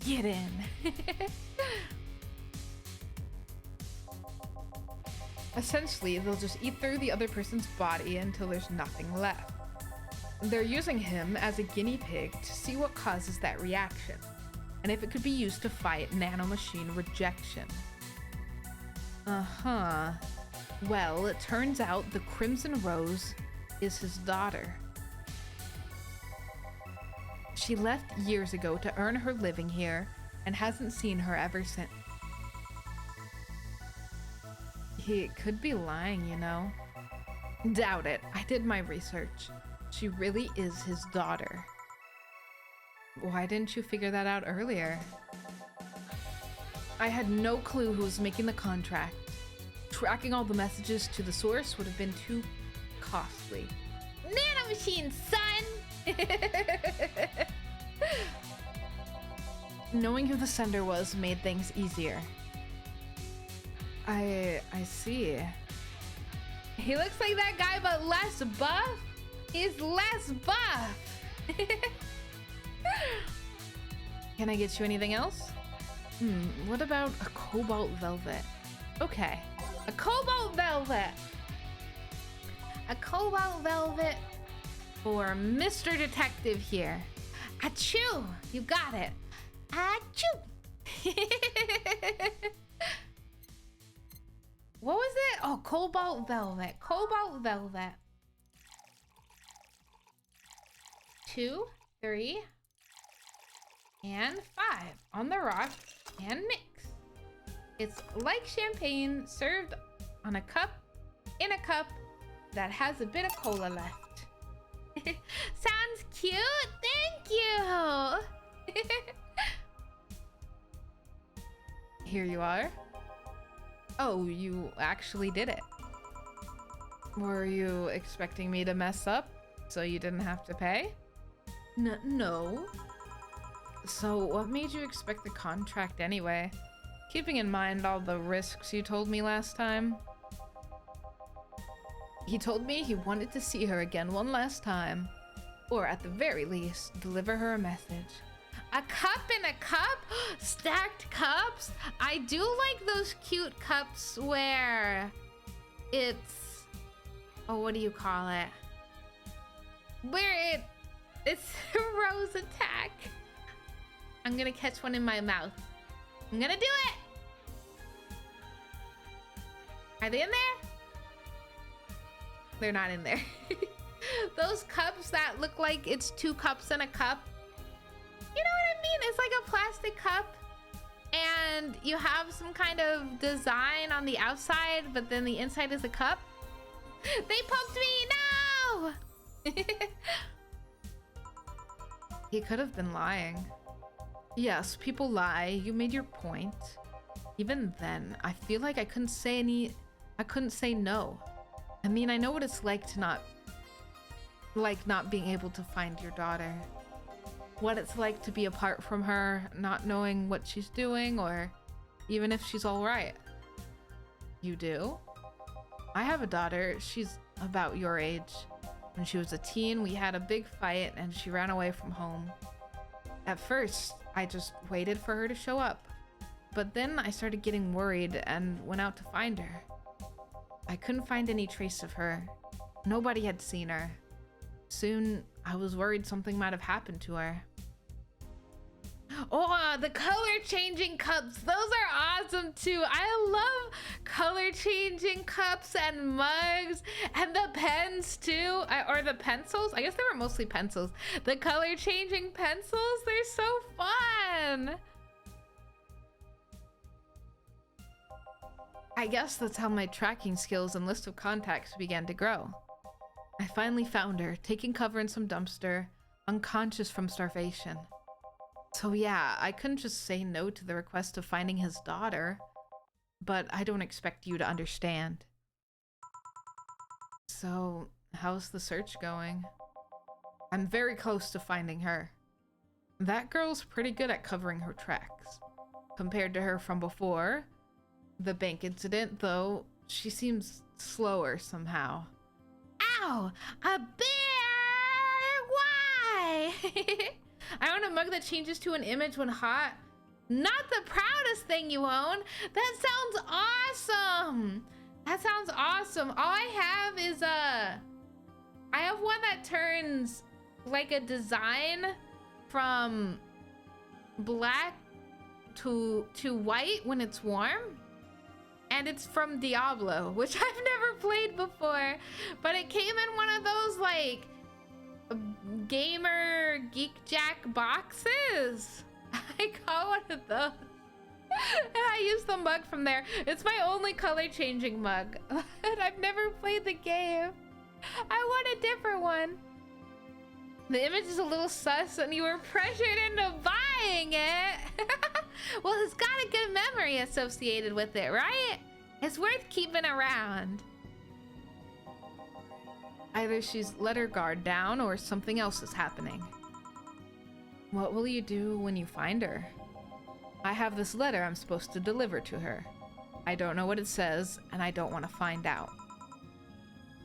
Speaker 1: Get in. Essentially, they'll just eat through the other person's body until there's nothing left. They're using him as a guinea pig to see what causes that reaction, and if it could be used to fight nanomachine rejection. Uh-huh. Well, it turns out the Crimson Rose is his daughter. She left years ago to earn her living here and hasn't seen her ever since. He could be lying, you know. Doubt it. I did my research. She really is his daughter. Why didn't you figure that out earlier? I had no clue who was making the contract. Tracking all the messages to the source would have been too costly. Nanomachine, son! Knowing who the sender was made things easier. I see. He looks like that guy, but less buff. He's less buff. Can I get you anything else? What about a cobalt velvet? Okay, a cobalt velvet. A cobalt velvet for Mr. Detective here. Achoo! You got it. Achoo! What was it? Oh, cobalt velvet. Cobalt velvet. 2, 3, and 5 on the rock and mix. It's like champagne served on a cup in a cup that has a bit of cola left. Sounds cute. Thank you. Here you are. Oh, you actually did it. Were you expecting me to mess up so you didn't have to pay? No. So what made you expect the contract anyway? Keeping in mind all the risks you told me last time. He told me he wanted to see her again one last time. Or at the very least, deliver her a message. A cup in a cup? Stacked cups? I do like those cute cups where it's... Oh, what do you call it? Where it's Rose attack. I'm gonna catch one in my mouth. I'm gonna do it! Are they in there? They're not in there. Those cups that look like it's 2 cups in a cup. You know what I mean? It's like a plastic cup and you have some kind of design on the outside, but then the inside is a cup. They poked me! No! He could have been lying. Yes, people lie. You made your point. Even then, I feel like I couldn't say no. I mean, I know what it's like to not being able to find your daughter. What it's like to be apart from her, not knowing what she's doing or even if she's all right. You do? I have a daughter. She's about your age. When she was a teen, we had a big fight and she ran away from home. At first, I just waited for her to show up. But then I started getting worried and went out to find her. I couldn't find any trace of her. Nobody had seen her. Soon, I was worried something might have happened to her. Oh, the color changing cups. Those are awesome too. I love color changing cups and mugs and the pens too. Or the pencils. I guess they were mostly pencils. The color changing pencils. They're so fun. I guess that's how my tracking skills and list of contacts began to grow. I finally found her, taking cover in some dumpster, unconscious from starvation. So yeah, I couldn't just say no to the request of finding his daughter, but I don't expect you to understand. So, how's the search going? I'm very close to finding her. That girl's pretty good at covering her tracks. Compared to her from before, the bank incident, though, she seems slower somehow. Ow! A bear! Why? I own a mug that changes to an image when hot. Not the proudest thing you own. That sounds awesome. That sounds awesome. All I have is I have one that turns like a design from black to white when it's warm. And it's from Diablo, which I've never played before, but it came in one of those like gamer geek jack boxes. I got one of those and I used the mug from there. It's my only color changing mug and I've never played the game. I want a different one. The image is a little sus and you were pressured into buying it. Well, it's got a good memory associated with it, right? It's worth keeping around. Either she's let her guard down or something else is happening. What will you do when you find her? I have this letter I'm supposed to deliver to her. I don't know what it says, and I don't want to find out.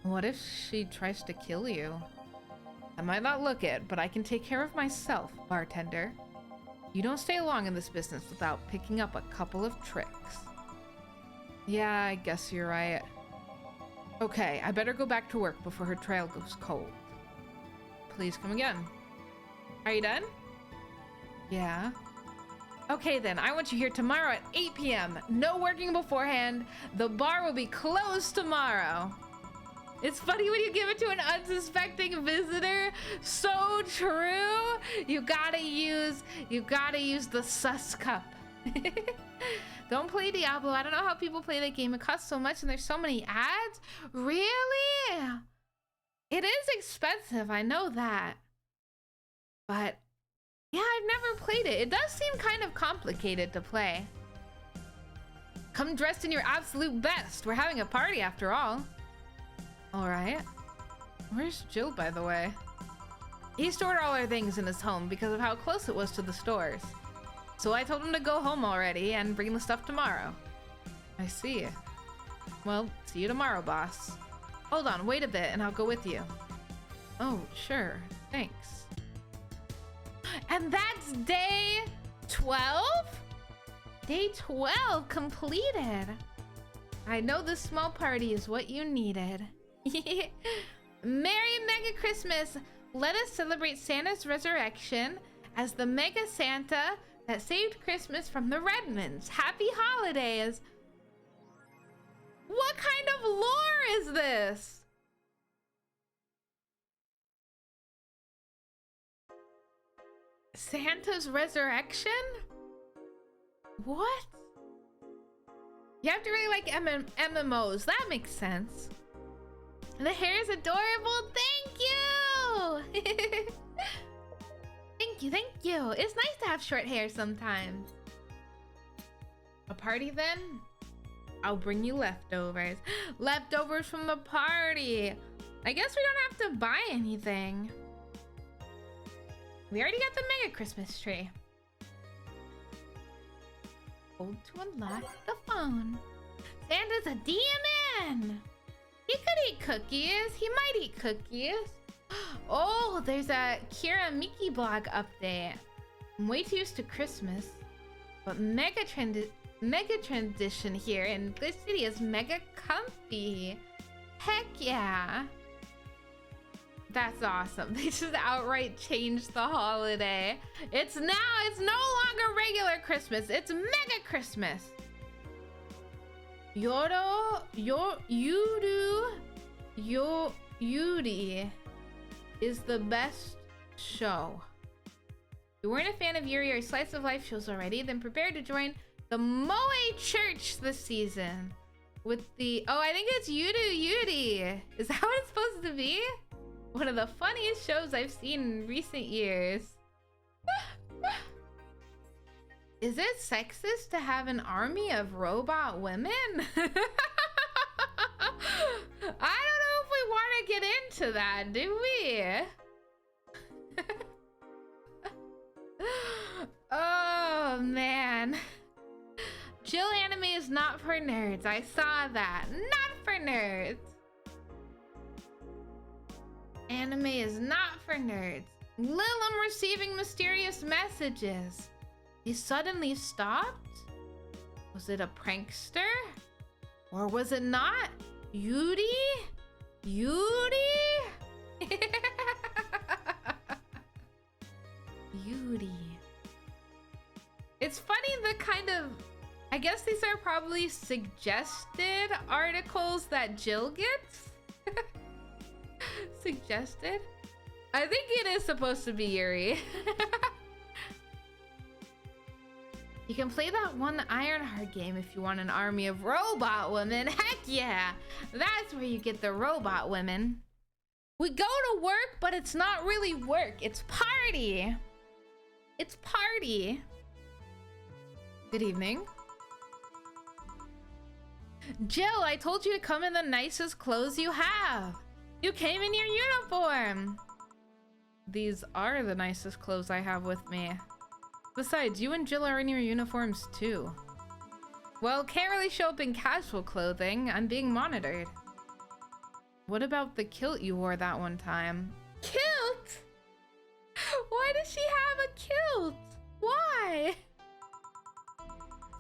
Speaker 1: What if she tries to kill you? I might not look it, but I can take care of myself, bartender. You don't stay long in this business without picking up a couple of tricks. Yeah, I guess you're right. Okay, I better go back to work before her trail goes cold. Please come again. Are you done? Yeah. Okay then, I want you here tomorrow at 8 p.m. No working beforehand. The bar will be closed tomorrow. It's funny when you give it to an unsuspecting visitor. So true. You gotta use the sus cup. Don't play Diablo. I don't know how people play that game. It costs so much and there's so many ads. Really? It is expensive, I know that. But yeah, I've never played it. It does seem kind of complicated to play. Come dressed in your absolute best. We're having a party after all. All right. Where's Jill, by the way? He stored all our things in his home because of how close it was to the stores. So I told him to go home already and bring the stuff tomorrow. I see. Well, see you tomorrow, boss. Hold on, wait a bit and I'll go with you. Oh, sure. Thanks. And that's day 12? Day 12 completed. I know this small party is what you needed. Merry Mega Christmas! Let us celebrate Santa's resurrection as the Mega Santa that saved Christmas from the Redmonds. Happy holidays! What kind of lore is this? Santa's resurrection? What? You have to really like MMOs. That makes sense. The hair is adorable. Thank you. Thank you. Thank you. It's nice to have short hair sometimes. A party then? I'll bring you leftovers. Leftovers from the party. I guess we don't have to buy anything. We already got the Mega Christmas tree. Hold to unlock the phone. Santa's a DMN. He could eat cookies. He might eat cookies. Oh, there's a Kira Miki blog update. I'm way too used to Christmas, but mega tradition here in Good City is mega comfy. Heck yeah. That's awesome. They just outright changed the holiday. It's no longer regular Christmas. It's mega Christmas. Yudi is the best show. If you weren't a fan of Yuri or Slice of Life shows already, then prepare to join the Moe Church this season. With the, oh, I think it's Yudi. Is that what it's supposed to be? One of the funniest shows I've seen in recent years. Is it sexist to have an army of robot women? I don't know if we want to get into that, do we? Oh, man. Jill anime is not for nerds. I saw that. Not for nerds. Anime is not for nerds. Lilum receiving mysterious messages. He suddenly stopped? Was it a prankster? Or was it not? Yuri? Yuri? Yuri. It's funny the kind of... I guess these are probably suggested articles that Jill gets. Suggested? I think it is supposed to be Yuri. You can play that one Ironheart game if you want an army of robot women. Heck yeah! That's where you get the robot women. We go to work, but it's not really work. It's party. It's party. Good evening. Jill, I told you to come in the nicest clothes you have. You came in your uniform. These are the nicest clothes I have with me. Besides, you and Jill are in your uniforms too. Well, can't really show up in casual clothing. I'm being monitored. What about the kilt you wore that one time? Kilt? Why does she have a kilt? Why?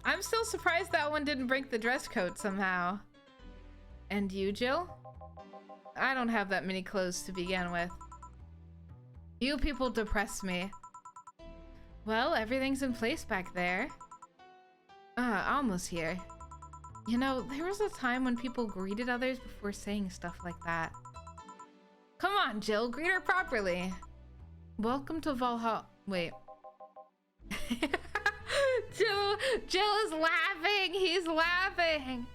Speaker 1: I'm still surprised that one didn't break the dress code somehow. And you, Jill? don't have that many clothes to begin with. You people depress me. Well, everything's in place back there. Almost here. You know, there was a time when people greeted others before saying stuff like that. Come on, Jill, greet her properly. Welcome to Valhalla. Wait. Jill is laughing. He's laughing.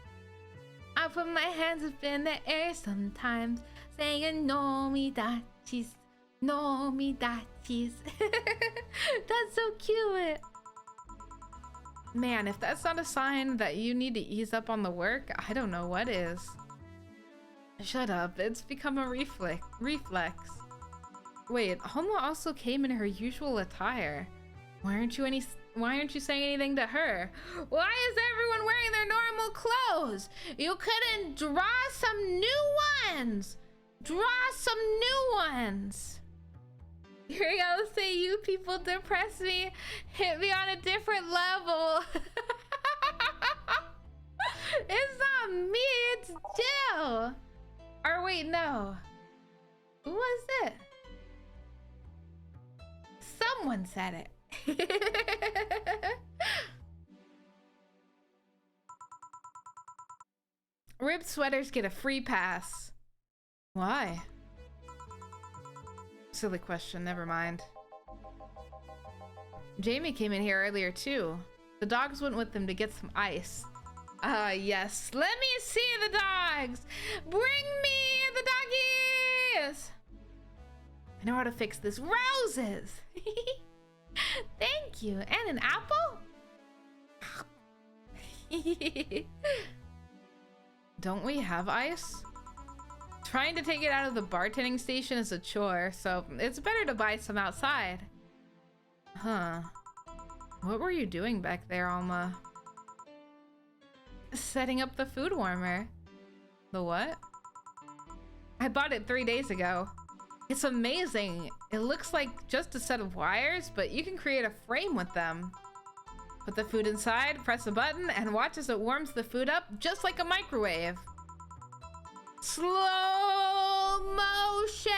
Speaker 1: I put my hands up in the air sometimes, saying no me dachis, no me dachis. That's so cute. Man, if that's not a sign that you need to ease up on the work, I don't know what is. Shut up, it's become a reflex. Wait, Homa also came in her usual attire. Why aren't you saying anything to her? Why is everyone wearing their normal clothes? You couldn't draw some new ones. Draw some new ones. Here you go, say you people depress me. Hit me on a different level. It's not me, it's Jill. Or wait, no. Who was it? Someone said it. Ribbed sweaters get a free pass. Why? Silly question, never mind. Jamie came in here earlier too. The dogs went with them to get some ice. Yes. Let me see the dogs! Bring me the doggies! I know how to fix this. Roses! Thank you. And an apple? Don't we have ice? Trying to take it out of the bartending station is a chore, so it's better to buy some outside. Huh. What were you doing back there, Alma? Setting up the food warmer. The what? I bought it 3 days ago. It's amazing. It looks like just a set of wires, but you can create a frame with them. Put the food inside, press a button, and watch as it warms the food up just like a microwave. Slow motion!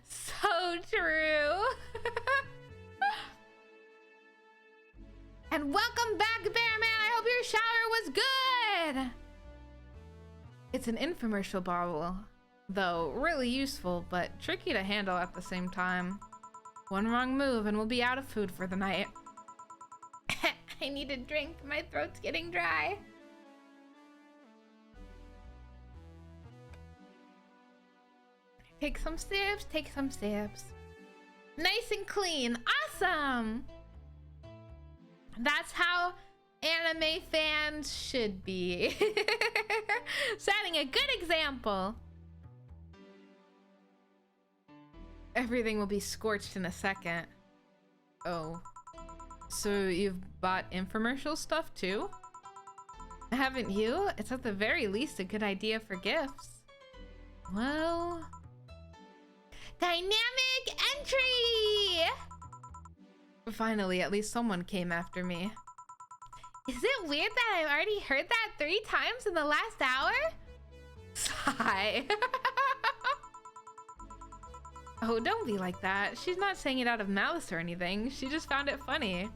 Speaker 1: So true. And welcome back, Bearman! I hope your shower was good! It's an infomercial bottle, though really useful, but tricky to handle at the same time. One wrong move and we'll be out of food for the night. I need a drink. My throat's getting dry. Take some sips, take some sips. Nice and clean. Awesome! That's how anime fans should be. Setting a good example. Everything will be scorched in a second. Oh. So you've bought infomercial stuff too? Haven't you? It's at the very least a good idea for gifts. Well... Dynamic entry! Finally, at least someone came after me. Is it weird that I've already heard that 3 times in the last hour? Sigh. Oh, don't be like that. She's not saying it out of malice or anything. She just found it funny.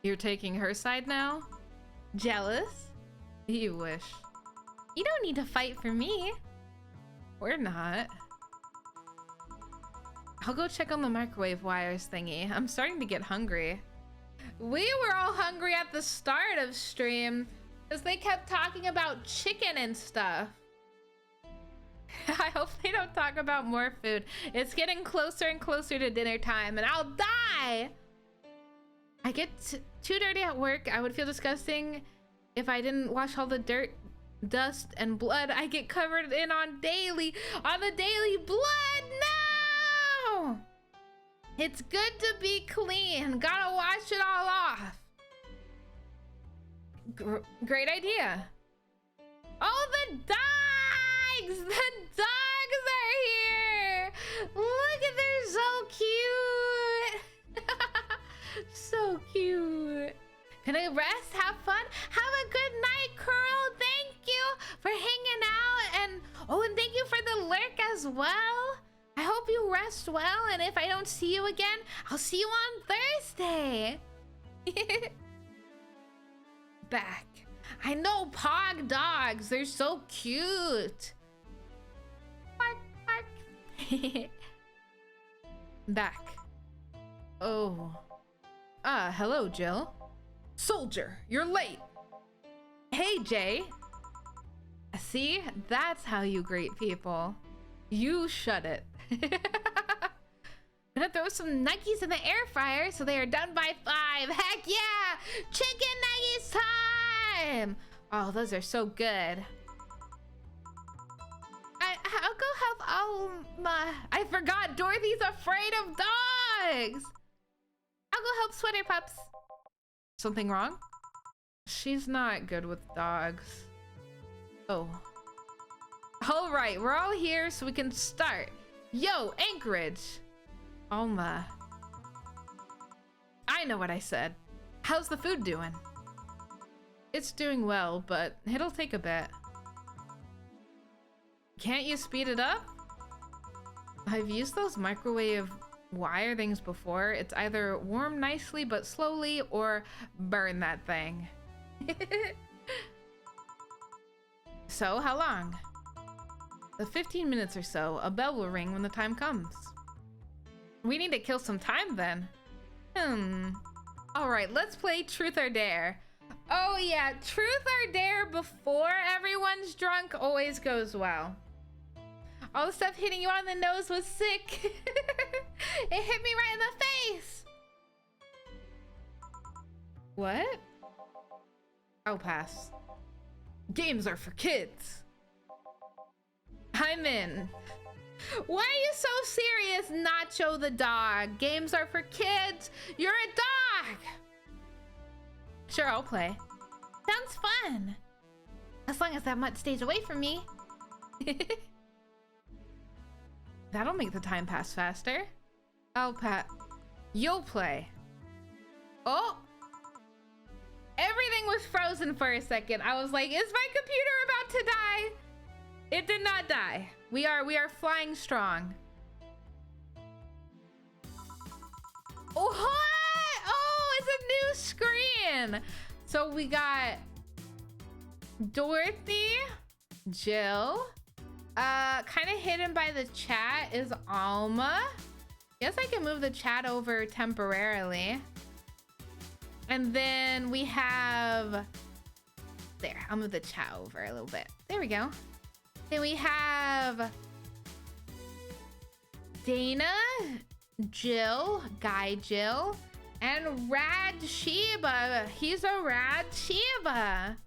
Speaker 1: You're taking her side now? Jealous? You wish. You don't need to fight for me. We're not. I'll go check on the microwave wires thingy. I'm starting to get hungry. We were all hungry at the start of stream because they kept talking about chicken and stuff. I hope they don't talk about more food. It's getting closer and closer to dinner time and I'll die. I get too dirty at work. I would feel disgusting if I didn't wash all the dirt, dust, and blood I get covered in on the daily blood. No! It's good to be clean. Gotta wash it all off. Great idea. Oh, the dogs! The dogs are here! Look at, they're so cute! So cute. Can I rest? Have fun? Have a good night, Curl. Thank you for hanging out as well. I hope you rest well, and if I don't see you again, I'll see you on Thursday. Back. I know pog dogs. They're so cute. Bark, bark. Back. Oh. Hello, Jill. Soldier, you're late. Hey, Jay. See, that's how you greet people. You shut it. Gonna throw some nuggies in the air fryer so they are done by 5. Heck yeah! Chicken nuggies time! Oh, those are so good. I'll go help Alma. I forgot Dorothy's afraid of dogs. I'll go help Sweater Pups. Something wrong? She's not good with dogs. Oh. All right, we're all here so we can start. Yo, Anchorage. Alma. I know what I said. How's the food doing? It's doing well, but it'll take a bit. Can't you speed it up? I've used those microwave wire things before. It's either warm nicely but slowly or burn that thing. So, how long? 15 minutes or so. A bell will ring when the time comes. We need to kill some time then. Alright, let's play Truth or Dare. Oh yeah, Truth or Dare before everyone's drunk always goes well. All the stuff hitting you on the nose was sick. It hit me right in the face. What? I'll pass. Games are for kids. I'm in. Why are you so serious, Nacho the dog? Games are for kids. You're a dog. Sure, I'll play. Sounds fun. As long as that mutt stays away from me. That'll make the time pass faster. I'll You'll play. Oh. Everything was frozen for a second. I was like, is my computer about to die? It did not die. We are flying strong. Oh, what? Oh, it's a new screen. So we got Dorothy, Jill. Kind of hidden by the chat is Alma. Guess I can move the chat over temporarily. And then we have, there, I'll move the chat over a little bit. There we go. Then we have Dana, Jill, Guy Jill, and Rad Sheba. He's a Rad Sheba.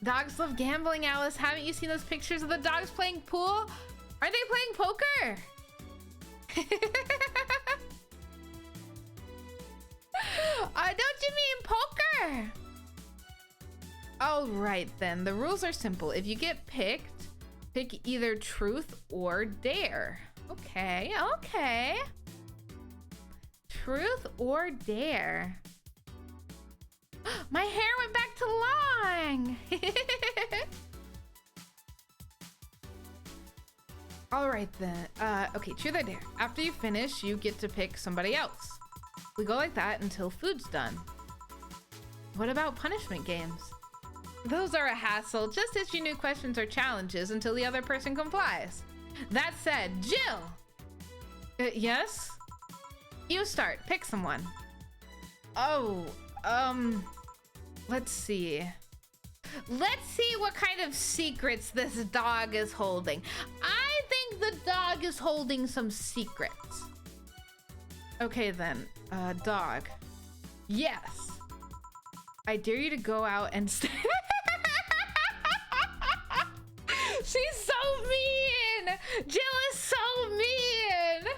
Speaker 1: Dogs love gambling, Alice. Haven't you seen those pictures of the dogs playing pool? Are they playing poker? Don't you mean poker? All right, then. The rules are simple. If you get picked, pick either truth or dare. Okay, okay. Truth or dare. My hair went back to long. All right, then. Okay, truth or dare. After you finish, you get to pick somebody else. We go like that until food's done. What about punishment games? Those are a hassle. Just issue new questions or challenges until the other person complies. That said, Jill! Yes? You start. Pick someone. Oh, let's see. Let's see what kind of secrets this dog is holding. I think the dog is holding some secrets. Okay then, dog. Yes. I dare you to go out and She's so mean! Jill is so mean!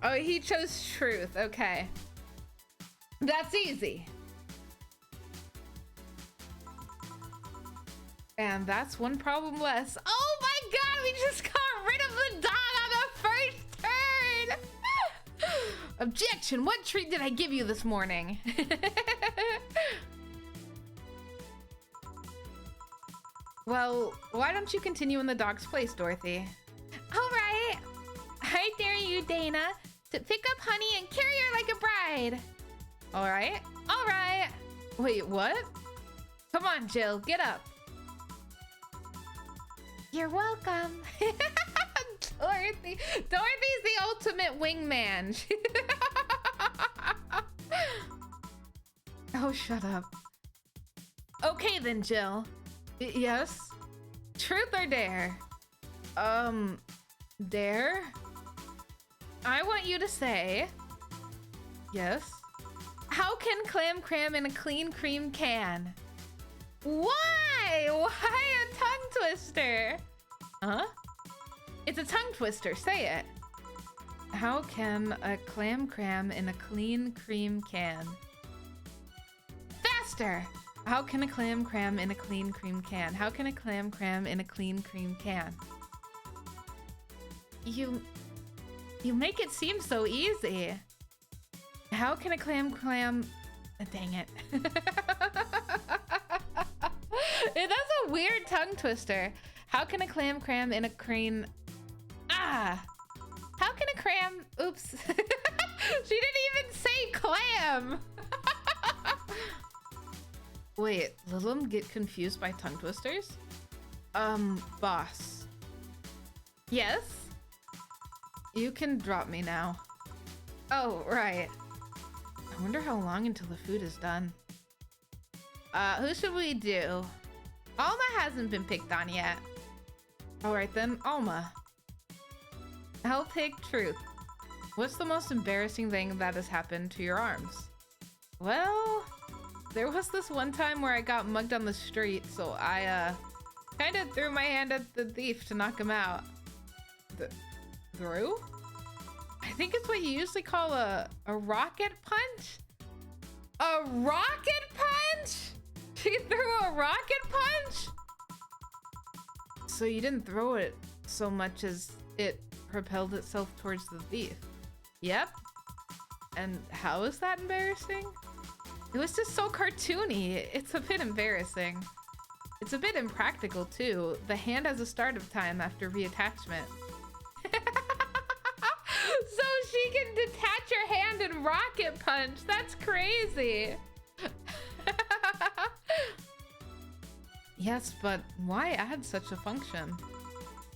Speaker 1: Oh, he chose truth. Okay. That's easy. And that's one problem less. Oh my god, we just got rid of the dog on the first turn! Objection, what treat did I give you this morning? Well, why don't you continue in the dog's place, Dorothy? All right. I dare you, Dana, to pick up Honey and carry her like a bride. All right. All right. Wait, what? Come on, Jill, get up. You're welcome. Dorothy. Dorothy's the ultimate wingman. Oh, shut up. Okay then, Jill. Yes? Truth or dare? Dare? I want you to say... Yes? How can clam cram in a clean cream can? Why? Why a tongue twister? Huh? It's a tongue twister. Say it. How can a clam cram in a clean cream can? Faster! How can a clam cram in a clean cream can? How can a clam cram in a clean cream can? You make it seem so easy. How can a clam... Dang it. That's a weird tongue twister. How can a clam cram in a crane... Ah! How can a cram... Oops. She didn't even say clam! Wait, Lilim get confused by tongue twisters? Boss. Yes? You can drop me now. Oh, right. I wonder how long until the food is done. Who should we do? Alma hasn't been picked on yet. Alright then, Alma. I'll pick Truth. What's the most embarrassing thing that has happened to your arms? Well, there was this one time where I got mugged on the street, so I, kind of threw my hand at the thief to knock him out. Threw? I think it's what you usually call a rocket punch? A rocket punch? She threw a rocket punch? So you didn't throw it so much as it propelled itself towards the thief. Yep. And how is that embarrassing? It was just so cartoony. It's a bit embarrassing. It's a bit impractical too. The hand has a startup time after reattachment. So she can detach her hand and rocket punch. That's crazy. Yes, but why add such a function?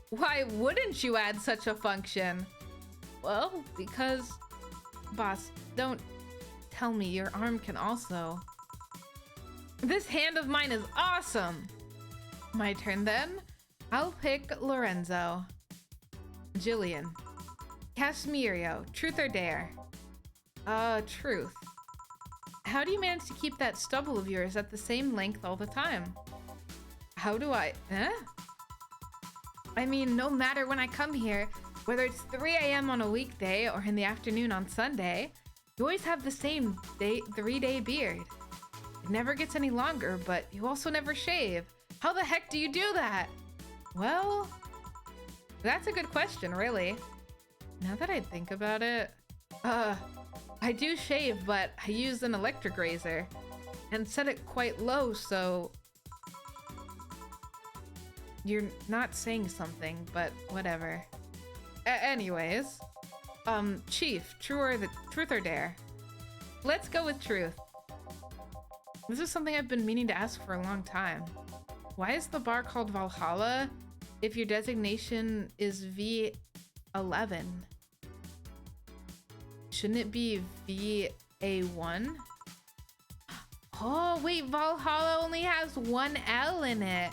Speaker 1: Why wouldn't you add such a function? Well, because... Boss, don't tell me your arm can also... This hand of mine is awesome! My turn then. I'll pick Lorenzo. Jillian. Casimirio. Truth or dare? Truth. How do you manage to keep that stubble of yours at the same length all the time? How do I... I mean, no matter when I come here, whether it's 3 a.m. on a weekday or in the afternoon on Sunday, you always have the same 3-day beard. It never gets any longer, but you also never shave. How the heck do you do that? Well, that's a good question, really. Now that I think about it, I do shave, but I use an electric razor and set it quite low, so you're not saying something, but whatever. Anyways, Chief, truth or dare? Let's go with truth. This is something I've been meaning to ask for a long time. Why is the bar called Valhalla if your designation is VA-11? Shouldn't it be VA-1? Oh, wait, Valhalla only has one L in it.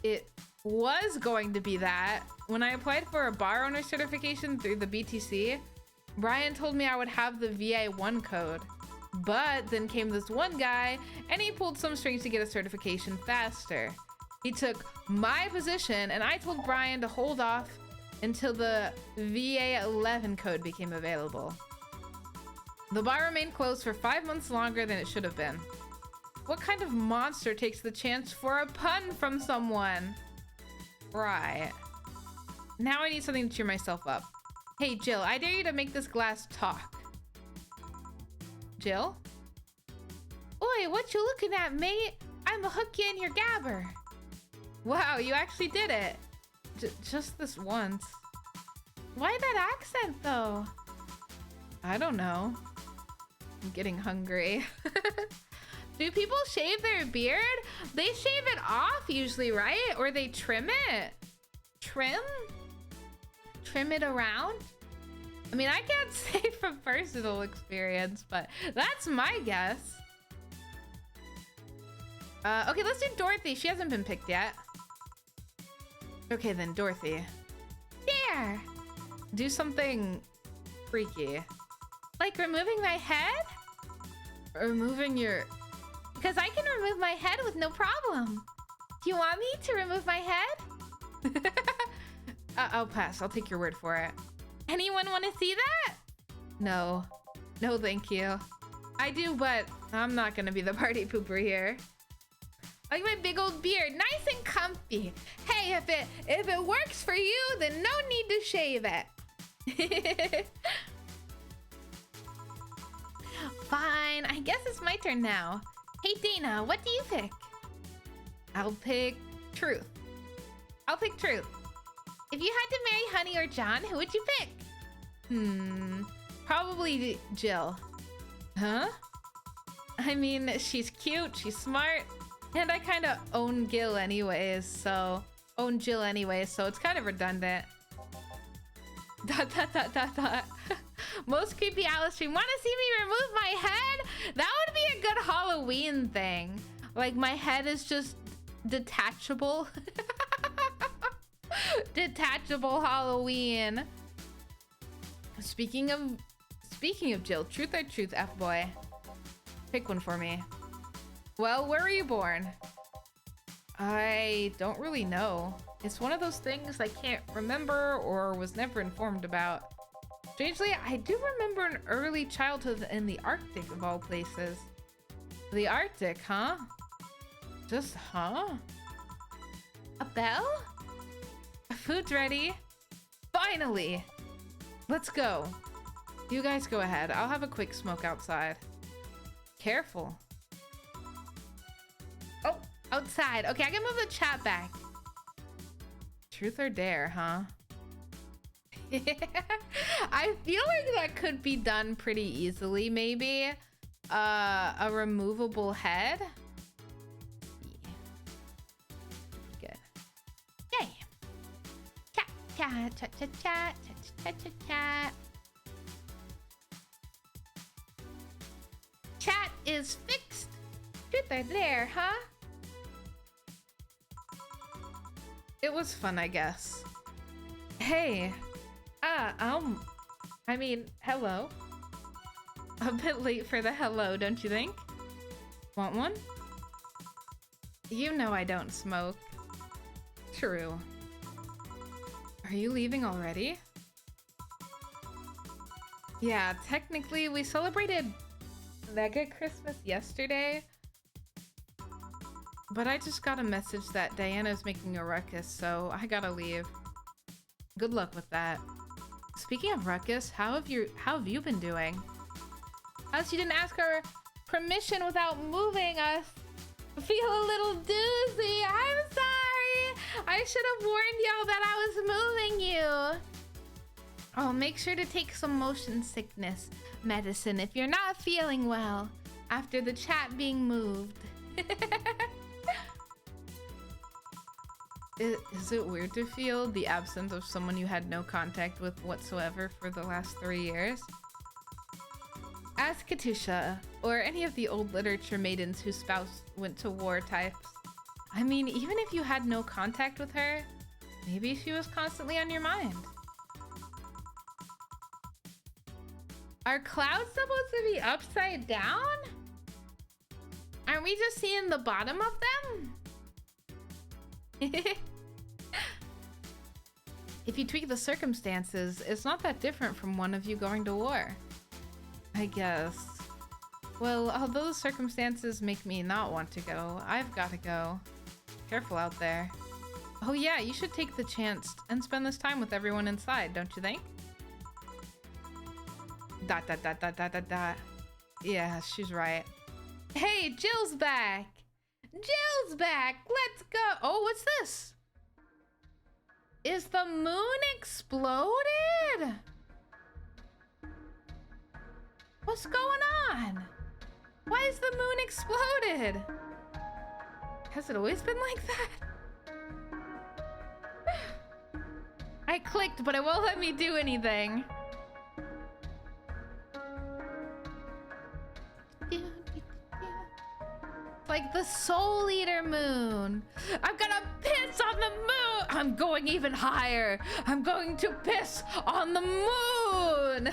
Speaker 1: It was going to be that. When I applied for a bar owner certification through the BTC, Brian told me I would have the VA-1 code. But then came this one guy and he pulled some strings to get a certification faster. He took my position and I told Brian to hold off until the VA-11 code became available. The bar remained closed for 5 months longer than it should have been. What kind of monster takes the chance for a pun from someone? Right. Now I need something to cheer myself up. Hey Jill, I dare you to make this glass talk. Jill? Oi, what you looking at, mate? I I'ma hook you in your gabber. Wow, you actually did it. Just this once. Why that accent though? I don't know. I'm getting hungry. Do people shave their beard? They shave it off usually, right? Or they trim it? Trim? Trim it around? I mean, I can't say from personal experience, but that's my guess. Okay, let's do Dorothy. She hasn't been picked yet. Okay, then Dorothy. There! Do something freaky. Like removing my head? Removing your... Because I can remove my head with no problem. Do you want me to remove my head? I'll pass. I'll take your word for it. Anyone want to see that? No. No, thank you. I do, but I'm not going to be the party pooper here. Like my big old beard. Nice and comfy. Hey, if it works for you, then no need to shave it. Fine. I guess it's my turn now. Hey, Dana, what do you pick? I'll pick Truth. I'll pick Truth. If you had to marry Honey or John, who would you pick? Probably Jill. Huh? I mean, she's cute, she's smart, and I kind of own Jill anyways, so it's kind of redundant. ... Most creepy Alice stream. Want to see me remove my head? That would be a good Halloween thing. Like my head is just detachable. Detachable Halloween. Speaking of Jill, truth or truth, F-boy? Pick one for me. Well, where were you born? I don't really know. It's one of those things I can't remember or was never informed about. Strangely, I do remember an early childhood in the Arctic of all places. The Arctic, huh? Just, huh? A bell? Food's ready. Finally! Let's go. You guys go ahead. I'll have a quick smoke outside. Careful. Oh, outside. Okay, I can move the chat back. Truth or dare, huh? I feel like that could be done pretty easily, maybe. A removable head. Good. Yay. Chat, chat, chat, chat, chat, chat, chat, chat. Chat is fixed. Truth or dare, huh? It was fun, I guess. Hey. I mean, hello. A bit late for the hello, don't you think? Want one? You know I don't smoke. True. Are you leaving already? Yeah, technically we celebrated Mega Christmas yesterday, but I just got a message that Diana's making a ruckus, so I gotta leave. Good luck with that. Speaking of ruckus, how have you been doing? As you didn't ask our permission without moving us. Feel a little doozy. I'm sorry. I should have warned y'all that I was moving you. Oh, make sure to take some motion sickness medicine if you're not feeling well after the chat being moved. Is it weird to feel the absence of someone you had no contact with whatsoever for the last 3 years? Ask Katusha, or any of the old literature maidens whose spouse went to war types. I mean, even if you had no contact with her, maybe she was constantly on your mind. Are clouds supposed to be upside down? Aren't we just seeing the bottom of them? If you tweak the circumstances, it's not that different from one of you going to war. I guess. Well, although the circumstances make me not want to go, I've got to go. Careful out there. Oh yeah, you should take the chance and spend this time with everyone inside, don't you think? ... Yeah, she's right. Hey, Jill's back! Jill's back. Let's go. Oh, what's this? Is the moon exploded? What's going on? Why is the moon exploded? Has it always been like that? I clicked, but it won't let me do anything. Like the Soul Eater moon. I'm gonna piss on the moon. I'm going even higher. I'm going to piss on the moon.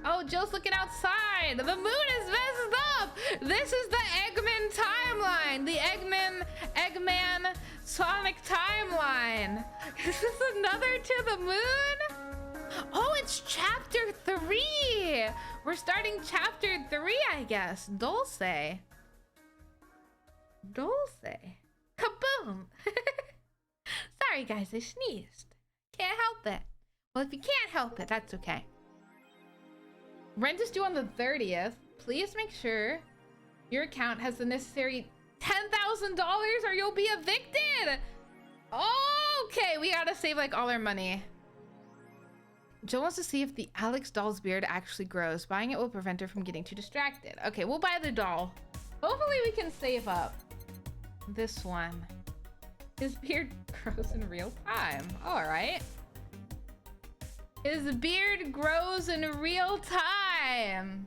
Speaker 1: Oh, Jill's looking outside. The moon is messed up. This is the Eggman timeline. The Eggman Sonic timeline. Is this another to the moon? Oh, it's chapter 3. We're starting chapter 3, I guess. Dulce. Kaboom. Sorry, guys, I sneezed. Can't help it. Well, if you can't help it, that's okay. Rent is due on the 30th. Please make sure your account has the necessary $10,000 or you'll be evicted. Okay, we gotta save like all our money. Jill wants to see if the Alex doll's beard actually grows. Buying it will prevent her from getting too distracted. Okay, we'll buy the doll. Hopefully we can save up. This one. His beard grows in real time. All right. His beard grows in real time.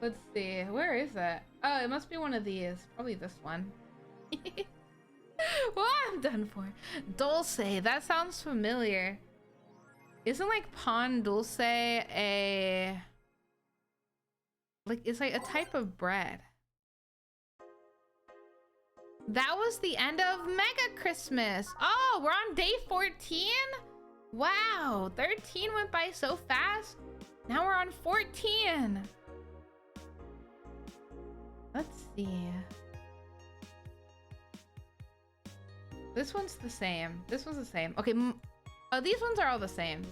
Speaker 1: Let's see. Where is it? Oh, it must be one of these. Probably this one. Well, I'm done for. Dulce. That sounds familiar. Isn't like pan dulce a... Like, it's like a type of bread. That was the end of Mega Christmas. Oh, we're on day 14? Wow, 13 went by so fast. Now we're on 14. Let's see. This one's the same. This one's the same. Okay, oh, these ones are all the same.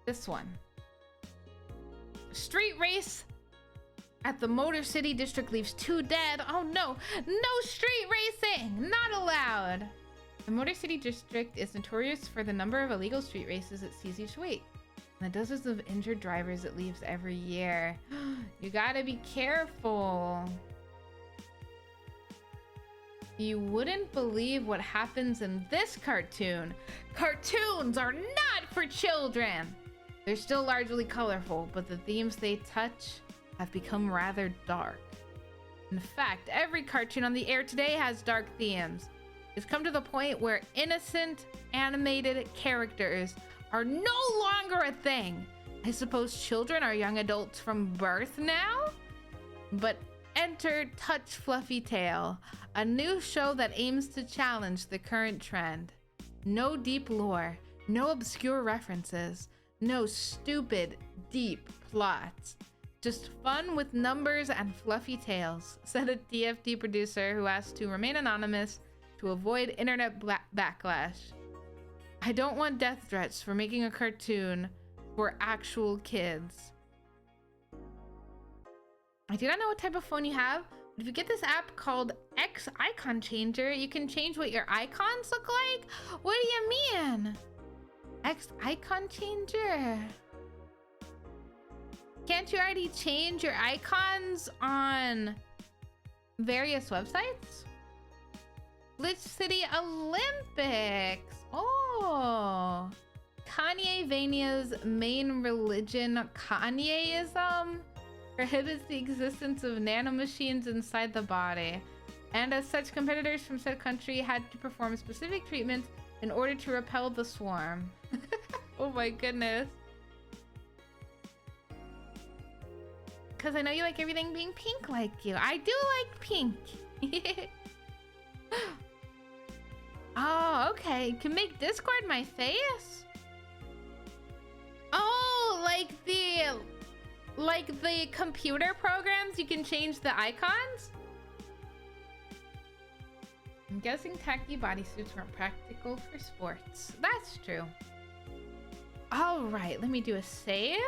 Speaker 1: This one. Street race at the Motor City District leaves 2 dead. Oh no, no street racing, not allowed. The Motor City District is notorious for the number of illegal street races it sees each week, and the dozens of injured drivers it leaves every year. You gotta be careful. You wouldn't believe what happens in this cartoon. Cartoons are not for children. They're still largely colorful, but the themes they touch have become rather dark. In fact, every cartoon on the air today has dark themes. It's come to the point where innocent animated characters are no longer a thing. I suppose children are young adults from birth now? But enter Touch Fluffy Tail, a new show that aims to challenge the current trend. No deep lore, no obscure references, no stupid, deep plots. Just fun with numbers and fluffy tails, said a TFT producer who asked to remain anonymous to avoid internet backlash. I don't want death threats for making a cartoon for actual kids. I do not know what type of phone you have, but if you get this app called X Icon Changer, you can change what your icons look like? What do you mean? X Icon Changer? Can't you already change your icons on various websites? Glitch City Olympics. Oh. Kanye Vania's main religion, Kanyeism, prohibits the existence of nanomachines inside the body. And as such, competitors from said country had to perform specific treatments in order to repel the swarm. Oh my goodness. Because I know you like everything being pink like you. I do like pink. Oh, okay. You can make Discord my face? Oh, like the computer programs, you can change the icons? I'm guessing tacky bodysuits weren't practical for sports. That's true. All right, let me do a save.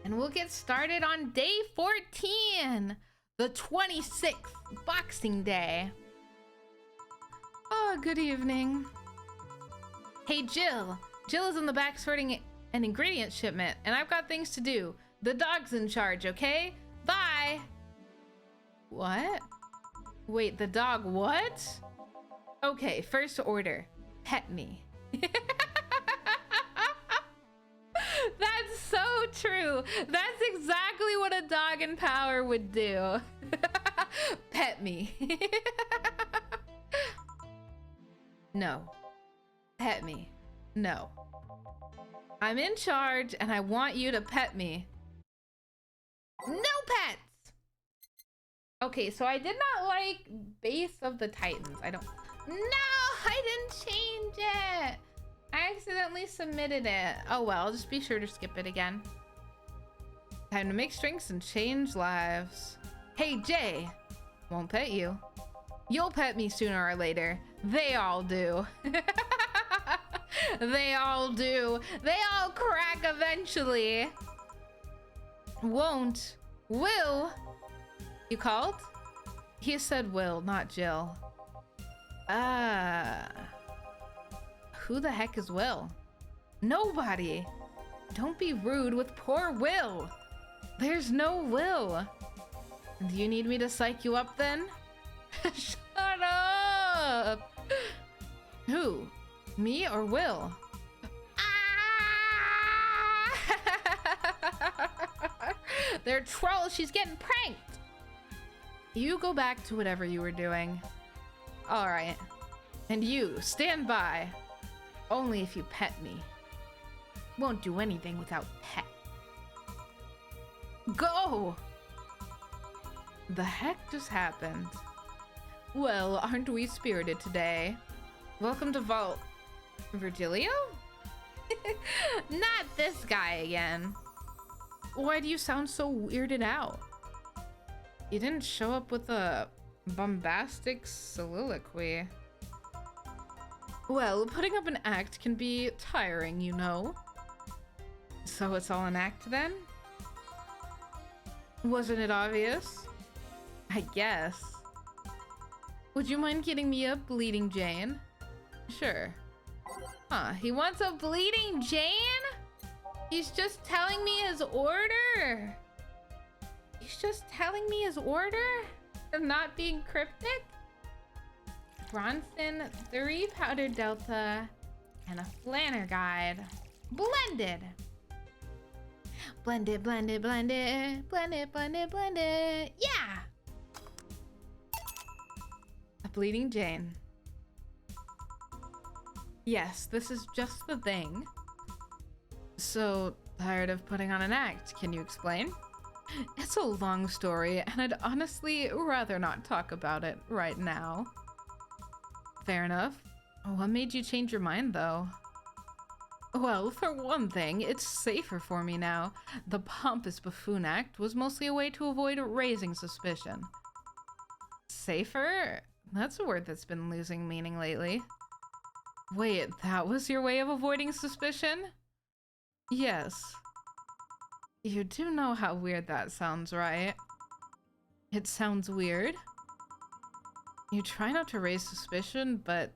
Speaker 1: And we'll get started on day 14, the 26th, Boxing Day. Oh, good evening. Hey, Jill. Jill is in the back sorting an ingredient shipment, and I've got things to do. The dog's in charge, okay? Bye. What? Wait, the dog what? Okay, first order. Pet me. That's so true. That's exactly what a dog in power would do. Pet me. No. Pet me. No. I'm in charge and I want you to pet me. No pets! Okay, so I did not like Base of the Titans. No, I didn't change it. I accidentally submitted it. Oh well, I'll just be sure to skip it again. Time to make drinks and change lives. Hey, Jay. Won't pet you. You'll pet me sooner or later. They all do. They all do. They all crack eventually. Won't. Will. You called? He said Will, not Jill. Who the heck is Will? Nobody. Don't be rude with poor Will. There's no Will. Do you need me to psych you up then? Shut up. Who? Me or Will? They're trolls. She's getting pranked. You go back to whatever you were doing. All right. And you, stand by. Only if you pet me. Won't do anything without pet. Go! The heck just happened? Well, aren't we spirited today? Welcome to Vault. Virgilio? Not this guy again. Why do you sound so weirded out? You didn't show up with a bombastic soliloquy. Well, putting up an act can be tiring, you know. So it's all an act then? Wasn't it obvious? I guess. Would you mind getting me a Bleeding Jane? Sure. Huh, he wants a Bleeding Jane? He's just telling me his order. He's just telling me his order? Of not being cryptic? Bronson, 3 powder delta, and a flanner guide. Blended. Blended, blended, blended, blended, blended, blended. Yeah! A Bleeding Jane. Yes, this is just the thing. So, tired of putting on an act, can you explain? It's a long story, and I'd honestly rather not talk about it right now. Fair enough. What made you change your mind, though? Well, for one thing, it's safer for me now. The pompous buffoon act was mostly a way to avoid raising suspicion. Safer? That's a word that's been losing meaning lately. Wait, that was your way of avoiding suspicion? Yes. You do know how weird that sounds, right? It sounds weird. You try not to raise suspicion, but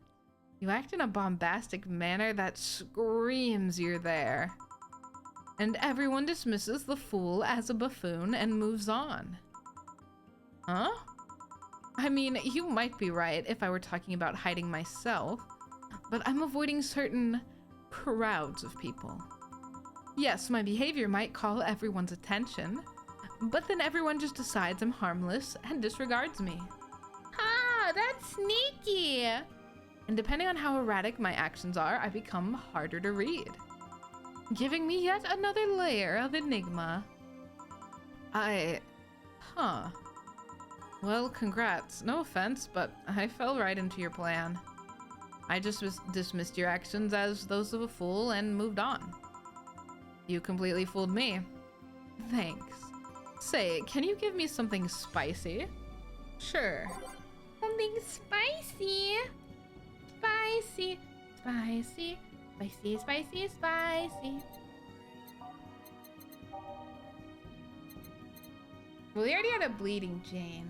Speaker 1: you act in a bombastic manner that screams you're there. And everyone dismisses the fool as a buffoon and moves on. Huh? I mean, you might be right if I were talking about hiding myself, but I'm avoiding certain crowds of people. Yes, my behavior might call everyone's attention, but then everyone just decides I'm harmless and disregards me. Ah, that's sneaky! And depending on how erratic my actions are, I become harder to read, giving me yet another layer of enigma. Huh. Well, congrats. No offense, but I fell right into your plan. I just dismissed your actions as those of a fool and moved on. You completely fooled me. Thanks. Say, can you give me something spicy? Sure. Something spicy. Spicy. Spicy. Spicy, spicy, spicy. We already had a bleeding Jane.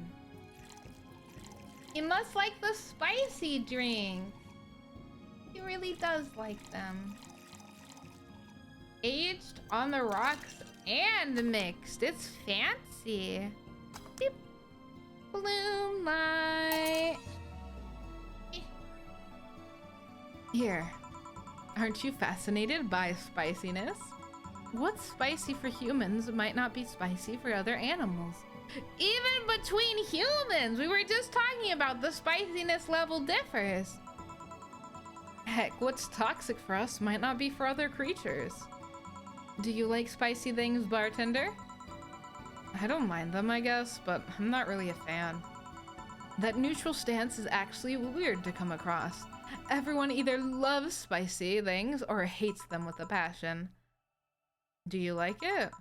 Speaker 1: He must like the spicy drink. He really does like them. Aged on the rocks and mixed. It's fancy. Beep. Bloom light. Here. Aren't you fascinated by spiciness? What's spicy for humans might not be spicy for other animals. Even between humans! We were just talking about the spiciness level differs. Heck, what's toxic for us might not be for other creatures. Do you like spicy things, bartender? I don't mind them, I guess, but I'm not really a fan. That neutral stance is actually weird to come across. Everyone either loves spicy things or hates them with a passion. Do you like it?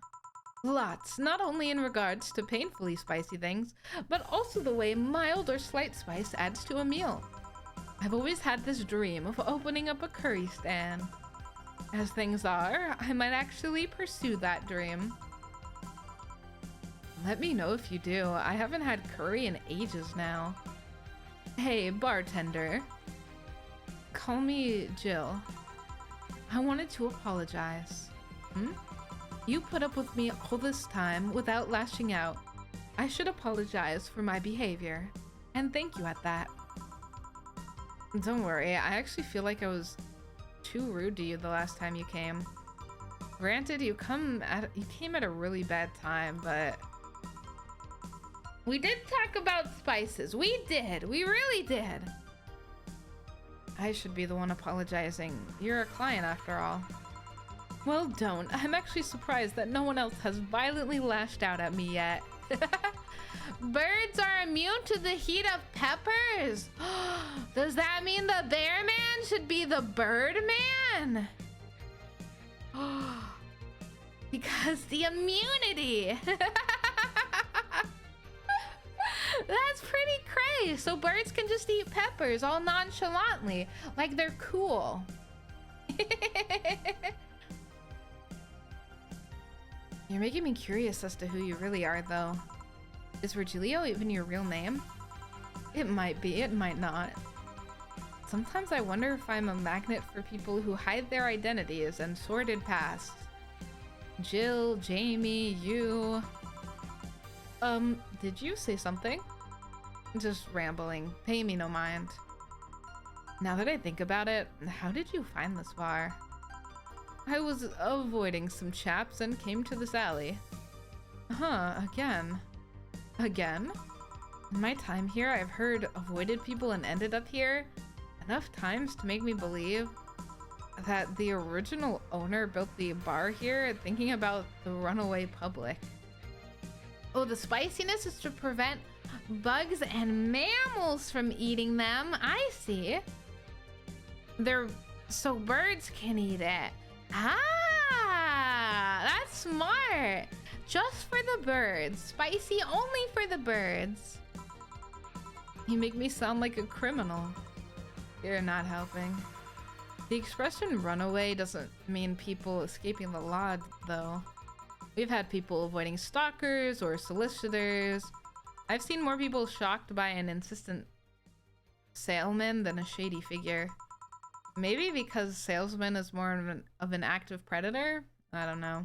Speaker 1: Lots, not only in regards to painfully spicy things, but also the way mild or slight spice adds to a meal. I've always had this dream of opening up a curry stand. As things are, I might actually pursue that dream. Let me know if you do. I haven't had curry in ages now. Hey, bartender. Call me Jill. I wanted to apologize. You put up with me all this time without lashing out. I should apologize for my behavior. And thank you at that. Don't worry, I actually feel like I was too rude to you the last time you came. Granted, you came at a really bad time, but we did talk about spices. We did. We really did. I should be the one apologizing. You're a client after all. Well, don't. I'm actually surprised that no one else has violently lashed out at me yet. Birds are immune to the heat of peppers. Does that mean the bear man should be the bird man? Because the immunity. That's pretty crazy. So birds can just eat peppers all nonchalantly, like they're cool. You're making me curious as to who you really are, though. Is Virgilio even your real name? It might be, it might not. Sometimes I wonder if I'm a magnet for people who hide their identities and sordid pasts. Jill, Jamie, you... did you say something? Just rambling. Pay me no mind. Now that I think about it, how did you find this bar? I was avoiding some chaps and came to this alley. Again. Again? In my time here, I've heard avoided people and ended up here enough times to make me believe that the original owner built the bar here thinking about the runaway public. Oh, the spiciness is to prevent bugs and mammals from eating them. I see. So birds can eat it. Ah, that's smart. Just for the birds. Spicy only for the birds. You make me sound like a criminal. You're not helping. The expression runaway doesn't mean people escaping the law, though. We've had people avoiding stalkers or solicitors. I've seen more people shocked by an insistent salesman than a shady figure. Maybe because salesman is more of an active predator? I don't know.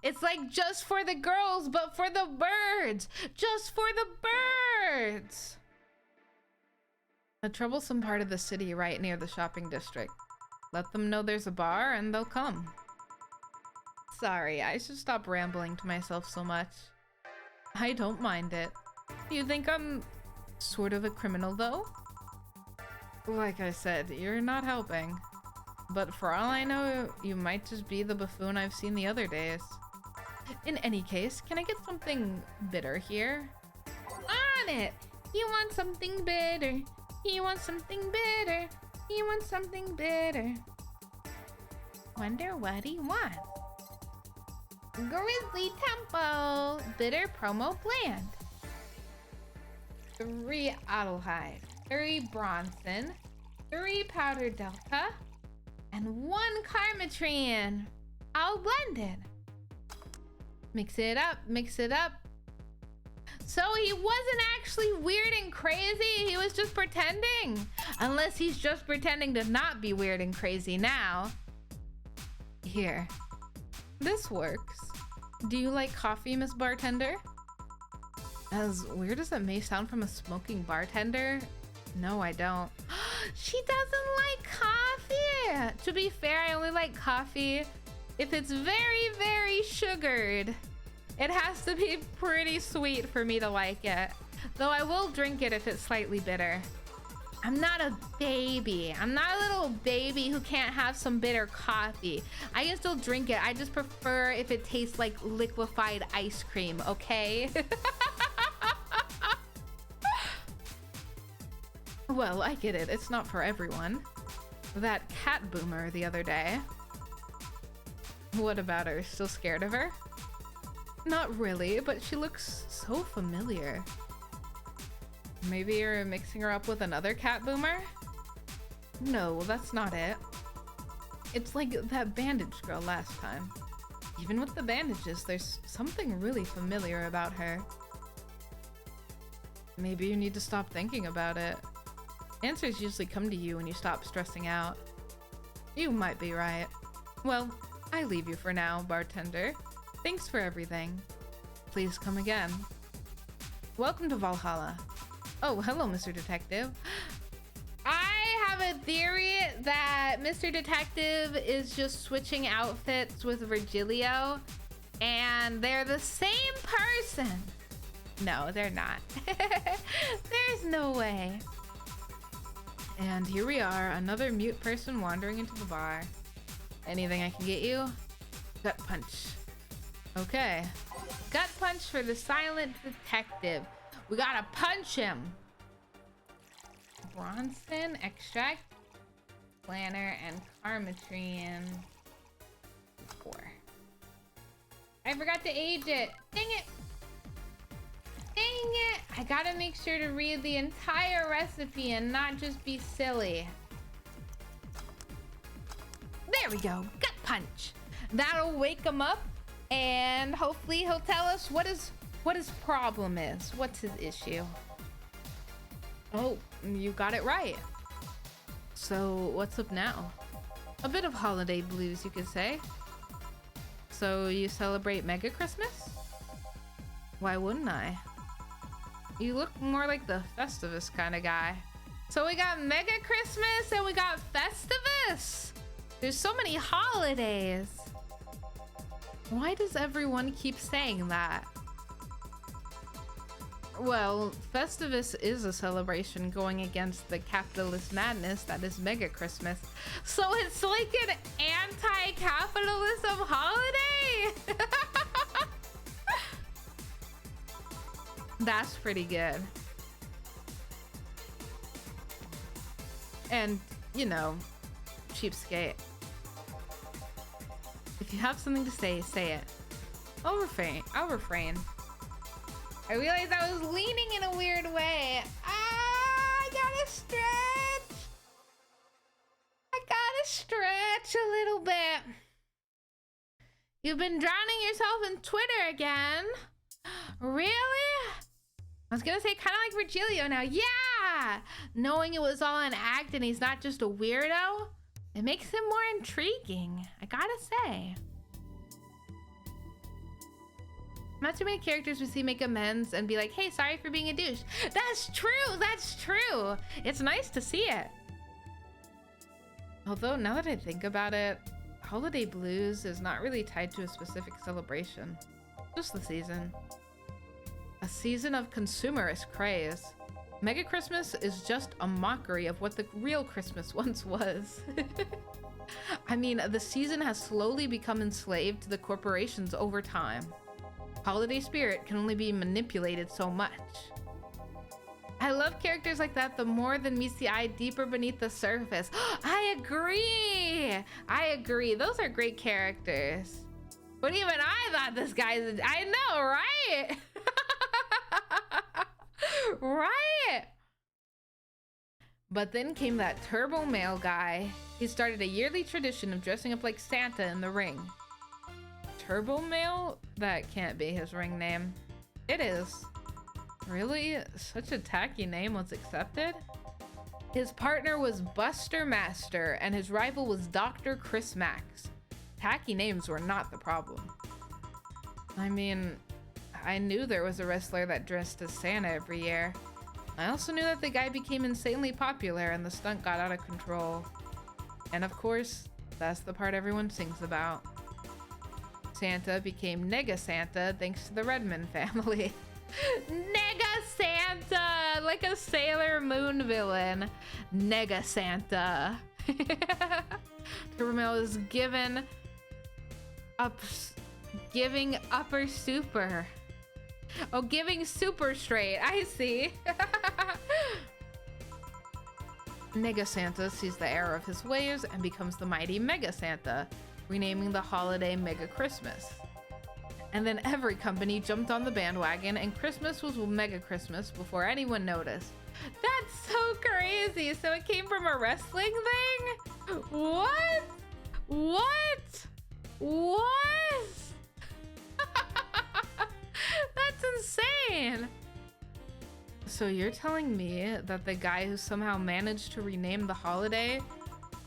Speaker 1: It's like just for the girls, but for the birds! Just for the birds! A troublesome part of the city right near the shopping district. Let them know there's a bar and they'll come. Sorry, I should stop rambling to myself so much. I don't mind it. You think I'm sort of a criminal, though? Like I said, you're not helping. But for all I know, you might just be the buffoon I've seen the other days. In any case, can I get something bitter here? On it! You want something bitter. You want something bitter. You want something bitter. Wonder what he wants. Grizzly Tempo. Bitter promo bland. 3 Adelheid. 3 Bronson. 3 Powder Delta. And 1 Carmatran. All blended. Mix it up, mix it up. So he wasn't actually weird and crazy, he was just pretending. Unless he's just pretending to not be weird and crazy now. Here, this works. Do you like coffee, Miss Bartender? As weird as it may sound from a smoking bartender, no, I don't. She doesn't like coffee. To be fair, I only like coffee if it's very, very sugared. It has to be pretty sweet for me to like it. Though I will drink it if it's slightly bitter. I'm not a baby. I'm not a little baby who can't have some bitter coffee. I can still drink it. I just prefer if it tastes like liquefied ice cream, okay? Well, I get it. It's not for everyone. That cat boomer the other day. What about her? Still scared of her? Not really, but she looks so familiar. Maybe you're mixing her up with another cat boomer? No, that's not it. It's like that bandage girl last time. Even with the bandages, there's something really familiar about her. Maybe you need to stop thinking about it. Answers usually come to you when you stop stressing out. You might be right. Well, I leave you for now, bartender. Thanks for everything. Please come again. Welcome to Valhalla. Oh, hello, Mr. Detective. I have a theory that Mr. Detective is just switching outfits with Virgilio, and they're the same person. No, they're not. There's no way. And here we are, another mute person wandering into the bar. Anything I can get you? Gut punch. Okay. Gut punch for the silent detective. We gotta punch him. Bronson, extract, planner, and carmatrine. 4. I forgot to age it. Dang it. Dang it! I gotta make sure to read the entire recipe and not just be silly. There we go. Gut punch. That'll wake him up, and hopefully he'll tell us what his problem is. What's his issue? Oh, you got it right. So what's up now? A bit of holiday blues, you could say. So you celebrate Mega Christmas? Why wouldn't I? You look more like the Festivus kind of guy. So we got Mega Christmas and we got Festivus. There's so many holidays. Why does everyone keep saying that? Well, Festivus is a celebration going against the capitalist madness that is Mega Christmas. So it's like an anti-capitalism holiday? That's pretty good. And, you know, cheapskate. If you have something to say, say it. I'll refrain. I realized I was leaning in a weird way. I gotta stretch. A little bit. You've been drowning yourself in Twitter again. Really? I was gonna say kind of like Virgilio now. Yeah! Knowing it was all an act and he's not just a weirdo, it makes him more intriguing, I gotta say. Not too many characters we see make amends and be like, hey, sorry for being a douche. That's true. It's nice to see it. Although, now that I think about it, Holiday Blues is not really tied to a specific celebration. Just the season. A season of consumerist craze. Mega Christmas is just a mockery of what the real Christmas once was. I mean, the season has slowly become enslaved to the corporations over time. Holiday spirit can only be manipulated so much. I love characters like that. The more than meets the eye, deeper beneath the surface. I agree. Those are great characters. But even I thought this guy's... I know, right? Right? But then came that turbo male guy. He started a yearly tradition of dressing up like Santa in the ring. Turbo Male? That can't be his ring name. It is. Really? Such a tacky name was accepted? His partner was Buster Master, and his rival was Dr. Chris Max. Tacky names were not the problem. I mean, I knew there was a wrestler that dressed as Santa every year. I also knew that the guy became insanely popular and the stunt got out of control. And of course, that's the part everyone sings about. Santa became Nega Santa thanks to the Redmond family. Nega Santa! Like a Sailor Moon villain. Nega Santa. Turbo Male is giving upper super. Oh, giving super straight. I see. Nega Santa sees the error of his ways and becomes the mighty Mega Santa, renaming the holiday Mega Christmas. And then every company jumped on the bandwagon, and Christmas was Mega Christmas before anyone noticed. That's so crazy. So it came from a wrestling thing? What? What? What? That's insane. So you're telling me that the guy who somehow managed to rename the holiday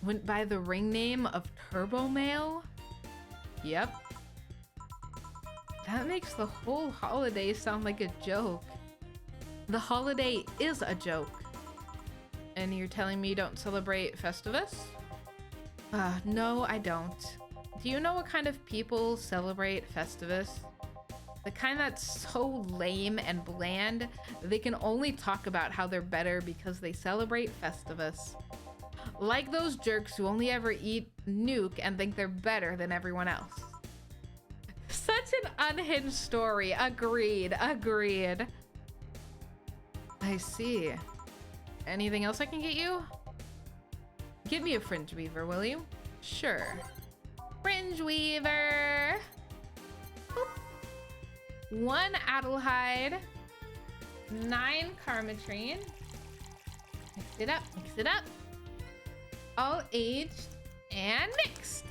Speaker 1: went by the ring name of Turbo Male? Yep. That makes the whole holiday sound like a joke. The holiday is a joke. And you're telling me you don't celebrate Festivus? No, I don't. Do you know what kind of people celebrate Festivus? The kind that's so lame and bland, they can only talk about how they're better because they celebrate Festivus. Like those jerks who only ever eat Nuke and think they're better than everyone else. Such an unhinged story. Agreed. Agreed. I see. Anything else I can get you? Give me a fringe weaver, will you? Sure. Fringe weaver. Boop. 1 Adelheid. 9 Karmatrine. Mix it up. Mix it up. All aged and mixed.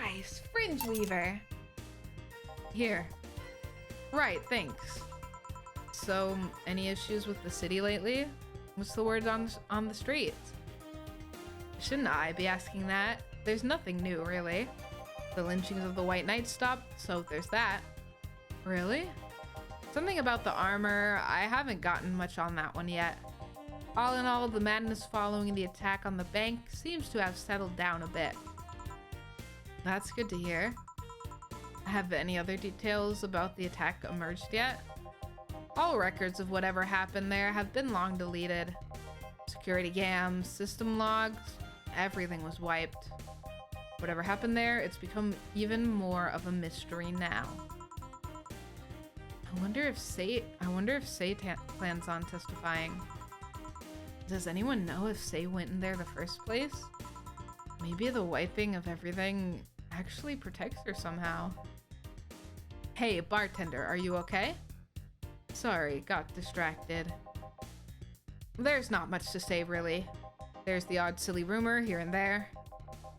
Speaker 1: Nice. Fringe weaver. Here. Right, thanks. So, any issues with the city lately? What's the word on the streets? Shouldn't I be asking that? There's nothing new, really. The lynchings of the White Knight stopped, so there's that. Really? Something about the armor, I haven't gotten much on that one yet. All in all, the madness following the attack on the bank seems to have settled down a bit. That's good to hear. Have any other details about the attack emerged yet? All records of whatever happened there have been long deleted. Security cams, system logs, everything was wiped. Whatever happened there, it's become even more of a mystery now. I wonder if Sept plans on testifying. Does anyone know if Sept went in there the first place? Maybe the wiping of everything actually protects her somehow. Hey, bartender, are you okay? Sorry, got distracted. There's not much to say, really. There's the odd silly rumor here and there,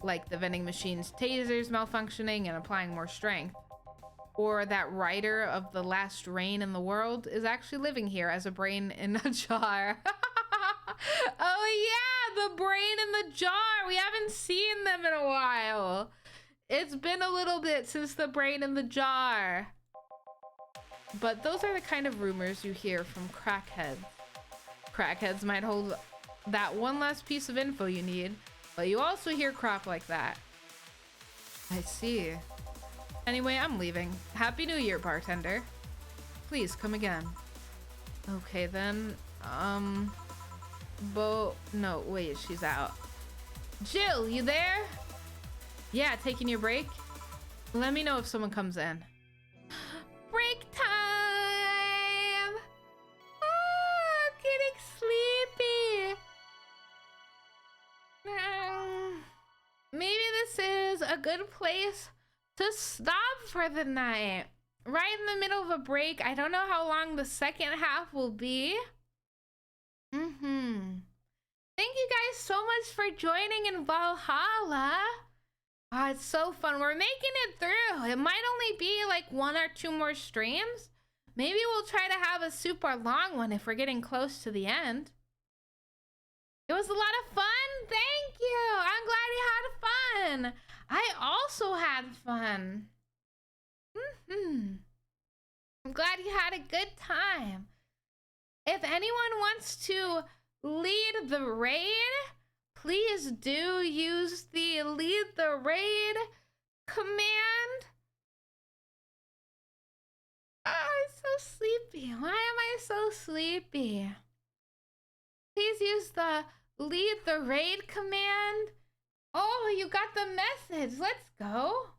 Speaker 1: like the vending machine's tasers malfunctioning and applying more strength. Or that writer of The Last Rain in the World is actually living here as a brain in a jar. Oh yeah, the brain in the jar! We haven't seen them in a while. It's been a little bit since the brain in the jar. But those are the kind of rumors you hear from crackheads. Crackheads might hold that one last piece of info you need, but you also hear crap like that. I see. Anyway, I'm leaving. Happy New Year, bartender. Please come again. Okay then, no, wait, she's out. Jill, you there? Yeah, taking your break? Let me know if someone comes in. Break time! Ah, I'm getting sleepy. Maybe this is a good place to stop for the night. Right in the middle of a break. I don't know how long the second half will be. Thank you guys so much for joining in Valhalla. Oh, it's so fun. We're making it through. It might only be like 1 or 2 more streams. Maybe we'll try to have a super long one if we're getting close to the end. It was a lot of fun. Thank you. I'm glad you had fun. I also had fun. I'm glad you had a good time. If anyone wants to lead the raid, please do use the lead the raid command. Oh, I'm so sleepy. Why am I so sleepy? Please use the lead the raid command. Oh, you got the message. Let's go.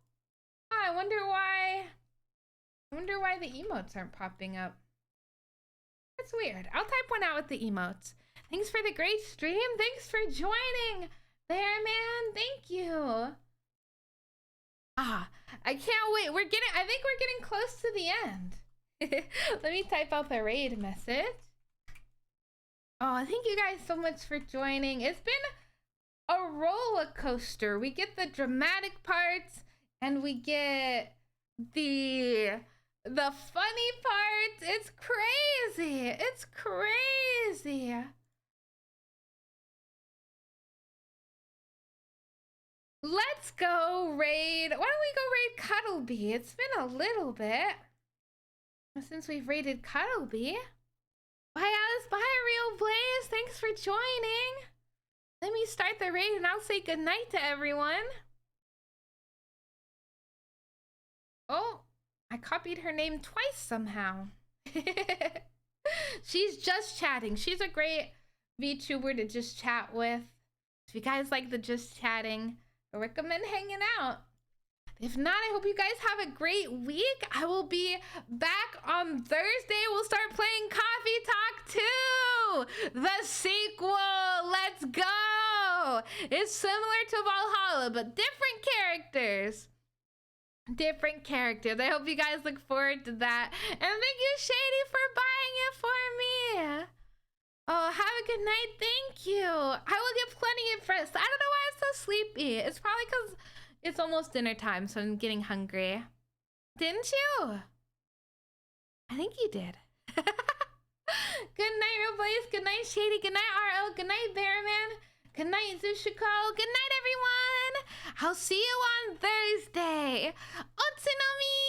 Speaker 1: Oh, I wonder why the emotes aren't popping up. That's weird. I'll type one out with the emotes. Thanks for the great stream. Thanks for joining. There, man. Thank you. Ah, I can't wait. I think we're getting close to the end. Let me type out the raid message. Oh, thank you guys so much for joining. It's been a roller coaster. We get the dramatic parts and we get the funny parts. It's crazy. It's crazy. Let's go raid. Why don't we go raid Cuddleby? It's been a little bit since we've raided Cuddleby. Bye, Alice. Bye, Real Blaze. Thanks for joining. Let me start the raid and I'll say goodnight to everyone. Oh, I copied her name twice somehow. She's just chatting. She's a great VTuber to just chat with. If you guys like the just chatting, I recommend hanging out. If not, I hope you guys have a great week. I will be back on Thursday. We'll start playing Coffee Talk 2, the sequel. Let's go. It's similar to Valhalla, but different characters. Different characters. I hope you guys look forward to that. And thank you, Shady, for buying it for me. Oh, have a good night. Thank you. I will get plenty of rest. I don't know why I'm so sleepy. It's probably because it's almost dinner time, so I'm getting hungry. Didn't you? I think you did. Good night, Real Blaze. Good night, Shady. Good night, RL. Good night, Bearman. Good night, Zushiko. Good night, everyone. I'll see you on Thursday. Otsunomi!